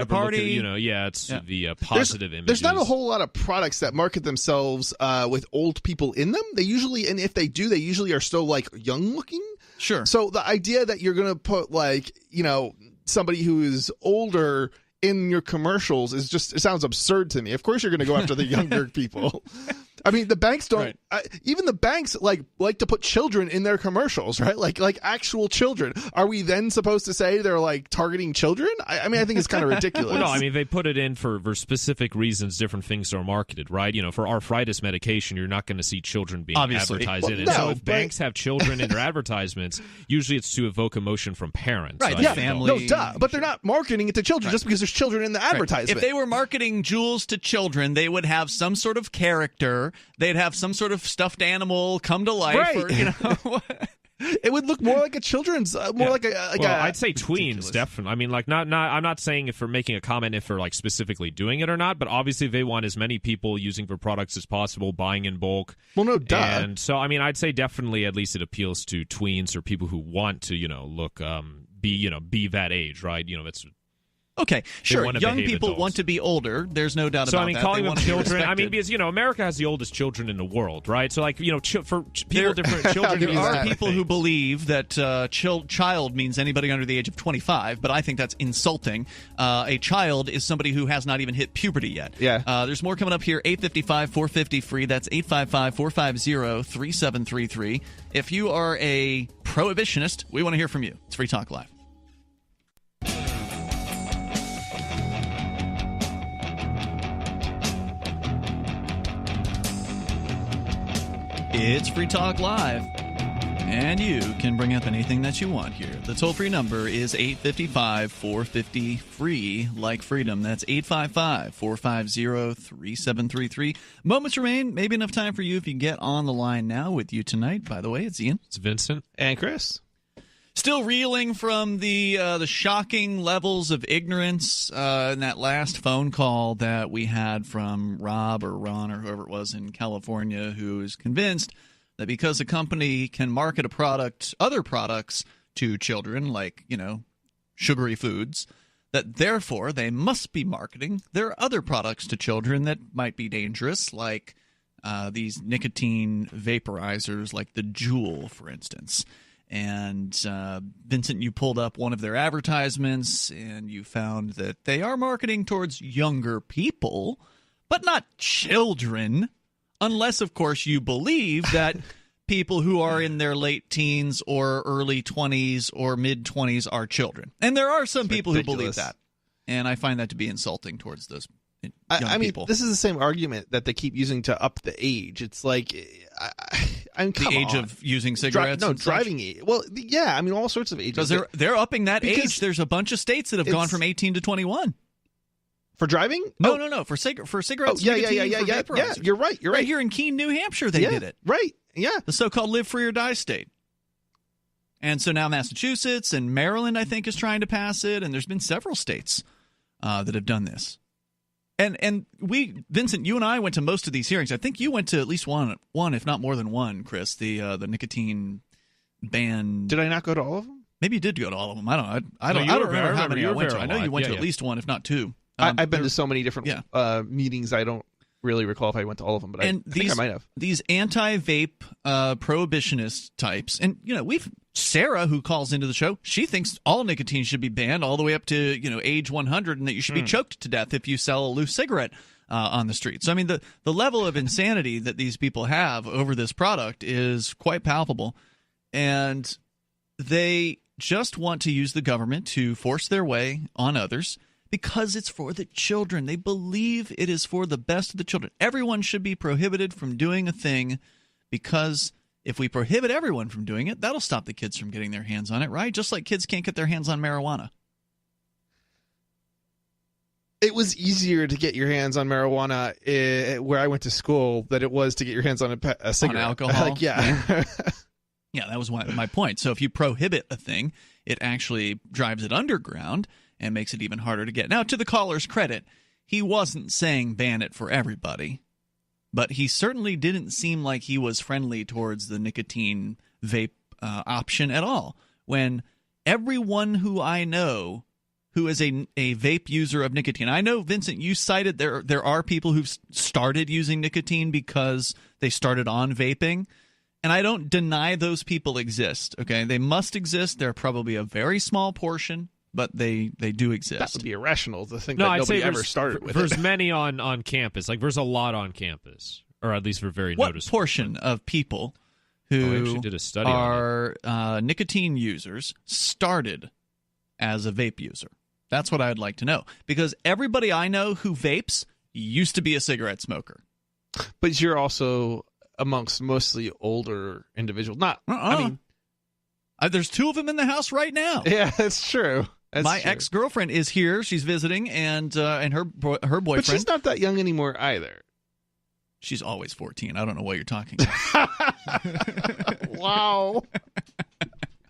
Party. It's the positive images.
There's not a whole lot of products that market themselves with old people in them. They usually, and if they do, they usually are still like young looking.
Sure.
So the idea that you're going to put somebody who is older in your commercials it sounds absurd to me. Of course you're going to go after the younger people. I mean, the banks don't. Even the banks like to put children in their commercials, right? Like actual children. Are we then supposed to say they're like targeting children? I mean, I think it's kind of ridiculous.
Well, no, I mean they put it in for specific reasons. Different things are marketed, right? For arthritis medication, you're not going to see children being advertised in it. So if banks have children in their advertisements, usually it's to evoke emotion from parents,
right?
So
family.
No, duh. But they're not marketing it to children just because there's children in the advertisement.
If they were marketing Juuls to children, they would have some sort of character. They'd have some sort of stuffed animal come to life.
Right.
Or,
it would look more like a children's,
I'd say tweens, definitely. I mean, I'm not saying if we're making a comment if we're like specifically doing it or not, but obviously they want as many people using their products as possible, buying in bulk.
Well, no, duh.
And so, I mean, I'd say definitely at least it appeals to tweens or people who want to, look, be that age, right? That's.
Okay, sure. Young people
adults.
Want to be older. There's no doubt about that.
So, I mean, calling them children, I mean, because, America has the oldest children in the world, right? So, like, for people, different children.
There are people who believe that child means anybody under the age of 25, but I think that's insulting. A child is somebody who has not even hit puberty yet.
Yeah.
There's more coming up here. 855-450-FREE. That's 855-450-3733. If you are a prohibitionist, we want to hear from you. It's Free Talk Live. It's Free Talk Live, and you can bring up anything that you want here. The toll-free number is 855-450-FREE, like freedom. That's 855-450-3733. Moments remain, maybe enough time for you if you get on the line now. With you tonight, by the way, it's Ian.
It's Vincent.
And Chris.
Still reeling from the shocking levels of ignorance in that last phone call that we had from Rob or Ron or whoever it was in California, who is convinced that because a company can market other products to children, like, sugary foods, that therefore they must be marketing their other products to children that might be dangerous, like these nicotine vaporizers, like the Juul, for instance. And Vincent, you pulled up one of their advertisements, and you found that they are marketing towards younger people, but not children, unless, of course, you believe that people who are in their late teens or early 20s or mid-20s are children. And there are some people who believe that, and I find that to be insulting towards those young people.
This is the same argument that they keep using to up the age. It's like,
the age of using cigarettes.
Driving age. Well, yeah, I mean, all sorts of ages.
Because they're upping that age. There's a bunch of states that have gone from 18 to 21.
For driving?
No. For cigarettes.
Yeah. You're right.
Right here in Keene, New Hampshire, they did it.
Right. Yeah.
The so-called live free or die state. And so now Massachusetts and Maryland, I think, is trying to pass it, and there's been several states that have done this. And we, Vincent, you and I went to most of these hearings. I think you went to at least one, if not more than one, Chris. The nicotine ban.
Did I not go to all of them?
Maybe you did go to all of them. I don't remember how many I went to. I know you went to at least one, if not two.
I've been to so many different meetings. I don't really recall if I went to all of them, but I think I might have. These
anti-vape prohibitionist types, and Sarah, who calls into the show, she thinks all nicotine should be banned all the way up to age 100, and that you should be choked to death if you sell a loose cigarette on the street. So I mean, the level of insanity that these people have over this product is quite palpable, and they just want to use the government to force their way on others. Because it's for the children. They believe it is for the best of the children. Everyone should be prohibited from doing a thing, because if we prohibit everyone from doing it, that'll stop the kids from getting their hands on it, right? Just like kids can't get their hands on marijuana.
It was easier to get your hands on marijuana where I went to school than it was to get your hands on a cigarette.
On alcohol?
Yeah,
that was my point. So if you prohibit a thing, it actually drives it underground and makes it even harder to get. Now, to the caller's credit, he wasn't saying ban it for everybody, but he certainly didn't seem like he was friendly towards the nicotine vape option at all. When everyone who I know who is a vape user of nicotine, I know, Vincent, you cited there are people who've started using nicotine because they started on vaping, and I don't deny those people exist. Okay, they must exist. They're probably a very small portion, but they do exist.
That would be irrational to think that nobody ever started with it.
There's many on campus. Like, there's a lot on campus, or at least for very noticeable.
What portion of people who
actually did a study
are nicotine users started as a vape user? That's what I'd like to know. Because everybody I know who vapes used to be a cigarette smoker.
But you're also amongst mostly older individuals. I mean,
there's two of them in the house right now.
Yeah, that's true.
My ex-girlfriend is here. She's visiting, and her boyfriend. But
she's not that young anymore either.
She's always 14. I don't know what you're talking about.
Wow.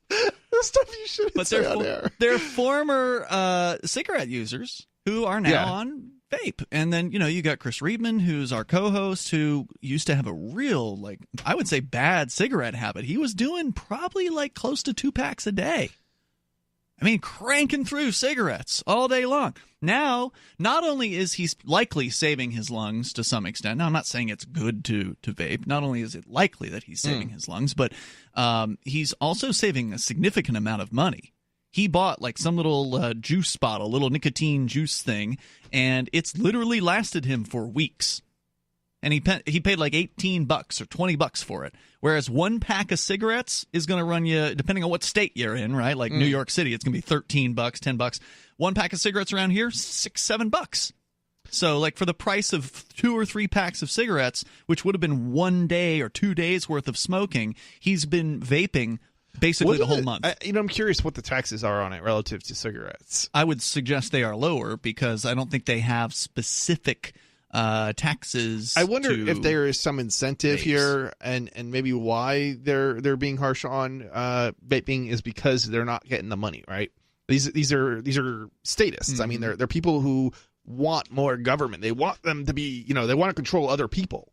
The stuff you shouldn't say on air.
They're former cigarette users who are now on vape. And then, you got Chris Riedman, who's our co-host, who used to have a real, I would say bad cigarette habit. He was doing probably close to 2 packs a day. I mean, cranking through cigarettes all day long. Now, not only is he likely saving his lungs to some extent. Now, I'm not saying it's good to vape. Not only is it likely that he's saving his lungs, but he's also saving a significant amount of money. He bought some little juice bottle, little nicotine juice thing, and it's literally lasted him for weeks. And he paid $18 or $20 for it. Whereas 1 pack of cigarettes is going to run you, depending on what state you're in, right? Like New York City, it's going to be $13, $10. 1 pack of cigarettes around here, $6, $7. So, for the price of 2 or 3 packs of cigarettes, which would have been 1 day or 2 days worth of smoking, he's been vaping basically the whole month.
I'm curious what the taxes are on it relative to cigarettes.
I would suggest they are lower because I don't think they have specific taxes.
I wonder if there is some incentive here, and maybe why they're being harsh on vaping is because they're not getting the money, right? These are statists. I mean, they're people who want more government. They want them to be, they want to control other people.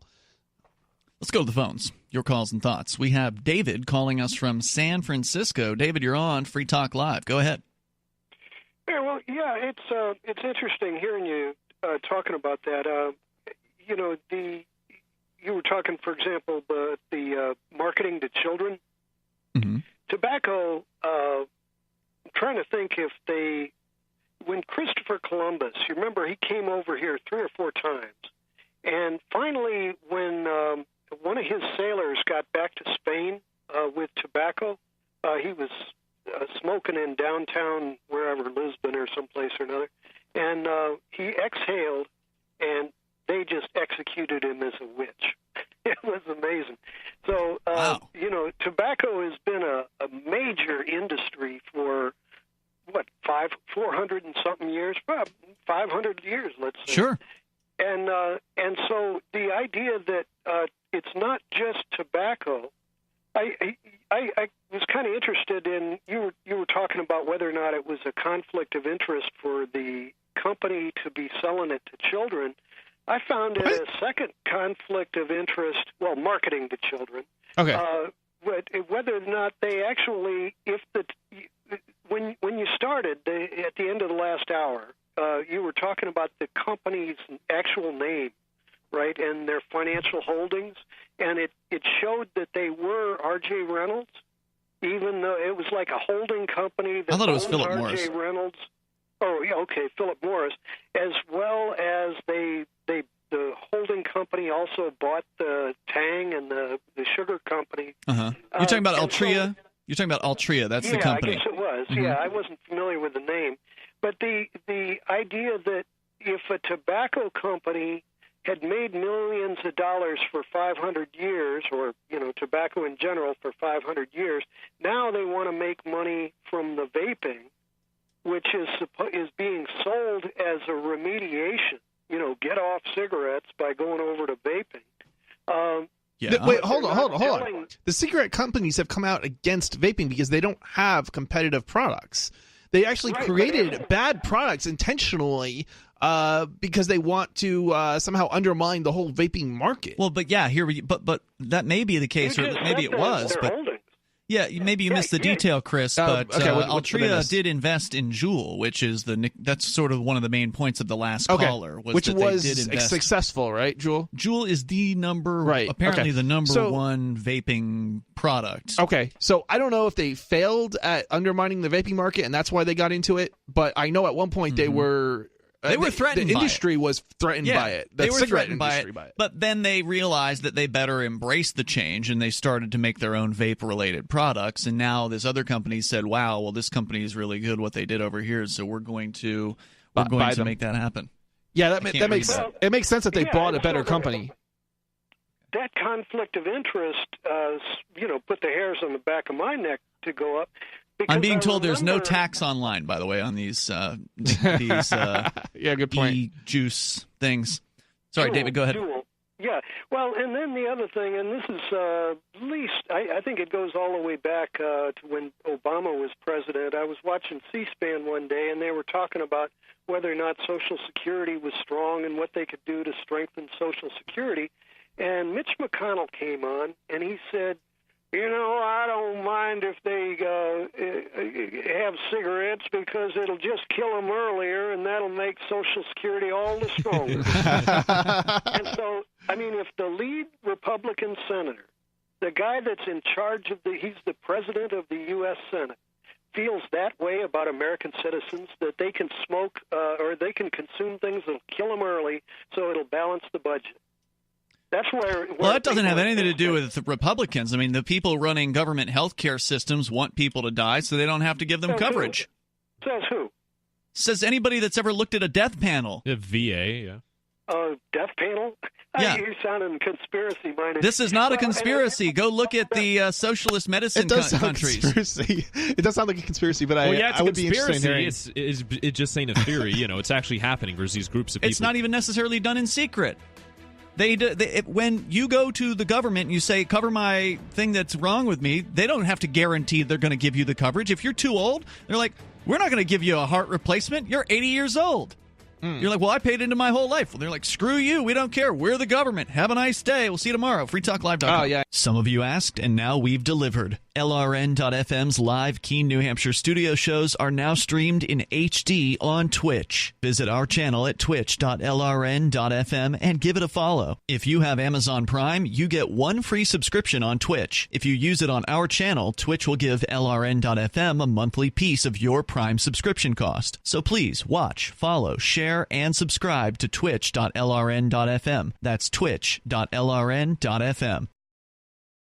Let's go to the phones. Your calls and thoughts. We have David calling us from San Francisco. David, you're on Free Talk Live. Go ahead.
Yeah, well, it's interesting hearing you talking about that. You were talking, for example, the marketing to children.
Mm-hmm.
Tobacco. I'm trying to think when Christopher Columbus, you remember he came over here 3 or 4 times, and finally when one of his sailors got back to Spain with tobacco, he was smoking in downtown, wherever, Lisbon or someplace or another, and he exhaled executed him as a witch. It was amazing. So,
wow.
Tobacco has been a major industry for, 400 and something years? 500 years, let's say.
Sure.
And so the idea that it's not just tobacco, I was kind of interested in, you were talking about whether or not it was a conflict of interest for the company to be selling it to children. I found it a second conflict of interest, marketing to children.
Okay.
But whether or not they actually, when you started at the end of the last hour, you were talking about the company's actual name, right, and their financial holdings, and it showed that they were R.J. Reynolds, even though it was like a holding company that
I thought it was
owned
Philip
R.J.
Morris.
Reynolds. Oh, yeah, okay, Philip Morris, as well as the holding company also bought the Tang and the sugar company.
Uh-huh. You're talking about Altria? You're talking about Altria. That's the company.
I guess it was.
Mm-hmm.
Yeah, I wasn't familiar with the name. But the idea that if a tobacco company had made millions of dollars for 500 years, or, tobacco in general for 500 years, now they want to make money from the vaping, which is being sold as a remediation, get off cigarettes by going over to vaping.
Yeah. Wait, hold on. The cigarette companies have come out against vaping because they don't have competitive products. They actually created bad products intentionally because they want to somehow undermine the whole vaping market.
Well, but but that may be the case, or maybe it was. But yeah, maybe you missed the detail, Chris. But Altria did invest in Juul, which is that's sort of one of the main points of the last caller.
Which was successful, right, Juul?
Juul is the apparently the number one vaping product.
Okay, so I don't know if they failed at undermining the vaping market, and that's why they got into it. But I know at one point they were.
They were threatened.
The industry was threatened by it.
They were threatened by it. But then they realized that they better embrace the change, and they started to make their own vape-related products. And now this other company said, "Wow, well, this company is really good. What they did over here, so we're going to make that happen."
Yeah, it makes sense that they bought a better company.
That conflict of interest, put the hairs on the back of my neck to go up.
I'm being told there's no tax online, by the way, on these
good point.
E-juice things. Sorry, David, go ahead.
Yeah, well, and then the other thing, and this is at least, I think it goes all the way back to when Obama was president. I was watching C-SPAN one day, and they were talking about whether or not Social Security was strong and what they could do to strengthen Social Security. And Mitch McConnell came on, and he said, I don't mind if they have cigarettes because it'll just kill them earlier, and that'll make Social Security all the stronger. And so, if the lead Republican senator, the guy that's in charge he's the president of the U.S. Senate, feels that way about American citizens, that they can smoke or they can consume things that'll kill them early so it'll balance the budget. That's where
that doesn't have anything to do with the Republicans. The people running government health care systems want people to die so they don't have to give them coverage.
Says who?
Says anybody that's ever looked at a death panel.
The VA, yeah.
Death panel?
Yeah.
You're sounding conspiracy-minded.
This is not a conspiracy. Go look at the socialist medicine countries.
It does sound like a conspiracy, but I would be interested in hearing.
It's just saying a theory. It's actually happening. There's these groups of people.
It's not even necessarily done in secret. When you go to the government and you say, cover my thing that's wrong with me, they don't have to guarantee they're going to give you the coverage. If you're too old, they're like, we're not going to give you a heart replacement. You're 80 years old. You're like, well, I paid into my whole life. Well, they're like, screw you. We don't care. We're the government. Have a nice day. We'll see you tomorrow. FreeTalkLive.com.
Oh, yeah.
Some of you asked, and now we've delivered. LRN.FM's live Keene, New Hampshire studio shows are now streamed in HD on Twitch. Visit our channel at twitch.lrn.fm and give it a follow. If you have Amazon Prime, you get one free subscription on Twitch. If you use it on our channel, Twitch will give LRN.FM a monthly piece of your Prime subscription cost. So please watch, follow, share, and subscribe to twitch.lrn.fm. That's twitch.lrn.fm.